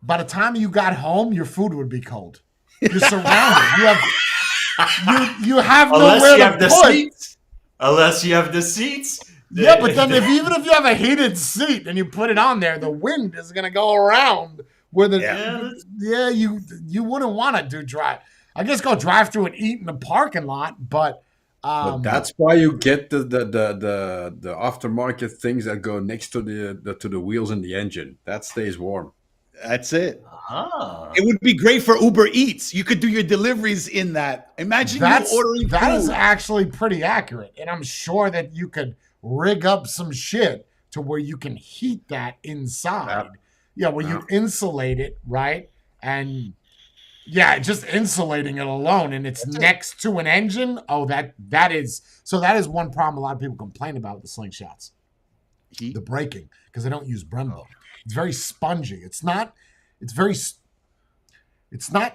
By the time you got home, your food would be cold. You're surrounded. You have Unless nowhere you have to the put. seats. Unless you have the seats. Yeah, but then even if you have a heated seat and you put it on there, the wind is gonna go around where the you wouldn't want to do drive. I guess go drive through and eat in the parking lot, but that's why you get the aftermarket things that go next to the wheels and the engine. That stays warm. That's it. Ah. It would be great for Uber Eats. You could do your deliveries in that. Imagine you ordering that food. is actually pretty accurate, and I'm sure that you could rig up some shit to where you can heat that inside. Yeah, where you insulate it, right? And yeah, just insulating it alone, and it's next to an engine. Oh, that is one problem a lot of people complain about with the Slingshots. The braking, because they don't use Brembo. It's very spongy. It's not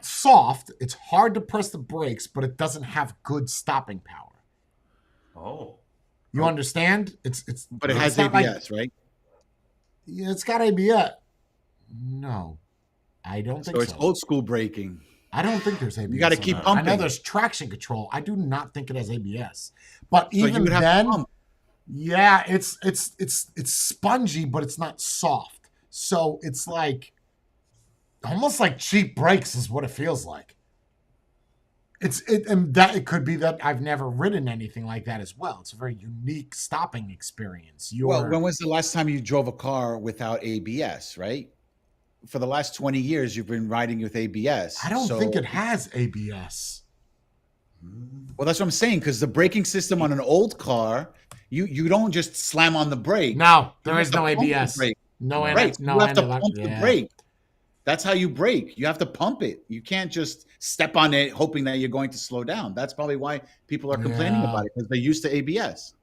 soft. It's hard to press the brakes, but it doesn't have good stopping power. Oh. You understand? But it has not ABS, right? Yeah, it's got ABS. No, I don't think so. So it's old school braking. I don't think there's ABS. You got to keep I pumping. know there's traction control. I do not think it has ABS. But So you even would have to then, pump. yeah, it's spongy, but it's not soft. So it's like almost like cheap brakes is what it feels like. It could be that I've never ridden anything like that as well. It's a very unique stopping experience. Well, when was the last time you drove a car without ABS, right? For the last 20 years, you've been riding with ABS. I don't think it has ABS. Well, that's what I'm saying, because the braking system on an old car, you don't just slam on the brake. No, there You is have no to pump the ABS. brake. No, Right. no, You have to analog- pump the yeah. brake. That's how you brake. You have to pump it. You can't just step on it hoping that you're going to slow down. That's probably why people are complaining Yeah. about it, because they're used to ABS.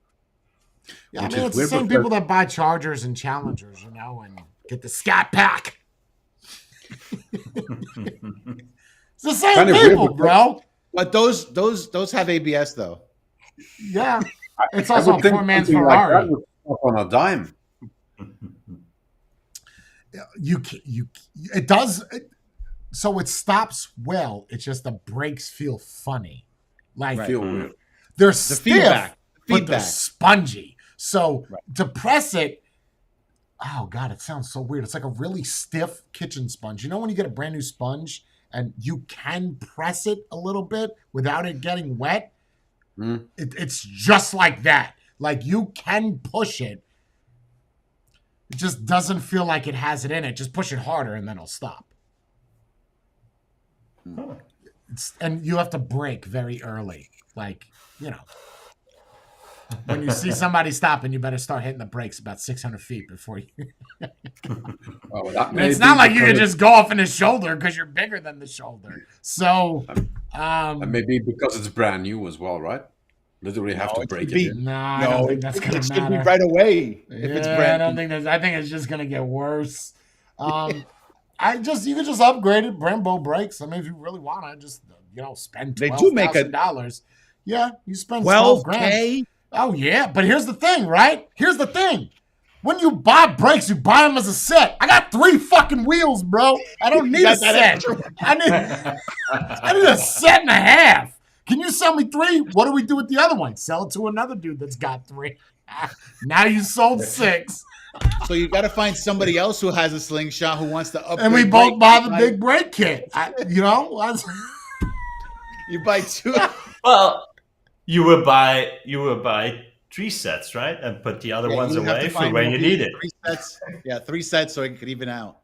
Yeah, I Which mean, is it's the weird same because- people that buy Chargers and Challengers, and get the Scat Pack. It's the same Kinda weird people, because- bro. But those have ABS though. Yeah, it's I also would a think poor man's something like Ferrari. that would stop on a dime. It does. So it stops well. It's just the brakes feel funny, like Right. Feel weird. they're The stiff, feedback. but they're Feedback. spongy. So to press it, oh god, it sounds so weird. It's like a really stiff kitchen sponge. You know when you get a brand new sponge and you can press it a little bit without it getting wet? Mm. It's just like that. Like you can push it. It just doesn't feel like it has it in it. Just push it harder and then it'll stop. And you have to brake very early. Like, when you see somebody stopping, you better start hitting the brakes about 600 feet before you. Oh, that And may it's be not like you can because just go off in the shoulder because you're bigger than the shoulder. So, and maybe because it's brand new as well, right? Literally have to it break should it be. in. no, I don't think that's gonna it should be matter. right away if it's Yeah, brand I don't new. think that's. I think it's just gonna get worse. You could just upgrade it, Brembo brakes. I mean, if you really want to, just spend They do make a- $12,000. Yeah, you spend 12 grand. $12K? Oh yeah, but here's the thing, right? Here's the thing. When you buy brakes, you buy them as a set. I got 3 fucking wheels, bro. I don't need a got that set. I need a set and a half. Can you sell me 3? What do we do with the other one? Sell it to another dude that's got 3. Now you sold 6. So you got to find somebody else who has a slingshot who wants to upgrade. And we both brake. buy the big brake kit. You buy 2. Well, You would buy 3 sets, right? And put the other ones you would have away to for find when more you need it. 3 sets. Yeah, 3 sets so it could even out.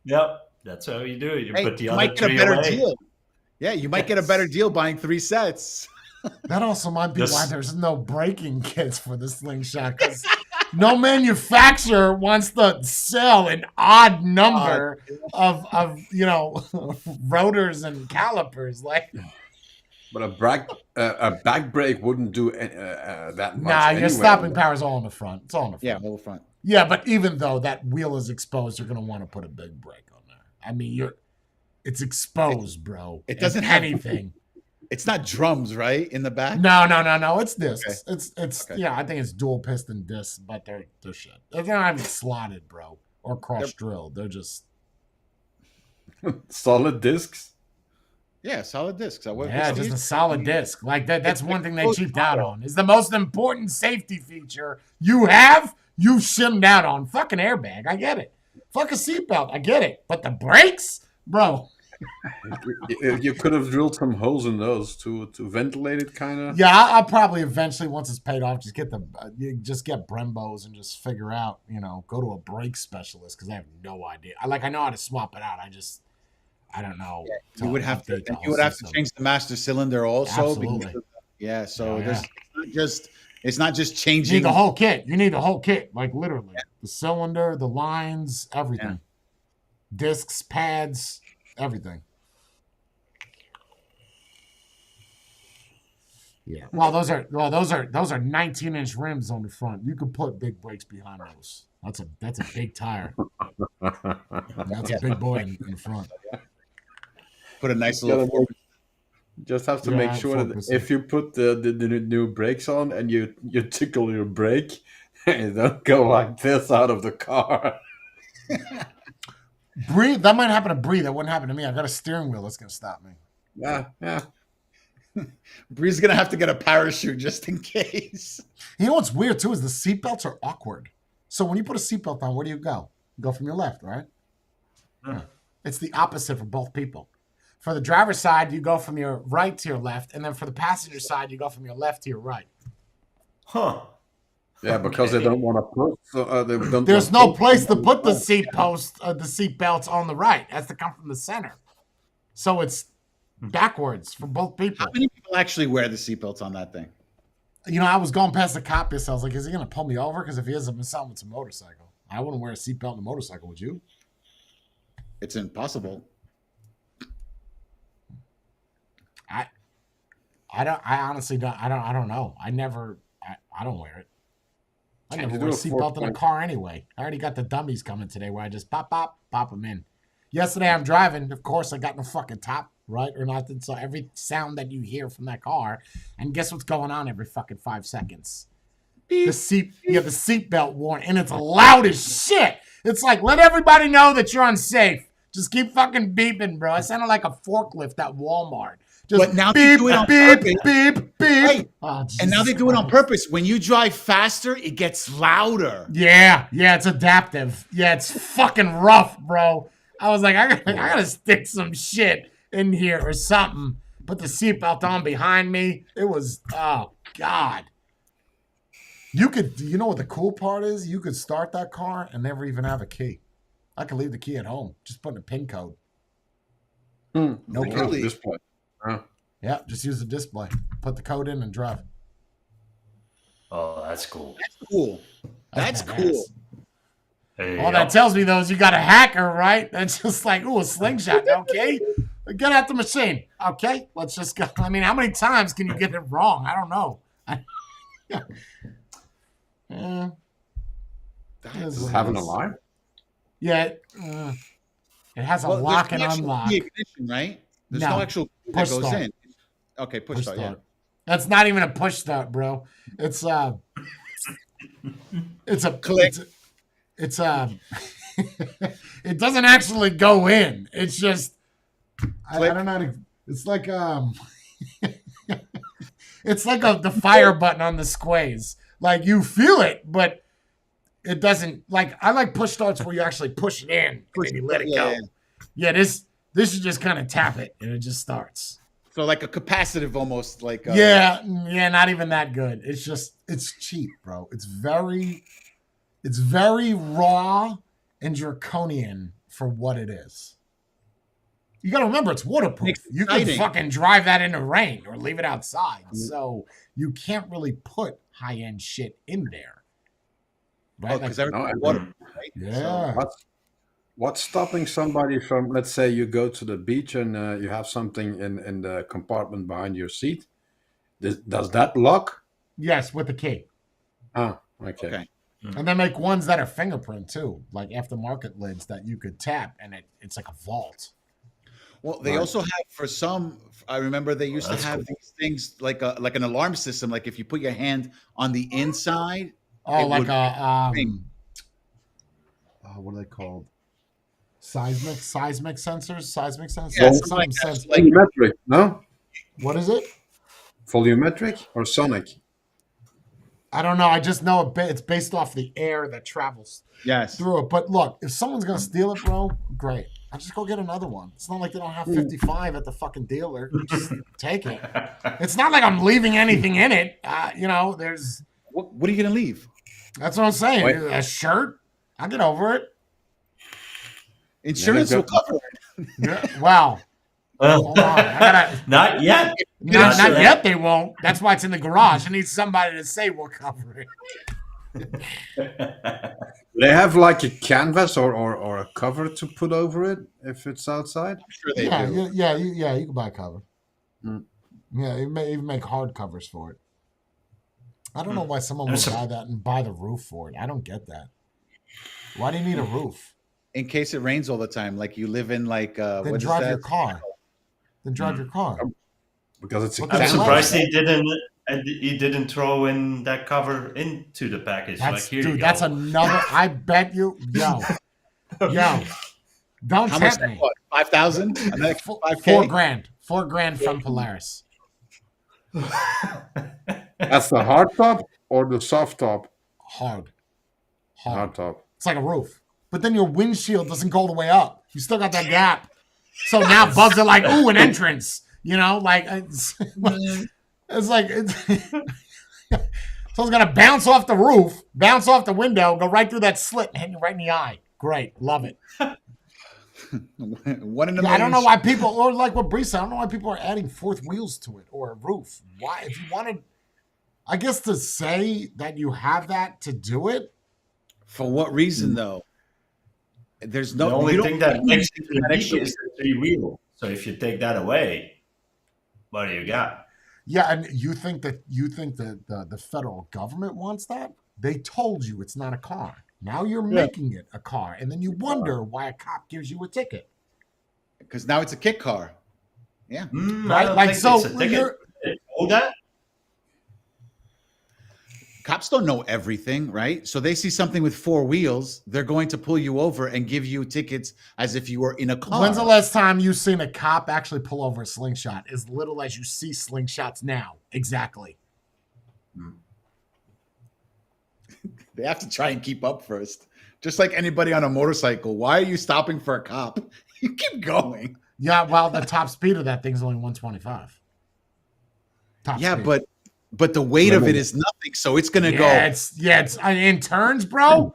Yep. That's how you do it. You Hey, put the you other might get a 3 better away. deal. Yeah, you might get a better deal buying 3 sets. That also might be Just- why there's no breaking kits for the slingshot, because no manufacturer wants to sell an odd number of rotors and calipers. Like, But a back brake wouldn't do that much. nah, your anyway. stopping power's all in the front. It's all in the front. Yeah, whole front. Yeah, but even though that wheel is exposed, you're gonna want to put a big brake on there. I mean, it's exposed, bro. It doesn't If have anything. It's not drums, right? In the back? No. It's discs. Okay. It's Okay. yeah. I think it's dual piston discs, but they're shit. They're not even slotted, bro, or cross drilled. They're just Solid discs. Yeah, solid discs. just a solid disc. Like that. That's one thing they cheaped out on. Is the most important safety feature you have. You shimmed out on fucking airbag. I get it. Fuck a seatbelt. I get it. But the brakes, bro. You could have drilled some holes in those to ventilate it, kind of. Yeah, I'll probably eventually, once it's paid off, just get Brembos and just figure out, go to a brake specialist, because I have no idea. I know how to swap it out. I don't know. You would have to. You would have to change the master cylinder also. Absolutely. It's not just You changing. need the whole kit. You need the whole kit, like literally. The cylinder, the lines, everything. Discs, pads, everything. Yeah. Well, those are 19-inch rims on the front. You could put big brakes behind those. That's a big tire. That's a big boy in front. Put a nice little. Just have to Yeah, make sure that focus. if you put the new brakes on and you tickle your brake, you don't go like this out of the car. Bree, that might happen to Bree. That wouldn't happen to me. I got a steering wheel that's gonna stop me. Yeah. Bree's gonna have to get a parachute just in case. You know what's weird too is the seatbelts are awkward. So when you put a seatbelt on, where do you go? You go from your left, right? Yeah. It's the opposite for both people. For the driver's side, you go from your right to your left, and then for the passenger side, you go from your left to your right. Huh. Yeah, because they don't want to put. There's no place to put the seat belts on the right. It has to come from the center. So it's backwards for both people. How many people actually wear the seatbelts on that thing? I was going past the cop yesterday. I was like, is he going to pull me over? Because if he is, I'm selling with a motorcycle. I wouldn't wear a seatbelt on a motorcycle, would you? It's impossible. I honestly don't. I don't know. I don't wear it. I never wear a seatbelt in a car anyway. I already got the dummies coming today where I just pop them in. Yesterday I'm driving. Of course, I got no fucking top, right, or nothing. So every sound that you hear from that car, and guess what's going on every fucking 5 seconds? The seatbelt warning, and it's loud as shit. It's like, let everybody know that you're unsafe. Just keep fucking beeping, bro. I sounded like a forklift at Walmart. Just But now beep, they do it on beep, purpose. beep, beep. Right. Oh, And now they do it on purpose. When you drive faster, it gets louder. Yeah, it's adaptive. Yeah, it's fucking rough, bro. I was like, I gotta stick some shit in here or something. Put the seatbelt on behind me. It was, oh God. You know what the cool part is? You could start that car and never even have a key. I could leave the key at home. Just put in a PIN code. No key. Really? Display. Yeah, just use the display. Put the code in and drive. Oh, that's cool. That's cool. That's badass. cool. Hey, All that tells me though is you got a hacker, right? That's just like, ooh, a slingshot. Okay, get out the machine. Okay, let's just go. I mean, how many times can you get it wrong? I don't know. Does it have an alarm? Yeah, it has a lock and unlock. The ignition, right? There's no actual key that push goes start. in. Okay, push start. Yeah. That's not even a push start, bro. It's a Click. It's it doesn't actually go in. It's just I don't know. How to, it's like it's like the fire button on the Squays. Like you feel it, but it doesn't. Like I like push starts where you actually push it in and then you let it go. Yeah, this you just kind of tap it and it just starts. So like a capacitive, almost like Yeah, not even that good. It's just it's cheap, bro. It's very raw and draconian for what it is. You got to remember it's waterproof. You can Exciting. fucking drive that in the rain or leave it outside. So you can't really put high end shit in there. Right? because Like- everything's and- water, right? yeah. What's stopping somebody from, let's say you go to the beach and you have something in the compartment behind your seat? Does that lock? Yes, with the key. Ah, okay. Okay. And they make ones that are fingerprint too, like aftermarket lids that you could tap and it's like a vault. Well, they also have for some. I remember they used to That's have cool. these things like an alarm system. Like if you put your hand on the inside, Oh, it like would a ring. what are they called? Seismic sensors. Yeah, Some something like that. sense- Like Volumetric, no? What is it? Volumetric or sonic? I don't know. I just know it's based off the air that travels yes, through it. But look, if someone's gonna steal it, bro, great. I'll just go get another one. It's not like they don't have 55 at the fucking dealer. Just take it. It's not like I'm leaving anything in it. There's. what are you gonna leave? That's what I'm saying. Wait. A shirt. I'll get over it. Insurance Yeah, will cover it. Yeah. Wow. Hold on. I gotta. Not yet. Not sure. yet. They won't. That's why it's in the garage. I need somebody to say we'll cover it. They have like a canvas or a cover to put over it if it's outside. I'm sure they Yeah, do. you can buy a cover. Mm. Yeah, you may even make hard covers for it. I don't know why someone would There's buy that and buy the roof for it. I don't get that. Why do you need a roof? In case it rains all the time, like you live in like Then what is drive that? your car. Then drive your car. Because it's a Look I'm at canvas. surprised he didn't throw in that cover into the package. That's like here dude. you That's go. another. I bet you, yo. Don't How much tempt that me. cost? 5,000? Another Four 5K? $4,000 from Polaris. That's the hard top or the soft top? Hard. Hard top. It's like a roof. But then your windshield doesn't go all the way up. You still got that gap. So now bugs are like, ooh, an entrance. Like it's like someone's gonna bounce off the roof, bounce off the window, go right through that slit and hit you right in the eye. Great, love it. One in a Yeah, I don't know million why people, or like what Bree said, I don't know why people are adding fourth wheels to it or a roof. Why? If you wanted, I guess to say that you have that to do it. For what reason though? There's no The only you don't thing that need makes it that unique extra- is the three wheel. So if you take that away, what do you got? Yeah, and you think that the federal government wants that? They told you it's not a car. Now you're making it a car, and then you wonder why a cop gives you a ticket. because now it's a kit car. Yeah. I Right? don't Like, think so it's a ticket. you're- They know that? Cops don't know everything, right? So they see something with four wheels, they're going to pull you over and give you tickets as if you were in a car. When's the last time you've seen a cop actually pull over a slingshot? As little as you see slingshots now. Exactly. They have to try and keep up first. Just like anybody on a motorcycle. Why are you stopping for a cop? You keep going. Yeah, well, the top speed of that thing's only 125. Top Yeah, speed. but the weight of it is nothing, so it's gonna go. It's in turns, bro.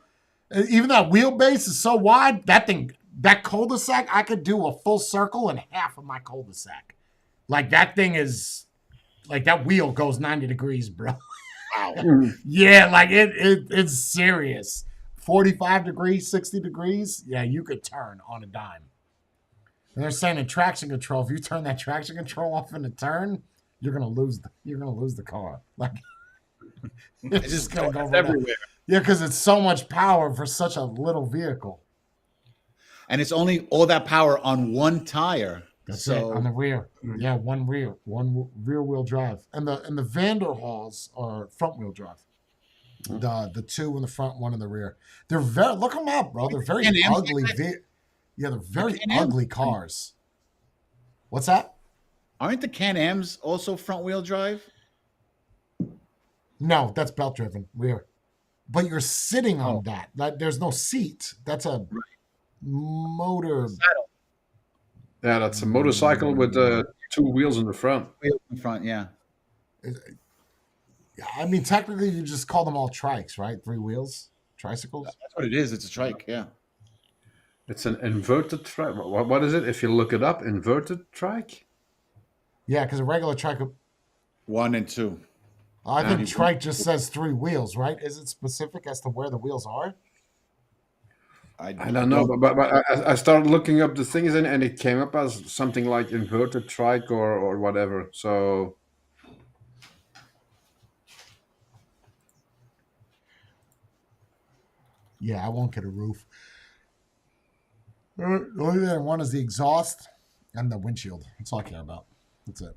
Even that wheelbase is so wide. That cul-de-sac, I could do a full circle in half of my cul-de-sac. Like that thing is, like that wheel goes 90 degrees, bro. Wow. Yeah, like it's serious. 45 degrees, 60 degrees. Yeah, you could turn on a dime. And they're saying in traction control, if you turn that traction control off in a turn, you're gonna lose the car. Like it's just gonna go right up. everywhere. Yeah, because it's so much power for such a little vehicle. And it's only all that power on one tire. That's so it on the rear. Yeah, one rear wheel drive, and the Vanderhaals are front wheel drive. The two in the front, one in the rear. They're very look them up, bro. They're very Can-Ams ugly. like Yeah, they're very Can-Am? ugly cars. What's that? aren't the Can-Ams also front wheel drive? No, that's belt driven rear. But you're sitting on that. Like, there's no seat. That's a motor. Yeah, that's a motorcycle with a 2 wheels in the front. Wheels in front, yeah. I mean, technically, you just call them all trikes, right? 3 wheels, tricycles. That's what it is. It's a trike, yeah. It's an inverted trike. What is it? If you look it up, inverted trike? Yeah, because a regular trike, 1 and 2. I think trike just says 3 wheels, right? Is it specific as to where the wheels are? I don't know, but I started looking up the things and it came up as something like inverted trike or whatever. So Yeah, I won't get a roof. The only thing I want is the exhaust and the windshield. That's all I care about. That's it.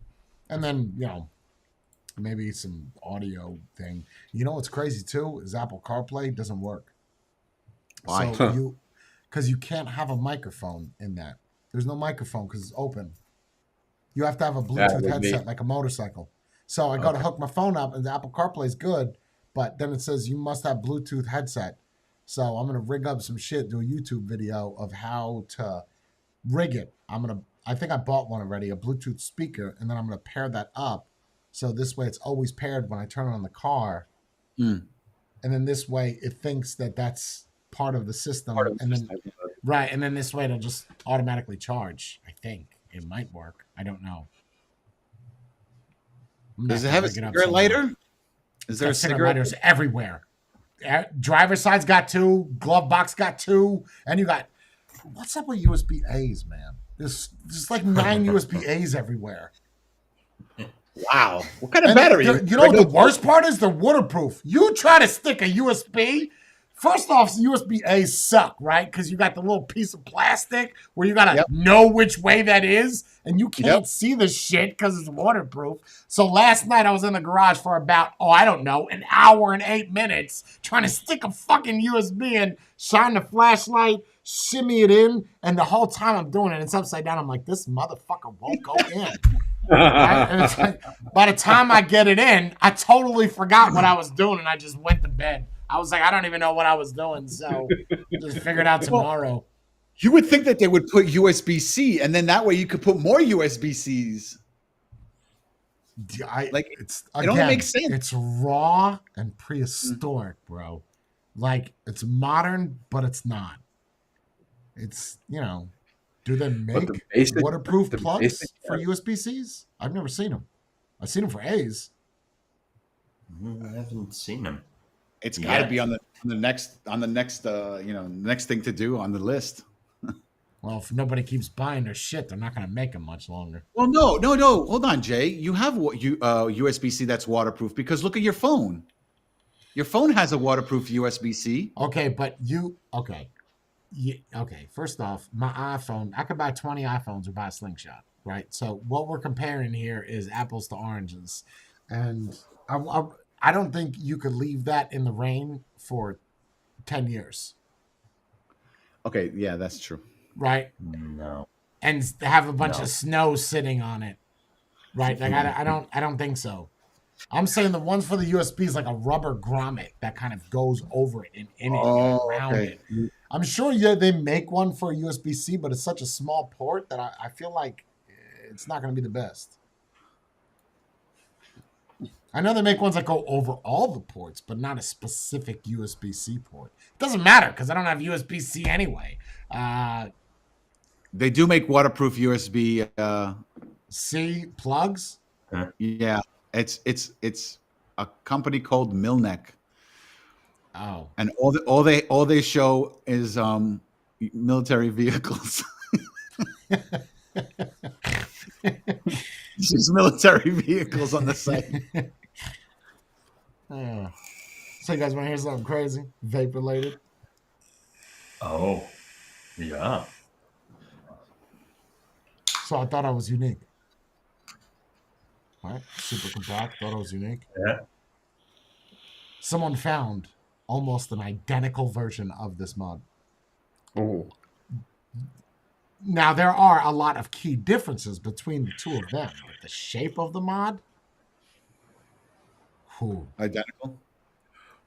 And then, maybe some audio thing. You know what's crazy too is Apple CarPlay doesn't work. Why? So because you can't have a microphone in that. There's no microphone because it's open. You have to have a Bluetooth headset like a motorcycle. So I go to hook my phone up and the Apple CarPlay is good, but then it says you must have Bluetooth headset. So I'm gonna rig up some shit, do a YouTube video of how to rig it. I think I bought one already, a Bluetooth speaker, and then I'm gonna pair that up. So this way it's always paired when I turn it on the car. And then this way it thinks that that's part of the system. Right. And then this way it'll just automatically charge. I think it might work. I don't know. Does it have a cigarette lighter? Is there a cigarette lighters everywhere? Driver's side's got 2, glove box got 2, and you got, what's up with USB A's, man? There's like 9 USB A's everywhere. Wow. What kind of battery? You know what the worst part is? They're waterproof. You try to stick a USB. First off, USB A's suck, right? Because you got the little piece of plastic where you got to know which way that is, and you can't see the shit because it's waterproof. So last night I was in the garage for about, an hour and 8 minutes trying to stick a fucking USB in, shine the flashlight, shimmy it in, and the whole time I'm doing it, it's upside down. I'm like, this motherfucker won't go in. Right? And it's like, by the time I get it in, I totally forgot what I was doing, and I just went to bed. I was like, I don't even know what I was doing, so just figure it out tomorrow. You would think that they would put USB-C, and then that way you could put more USB-Cs. It only makes sense. It's raw and prehistoric, bro. Like, it's modern, but it's not. It's, do they make waterproof plugs for USB-Cs? I've never seen them. I've seen them for A's. I haven't seen them. It's got to be on the next next thing to do on the list. Well, if nobody keeps buying their shit, they're not going to make them much longer. Well, no. Hold on, Jay. You have USB-C that's waterproof because look at your phone. Your phone has a waterproof USB-C. Okay, but first off, my iPhone, I could buy 20 iPhones or buy a Slingshot, right? So what we're comparing here is apples to oranges. And I don't think you could leave that in the rain for 10 years. Okay, yeah, that's true. Right? No. And have a bunch of snow sitting on it. Right? Like I don't think so. I'm saying the ones for the USB is like a rubber grommet that kind of goes over it and in it and around it. I'm sure they make one for USB-C, but it's such a small port that I feel like it's not going to be the best. I know they make ones that go over all the ports, but not a specific USB-C port. It doesn't matter because I don't have USB-C anyway. They do make waterproof USB C plugs. Yeah, it's a company called Milneck. Oh, and all they show is military vehicles. Just military vehicles on the site. So you guys want to hear something crazy? Vape related? Oh, yeah. So I thought I was unique. Right? Super compact. Thought I was unique. Yeah. Someone found almost an identical version of this mod. Oh. Now, there are a lot of key differences between the two of them. But the shape of the mod? Identical?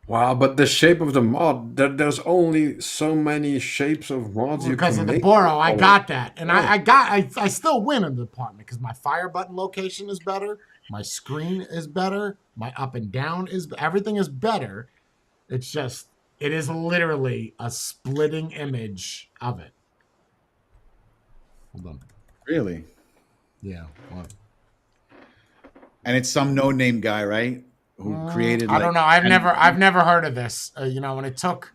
Wow, but the shape of the mod, there's only so many shapes of mods you Because can of the make. Boro, I got that, and I still win in the department because my fire button location is better, my screen is better, my up and down is everything is better. It's just it is literally a splitting image of it. Hold on, Really? yeah. What? And it's some no-name guy, right? Who created? I don't know. I've never heard of this. You know, when it took,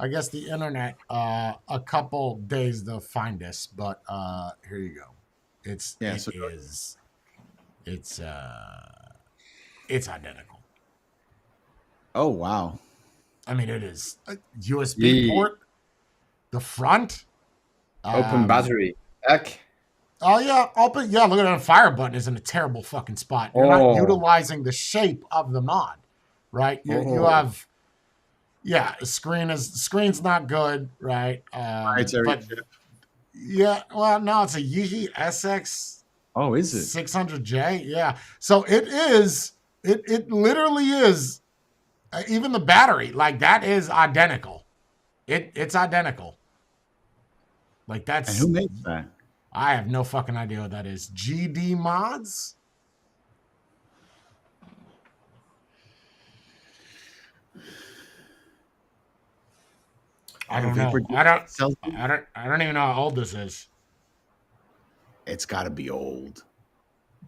I guess, the internet a couple days to find this, but here you go. It's identical. Oh wow! I mean, it is a USB port. The front, Open battery. Heck. Oh yeah, open. Yeah, look at that fire button is in a terrible fucking spot. You're not utilizing the shape of the mod, right? You have, yeah, screen's not good, right? But yeah, well, no, it's a Yeezy SX. Oh, is it 600J? Yeah. So it is. It literally is. Even the battery, like that, is identical. It's identical. Like that's. And who makes that? I have no fucking idea what that is. GD Mods? I don't know. I don't even know how old this is. It's got to be old.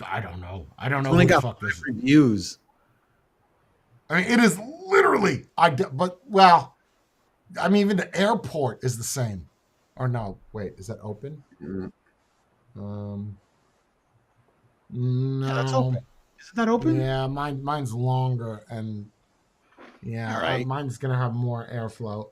I don't know. I don't know Only who the got fuck this is. reviews. I mean, it is literally. But well, I mean, even the airport is the same. Or no, wait, is that open? No. Yeah, that's open. Isn't that open? Yeah, mine's longer and yeah, all right. Mine's gonna have more airflow.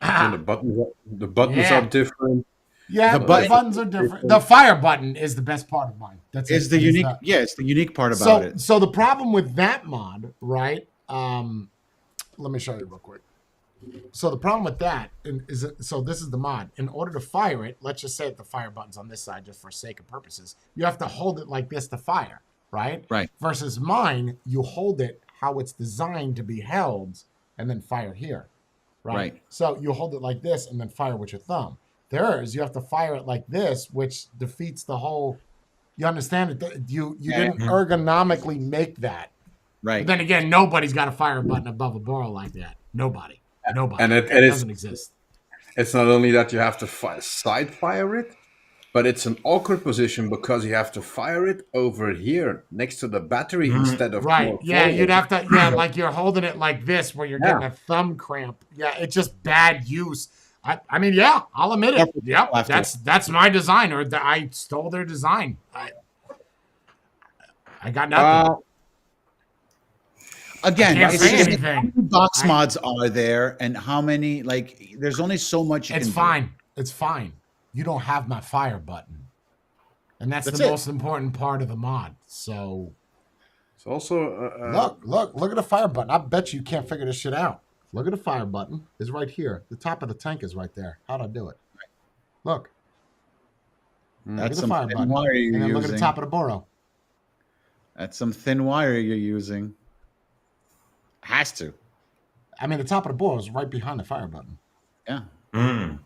And the buttons are different. Yeah, the buttons are different. The fire button is the best part of mine. That's it's the unique. It's the unique part about it. So the problem with that mod, right? Let me show you real quick. So the problem with that is so this is the mod. In order to fire it, let's just say that the fire button's on this side just for sake of purposes. You have to hold it like this to fire, right? Right. Versus mine, you hold it how it's designed to be held and then fire here, right? So you hold it like this and then fire with your thumb. Theirs, you have to fire it like this, which defeats the whole. You understand it? You didn't ergonomically make that. Right. But then again, nobody's got a fire button above a Boro like that. Nobody. And it doesn't exist. It's not only that you have to side fire it, but it's an awkward position because you have to fire it over here next to the battery instead of right. Yeah, forward. You'd have to. Like you're holding it like this, where you're getting a thumb cramp. Yeah, it's just bad use. I mean, yeah, I'll admit it. Yeah, that's my design, or I stole their design. I got nothing. Again, can't say anything. How many box mods are there, and how many? Like, there's only so much. It's fine. It's fine. You don't have my fire button, and that's the most important part of the mod. So, it's also look at the fire button. I bet you can't figure this shit out. Look at the fire button. It's right here. The top of the tank is right there. How'd I do it? Look. That's look at the fire button. Wire you're and then using. Look at the top of the Boro. That's some thin wire you're using. Has to. I mean, the top of the Boro is right behind the fire button. Yeah. Oh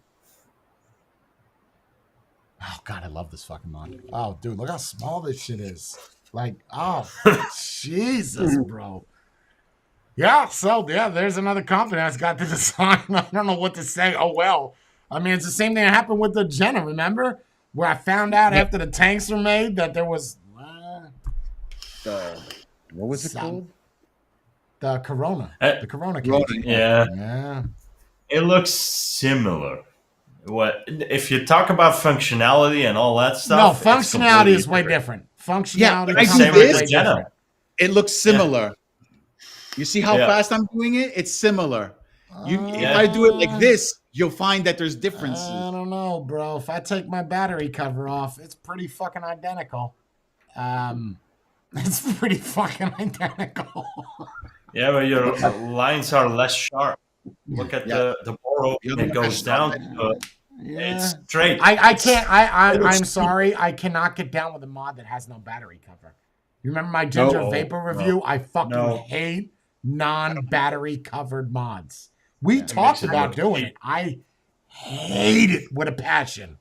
God, I love this fucking mod. Oh, dude, look how small this shit is. Like, oh, Jesus, bro. Yeah, so yeah, there's another company that's got the design. I don't know what to say. Oh well. I mean, it's the same thing that happened with the Jenna. Remember where I found out after the tanks were made that there was what was it called? The Corona. The Corona case. Yeah. It looks similar. What if you talk about functionality and all that stuff? No, functionality is way different. Functionality I is way different. It looks similar. You see how fast I'm doing it? It's similar. If I do it like this, you'll find that there's differences. I don't know, bro. If I take my battery cover off, it's pretty fucking identical. It's pretty fucking identical. Yeah, but your lines are less sharp. Look at the Boro. It goes down. It's straight. I can't. I'm sorry. I cannot get down with a mod that has no battery cover. You remember my Ginger No, Vapor no, review? I fucking no. hate non-battery covered mods. We Yeah, it talked makes it about look doing cheap. it. I hate it with a passion.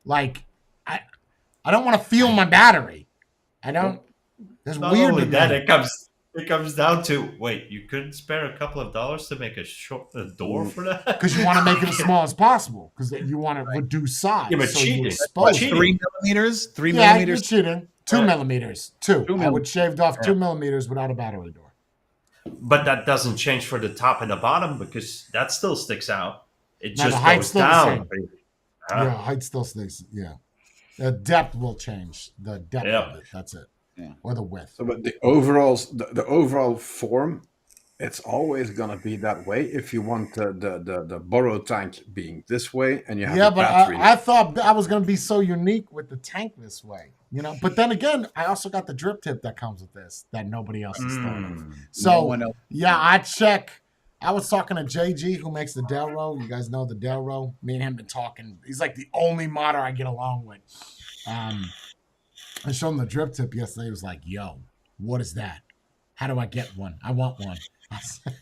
Like, I don't want to feel my battery. I don't. It's Not weird only to that, me. it comes down to wait. You couldn't spare a couple of dollars to make a door for that Because you want to make it as small as possible. Because you want to reduce size. Yeah, but so you cheating. expose What, it. cheating. 3 millimeters? 3 Yeah, you're millimeters? cheating. 2 millimeters. Two. I would millimeters. shaved off 2 millimeters without a battery door. But that doesn't change for the top and the bottom because that still sticks out. It No, the just height's goes still the down. same. Ah. Yeah, height still stays. Yeah. The depth will change. The depth Yeah. of it. That's it. Yeah. Or the width. So, but the overall form, it's always gonna be that way. If you want the borrow tank being this way, and you have Yeah, the but battery. I thought I was going to be so unique with the tank this way, you know. But then again, I also got the drip tip that comes with this that nobody else has thought of. So No one else. yeah, I check. I was talking to JG who makes the Delro. You guys know the Delro. Me and him been talking. He's like the only modder I get along with. I showed him the drip tip yesterday. He was like, "Yo, what is that? How do I get one? I want one." I said,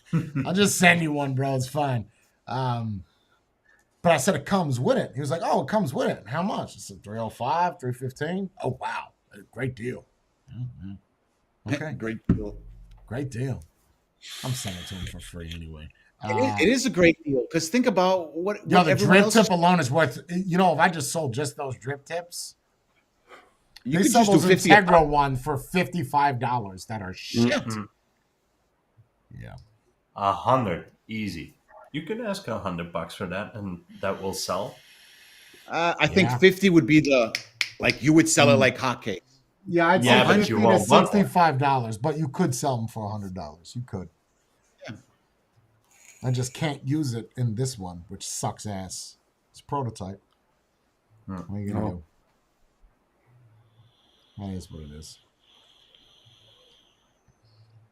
I'll just send you one, bro. It's fine. But I said it comes with it. He was like, "Oh, it comes with it. How much?" I said 305, 315. Oh, wow. Great deal. Mm-hmm. Okay. Great deal. Great deal. I'm sending it to him for free anyway. It is a great deal because think about what Yo, the everyone drip else tip is- alone is worth, you know, if I just sold just those drip tips, You they could sell just do those 50. Integra one for $55 that are shit. Mhm. Yeah. 100 easy. You can ask $100 for that, and that will sell. I think Yeah. 50 would be like you would sell it like hotcakes. Yeah, I'd Yeah, say but 50 you to won't want one. $65, but you could sell them for $100. You could. Yeah. I just can't use it in this one, which sucks ass. It's a prototype. What are you gonna do? That is what it is.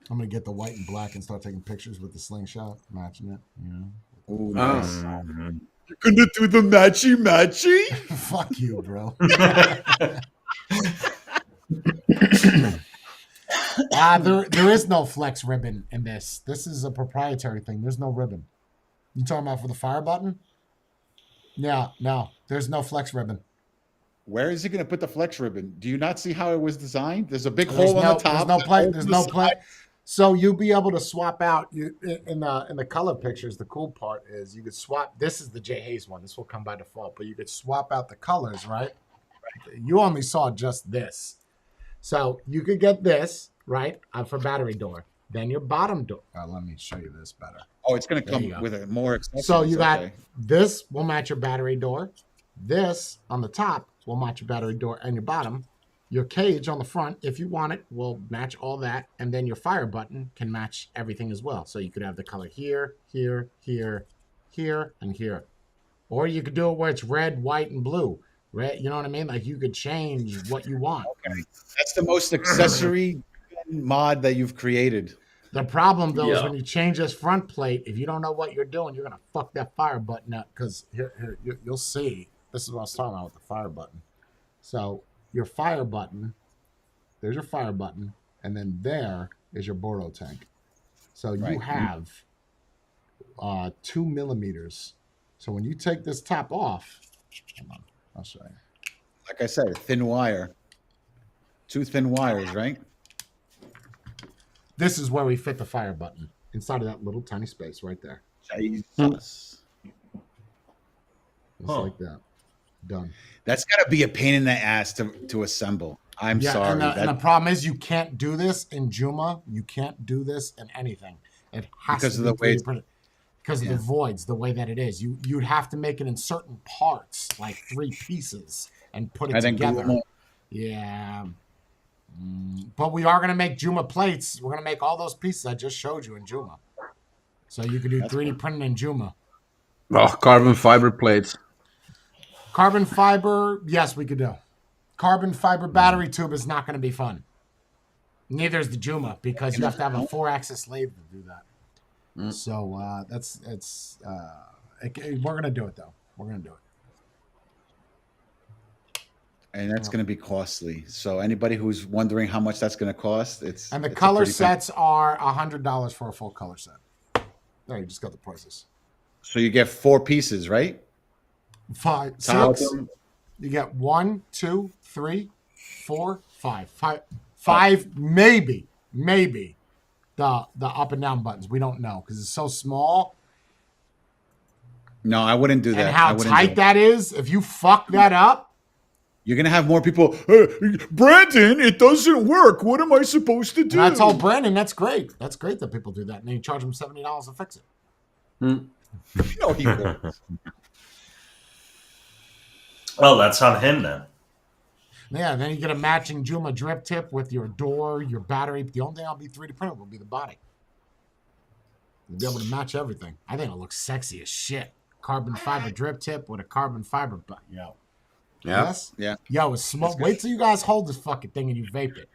I'm gonna get the white and black and start taking pictures with the slingshot, matching it. You know. Oh, Oh. nice. You're gonna do the matchy. Fuck you, bro. There is no flex ribbon in this. This is a proprietary thing. There's no ribbon. You talking about for the fire button? Yeah, no. There's no flex ribbon. Where is he gonna put the flex ribbon? Do you not see how it was designed? There's a big There's hole on no, the top. there's no play. hole There's on the no play. side. So you'll be able to swap out in the color pictures. The cool part is you could swap. This is the J Hayes one. This will come by default, but you could swap out the colors, right? You only saw just this, so you could get this right for battery door. Then your bottom door. Let me show you this better. Oh, it's gonna There come you go. with a more accessories. So you got okay. this will match your battery door. This on the top will match your battery door and your bottom. Your cage on the front, if you want it, will match all that. And then your fire button can match everything as well. So you could have the color here, here, here, here, and here. Or you could do it where it's red, white, and blue. Red, you know what I mean? Like you could change what you want. Okay. That's the most accessory mod that you've created. The problem though is Yeah. when you change this front plate, if you don't know what you're doing, you're gonna fuck that fire button up. Because here you'll see. This is what I was talking about with the fire button. So your fire button, there's your fire button, and then there is your Bordeaux tank. So you Right. have 2 millimeters. So when you take this top off, hold on, I'll show you. Like I said, thin wire. 2 thin wires, right? This is where we fit the fire button inside of that little tiny space right there. Jesus. Just Huh. like that. Done. That's gotta be a pain in the ass to assemble. I'm sorry. And the problem is you can't do this in Joomla. You can't do this in anything. It has Because to of the be way 3D printed. Because of the voids, the way that it is. You'd have to make it in certain parts, like 3 pieces, and put it And then glue together. them on. Yeah. But we are going to make Joomla plates. We're going to make all those pieces I just showed you in Joomla. So you can do 3D printing in Joomla. Oh, carbon fiber plates. Carbon fiber, yes, we could do. Carbon fiber battery tube is not going to be fun. Neither is the Joomla because you have to have a 4-axis lathe to do that. So we're going to do it though. We're going to do it. and that's going to be costly. So anybody who's wondering how much that's going to cost, it's And the it's a color pretty sets are $100 for a full color set. There, you just got the prices. So you get 4 pieces, right? 5, Top. 6. You get 1, 2, 3, 4, 5. 5, maybe the up and down buttons. We don't know because it's so small. No, I wouldn't do that. And how I wouldn't do tight that is. If you fuck that up, You're going to have more people. Brandon, it doesn't work. What am I supposed to do? and I told Brandon that's great. That's great that people do that. And then you charge them $70 to fix it. No, he won't. Well, that's on him then. Yeah, then you get a matching Juma drip tip with your door, your battery. The only thing I'll be 3D printed will be the body. You'll be able to match everything. I think it looks sexy as shit. Carbon fiber drip tip with a carbon fiber butt. Yo. Yeah. Yes? Yeah. Yo, it's smoke. Wait till you guys hold this fucking thing and you vape it.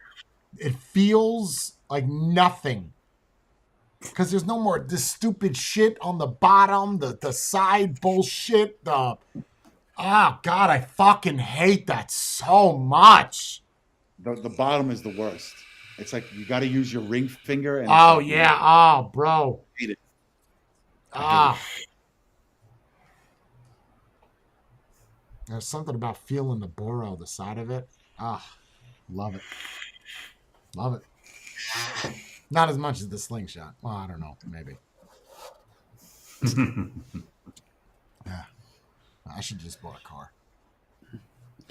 It feels like nothing. Because there's no more this stupid shit on the bottom, the side bullshit, oh, God, I fucking hate that so much. The bottom is the worst. It's like you got to use your ring finger. And Oh, yeah. Oh, bro. hate it. Ah. There's something about feeling the burrow, the side of it. Ah, love it. Love it. Not as much as the slingshot. Well, I don't know. Maybe. Yeah. I should just bought a car.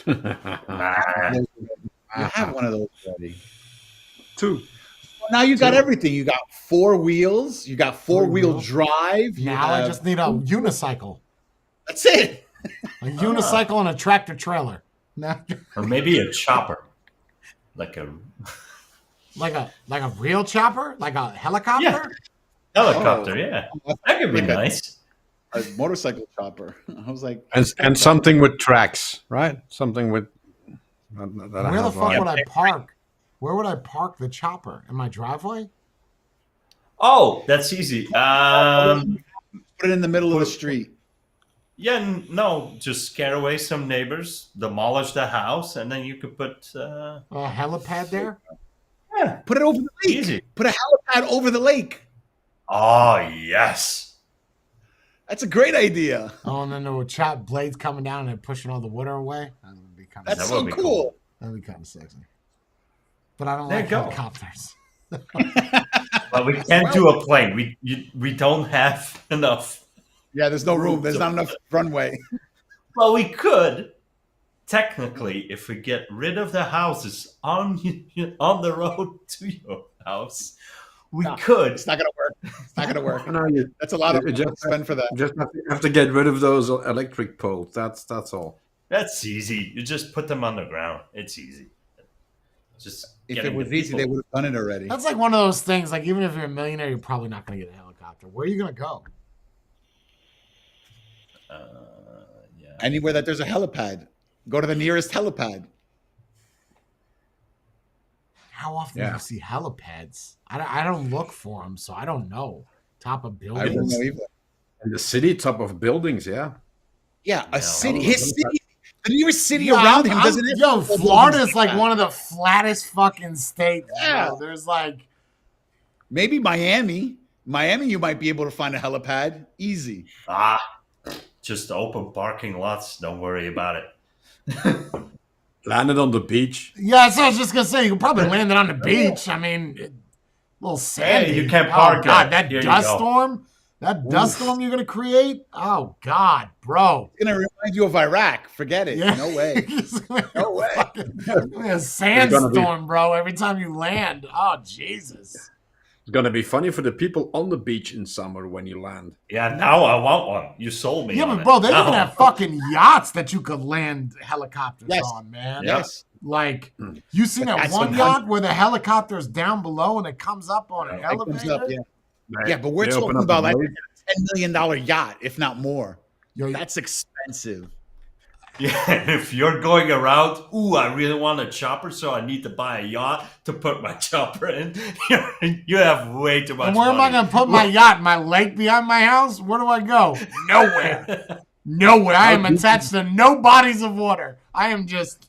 You have one of those already. 2. Well, now you got everything. You got 4 wheels. You got 4-wheel wheels. drive. You Now I have- just need a unicycle. That's it. A unicycle and a tractor trailer. Now, Or maybe a chopper. Like a like a real chopper? Like a helicopter? Yeah. helicopter, yeah. That could be Like a- nice. A motorcycle chopper. I was like, And something with tracks, right? Something with. That I Where the have fuck on. would I park? Where would I park the chopper? In my driveway? Oh, that's easy. put it in the middle of the street. Yeah, no, just scare away some neighbors, demolish the house, and then you could put. A helipad there? Yeah, put it over the lake. Easy. Put a helipad over the lake. Oh yes. That's a great idea. Oh, and then there were chop blades coming down and pushing all the water away. That would be kind of That's That so would be cool. cool. that'd be kind of sexy. But I don't There like you go. helicopters. But we can't do a plane. We don't have enough. Yeah, there's no room. There's not enough runway. Well, we could technically if we get rid of the houses on the road to your house. We No. could. It's not gonna work. It's not gonna work. No, you That's a lot of You money to just- spend for that. just have to get rid of those electric poles. That's all. That's easy. You just put them on the ground. It's easy. Just If getting it was the easy, they people- would have done it already. That's like one of those things. Like even if you're a millionaire, you're probably not going to get a helicopter. Where are you going to go? Yeah. Anywhere that there's a helipad, go to the nearest helipad. How often do Yeah. you see helipads? I don't look for them, so I don't know. Top of I don't buildings. know either. In the city, top of buildings, yeah. Yeah, a No. city. His city. The nearest city Yeah, around him I'm- doesn't have. Yo, full Florida's buildings like that. one of the flattest fucking states. Yeah. Bro. There's like, Maybe Miami. Miami, you might be able to find a helipad. Easy. Just open parking lots. Don't worry about it. Landed on the beach. yeah, so I was just going to say, you could probably land it on the beach. I mean, a little sandy. you can't Oh, park God, it. that Here you dust go. storm? That dust storm you're going to create? Oh, God, bro. It's gonna remind you of Iraq. Forget it. Yeah. No way. No way. A sandstorm, bro, every time you land. Oh, Jesus. It's gonna be funny for the people on the beach in summer when you land. Yeah, now I want one. You sold me. Yeah, on but it. bro, they Now- even have fucking yachts that you could land helicopters Yes. on, man. Yes. Like, you seen that That's one what yacht where the helicopter's down below and it comes up on an It comes elevator? up, yeah. Yeah, but we're They open talking up about the like blade. a $10 million yacht, if not more. Yo, That's expensive. Yeah, if you're going around, I really want a chopper, so I need to buy a yacht to put my chopper in. You have way too much and where am I money. going to put my yacht? My lake behind my house? Where do I go? Nowhere. Nowhere. I am attached to no bodies of water. I am just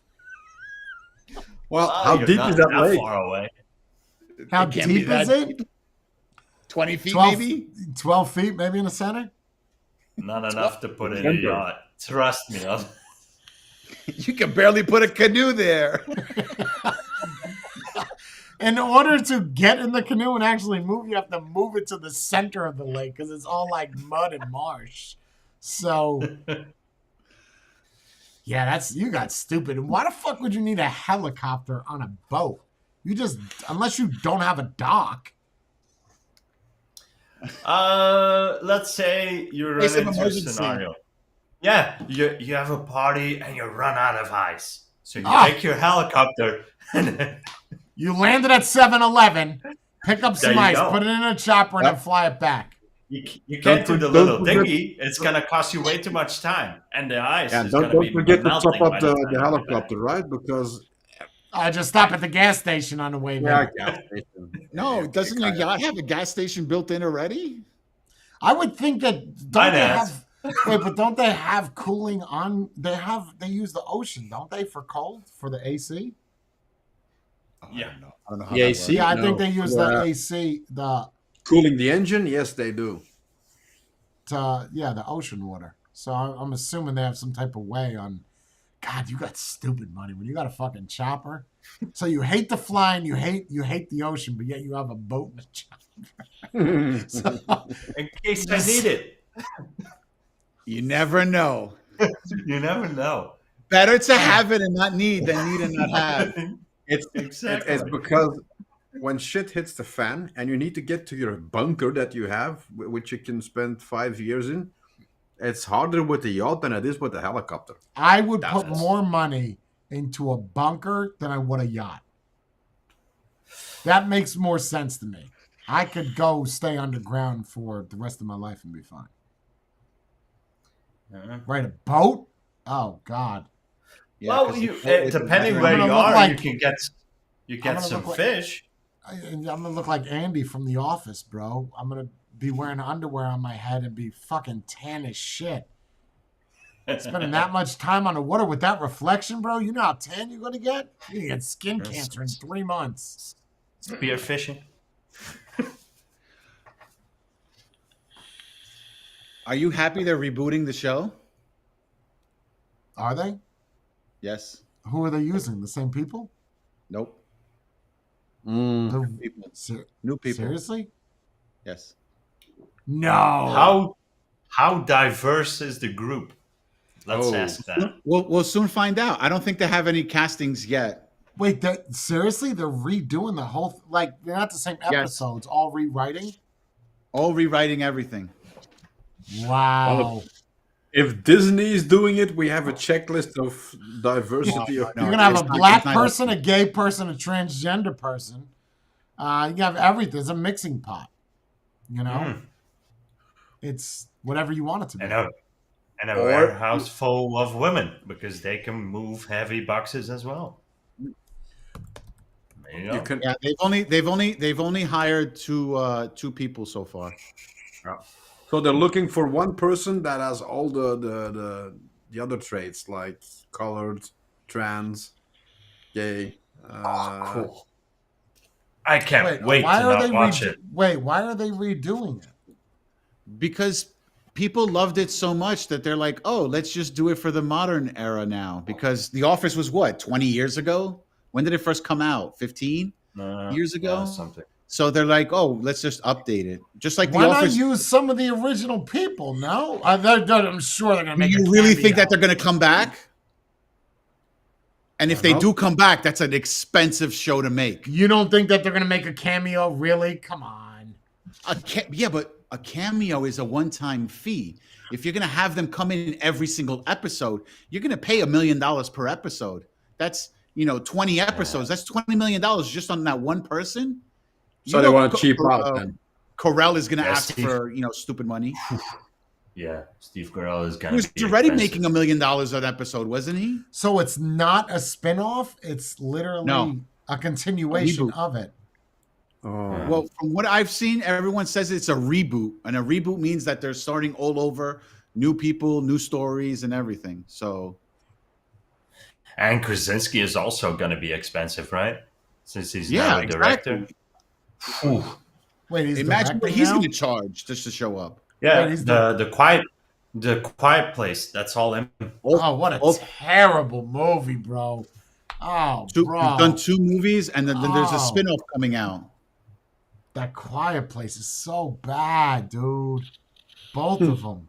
Well, Oh, how you're deep not is that that lake? far away. How It can't be deep is that it? deep. 20 feet 12, maybe? 12 feet maybe in the center? Not enough to put in a Center. yacht. Trust me. You can barely put a canoe there. In order to get in the canoe and actually move, you have to move it to the center of the lake because it's all like mud and marsh. So, yeah, you got stupid. And why the fuck would you need a helicopter on a boat? Unless you don't have a dock. Let's say you run Case of into a emergency. scenario. Yeah, you have a party and you run out of ice. So you Ah. take your helicopter and You landed at 7-Eleven, pick up some There you ice, go. put it in a chopper, and then fly it back. you can't do the don't little forget- dinghy. It's gonna cost you way too much time, and the ice Yeah, is don't, gonna be don't forget to melting top up by the, time the you get helicopter, right? Because I just stop at the gas station on the way there. gas station. No, doesn't your yacht have a gas station built in already? I would think that Mine they has. have wait, but don't they have cooling on? They use the ocean, don't they, for cold for the AC? Yeah. I don't know how The that AC? works. Yeah, I No. think they use Yeah. the AC, Cooling the engine? Yes, they do. the ocean water. So I'm assuming they have some type of way on. God, you got stupid money when you got a fucking chopper. So you hate the flying, you hate the ocean, but yet you have a boat and a chopper. So, In case I need it. You never know. You never know. Better to have it and not need than need and not have. It's Exactly. it's because when shit hits the fan and you need to get to your bunker that you have, which you can spend 5 years in, it's harder with the yacht than it is with the helicopter. I would put That's- more money into a bunker than I would a yacht. That makes more sense to me. I could go stay underground for the rest of my life and be fine. Right, a boat? Oh God. Yeah, Well, 'cause you the boat is depending never- where I'm you gonna look are, like- you I'm get gonna some look like- fish. I'm gonna look like Andy from The Office, bro. I'm gonna be wearing underwear on my head and be fucking tan as shit. Spending that much time on the water with that reflection, bro. You know how tan you're gonna get? You're gonna get skin cancer in 3 months. Spear fishing. Are you happy they're rebooting the show? Are they? Yes. Who are they using? The same people? Nope. The- People. ser- New people. Seriously? Yes. No. How diverse is the group? Let's Oh. ask that. We'll soon find out. I don't think they have any castings yet. Wait, seriously? They're redoing the whole like they're not the same Yes. episodes, all rewriting? All rewriting everything. Wow. If Disney is doing it, we have a checklist of diversity of No, You're gonna have it's a not- black it's not- person, a gay person, a transgender person. You have everything. It's a mixing pot. You know? It's whatever you want it to be. And a Or- warehouse full of women because they can move heavy boxes as well. There you go. you can. Yeah, they've only hired two people so far. So they're looking for one person that has all the other traits like colored, trans, gay. Cool. I can't wait to not watch it. Wait, why are they redoing it? Because people loved it so much that they're like, oh, let's just do it for the modern era now. Because The Office was what, 20 years ago? When did it first come out? 15 years ago? Something. So they're like, oh, let's just update it. Just like Why The not Office. use some of the original people? No, I'm sure they're gonna Do make. you a really cameo. think that they're going to come back? And if they know. do come back, that's an expensive show to make. You don't think that they're gonna make a cameo? Really? Come on. Yeah, but a cameo is a one-time fee. If you're going to have them come in every single episode, you're going to pay $1 million per episode. That's 20 episodes. That's $20 million just on that one person. So they want to cheap out then. Corel is going to Yeah, ask Steve. for stupid money. Yeah, Steve Carell is He gonna was be already expensive. making $1 million an episode, wasn't he? So it's not a spin-off. It's literally No. a continuation Reboot. of it. Oh. Well, from what I've seen, everyone says it's a reboot, and a reboot means that they're starting all over, new people, new stories, and everything. So And Krasinski is also going to be expensive, right? Since he's Yeah, now a director. exactly. Ooh. Wait, he's Imagine what directing he's now? going to charge just to show up. Yeah, Wait, he's the quiet place. That's all him. Oh, what a Oh. terrible movie, bro. Oh, He's bro. done 2 movies, and then there's a Oh. spin-off coming out. That Quiet Place is so bad, dude. Both of them.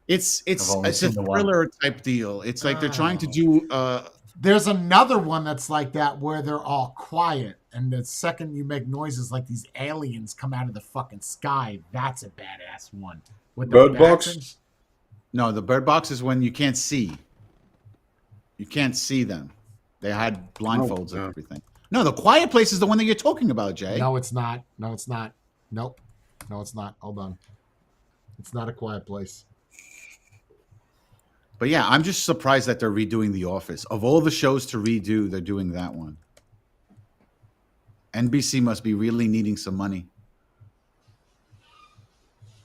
It's I've only a seen the one. thriller type deal. It's like they're trying to Oh. do There's another one that's like that where they're all quiet, and the second you make noises like these aliens come out of the fucking sky, that's a badass one. With the Bird bats Box? and no, the Bird Box is when you can't see. You can't see them. They had blindfolds Oh, yeah. and everything. No, the Quiet Place is the one that you're talking about, Jay. No, it's not. No, it's not. Nope. No, it's not. Hold on. It's not A Quiet Place. But yeah, I'm just surprised that they're redoing The Office. Of all the shows to redo, they're doing that one. NBC must be really needing some money.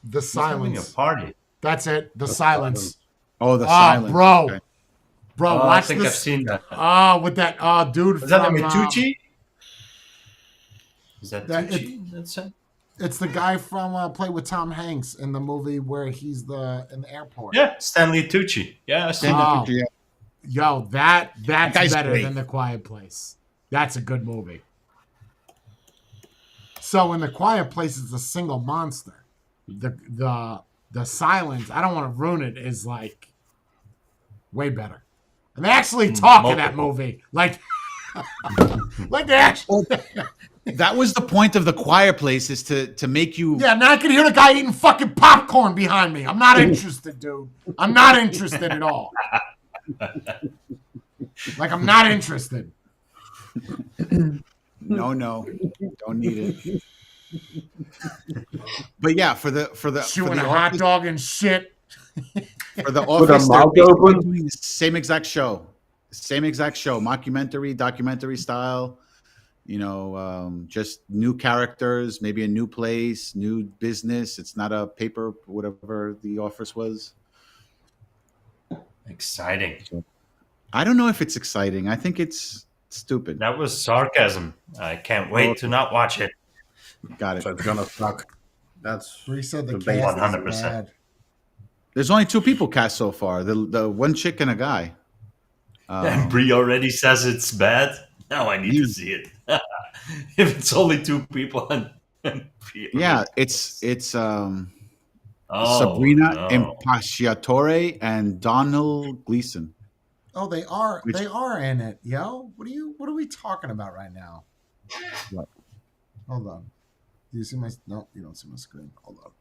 The He's having a Silence. party. That's it. The Silence. Oh, the Oh, silence. bro. Okay. Bro, Oh, I watch think this. I've seen that. Oh, with that. Oh, dude. Is that the from, Mitucci? Is that that- Tucci? That's it. It's the guy from Play with Tom Hanks in the movie where he's in the airport. Yeah, Stanley Tucci. Yeah, I seen Oh. that. Yeah. Yo, that's guy's better great. than The Quiet Place. That's a good movie. So in The Quiet Place, it's a single monster. The Silence, I don't want to ruin it, is like way better. And they actually talk in that multiple. movie. Like like they actually That was the point of the Quiet Place, is to make you. Yeah, now I can hear the guy eating fucking popcorn behind me. I'm not interested, dude. I'm not interested at all. Like, I'm not interested. No, don't need it. But yeah, for the Chewing a hot Office, dog and shit. for the With a Office, they're mouth basically open? doing the same exact show, mockumentary, documentary style. You know, just new characters, maybe a new place, new business. It's not a paper, whatever The Office was. Exciting. I don't know if it's exciting. I think it's stupid. That was sarcasm. I can't wait to not watch it. Got it. So it's gonna suck. That's Bree said the The cast is 100%. bad. There's only 2 people cast so far. The one chick and a guy. And Brie already says it's bad. Now I need to see it. If it's only 2 people and Brie Yeah, already- it's Oh, Sabrina no. Impacciatore and Donald Gleason. Oh, they are Which- in it, yo. What are we talking about right now? What? Hold on. Do you see my no, you don't see my screen. Hold on.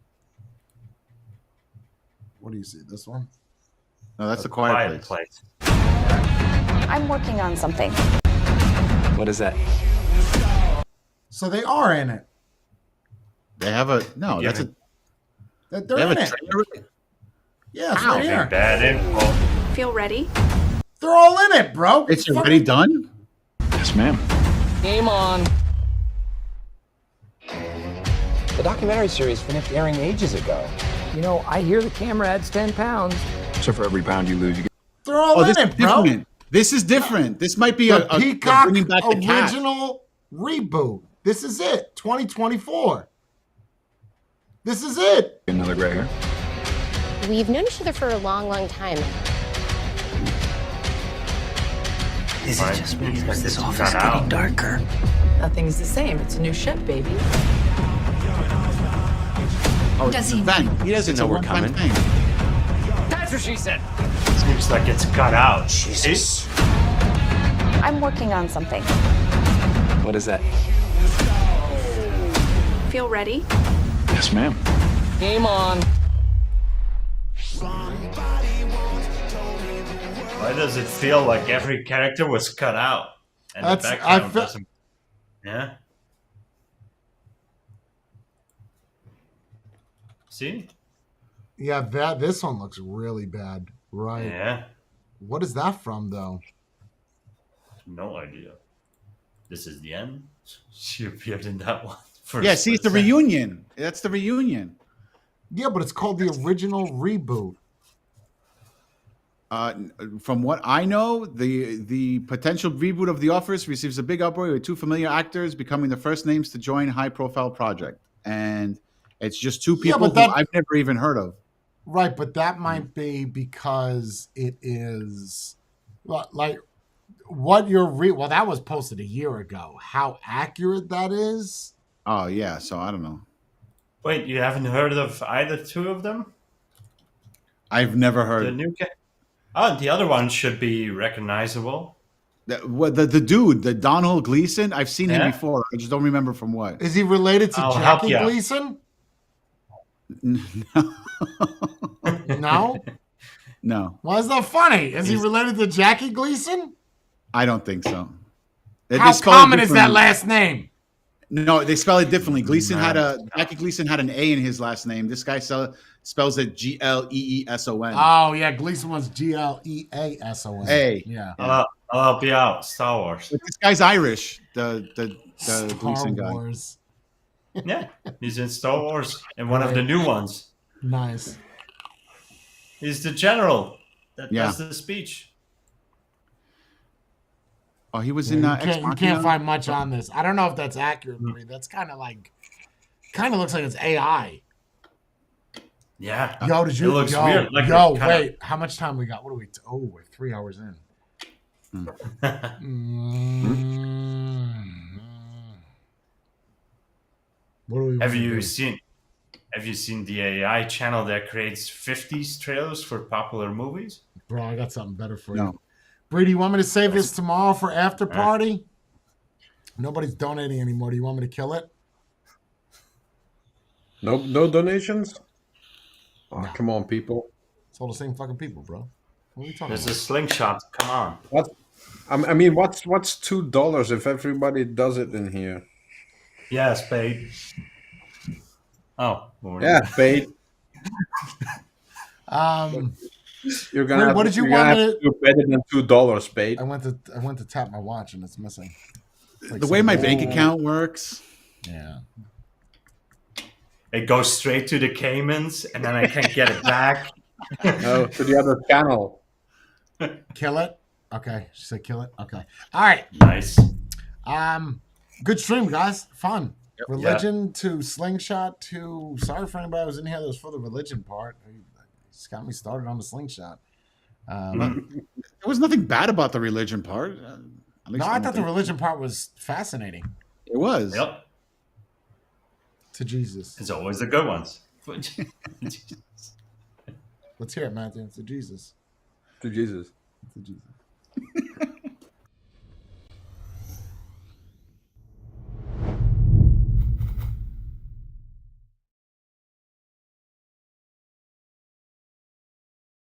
What do you see? This one? No, that's A a Quiet Place. I'm working on something. What is that? So they are in it. They have a no. Yeah, That's a They're they have in a it. trailer. Yeah, it's How? right here. Bad info. Feel ready? They're all in it, bro. It's Fucking- already done. Yes, ma'am. Game on. The documentary series finished airing ages ago. You know, I hear the camera adds 10 pounds. So for every pound you lose, you get. They're all Oh, in this is it, bro. different. This is different. This might be The a Peacock bringing back the cat. original reboot. This is it. 2024. This is it. Another gray hair. We've known each other for a long, long time. Is it just me? This office getting darker. Nothing's the same. It's a new ship, baby. Oh, Does it's he an event. He doesn't It's know a we're one-time coming. thing. That's what she said. Seems like it's cut out. Jesus. I'm working on something. What is that? Feel ready? Yes, ma'am. Game on. Why does it feel like every character was cut out? And That's- the I background fe- doesn't. Yeah. See? Yeah, this one looks really bad. Right. Yeah. What is that from, though? No idea. This is the end. She appeared in that one. For Yeah, a see, it's the split second. reunion. That's the reunion. Yeah, but it's called the original reboot. From what I know, the potential reboot of The Office receives a big uproar with 2 familiar actors becoming the first names to join high-profile project, and it's just 2 Yeah, people but who I've never even heard of. Right, but that might be because it is like what you're well, that was posted a year ago. How accurate that is? Oh yeah, so I don't know. Wait, you haven't heard of either 2 of them? I've never The heard. new the other one should be recognizable. The dude, the Donald Gleason, I've seen him Yeah? before. I just don't remember from what. Is he related to I'll help Jackie you out. Gleason? No? No, Why is that funny? Is he related to Jackie Gleason? I don't think so. How spell it common is that differently. last name? No, they spell it differently. Jackie Gleason had an A in his last name. This guy spells it Gleeson. Oh yeah, Gleason was Gleason. A. Yeah. I'll help you out. Star Wars. But this guy's Irish. The Star Gleason guy. Wars. Yeah, he's in Star Wars in one of the new ones. Nice. He's the general that Yeah. does the speech. Oh, he was Yeah, in you, Ex can't, you Machina? can't find much on this. I don't know if that's accurate, Marie. That's kind of looks like it's AI. Yeah. Yo, did you? It looks yo, weird. Like yo, it kinda- wait. How much time we got? What are we? Oh, we're 3 hours in. What do we? Have wanna you do? seen the AI channel that creates 50s trailers for popular movies? Bro, I got something better for No. you. Brady, you want me to save this tomorrow for after party? Nobody's donating anymore. Do you want me to kill it? No donations? Oh, No. come on, people. It's all the same fucking people, bro. What are we talking There's a about? slingshot. Come on. What? I mean, what's $2 if everybody does it in here? Yeah, Spade. Oh. well, Yeah, Spade. You're gonna. Wait, have, what did you you're gonna want have me to do better than $2, Spade. I went to tap my watch and it's missing. It's like The way my some- bank account works. Yeah. It goes straight to the Caymans, and then I can't get it back. No, to the other channel. Kill it. Okay. She said kill it. Okay. All right. Nice. Good stream, guys. Fun. Religion to slingshot to. Sorry for anybody who was in here that was for the religion part. He's got me started on the slingshot. There was nothing bad about the religion part. At least No, I don't thought the think- religion part was fascinating. It was. Yep. To Jesus. It's always the good ones. Let's hear it, Matthew. To Jesus. To Jesus. To Jesus.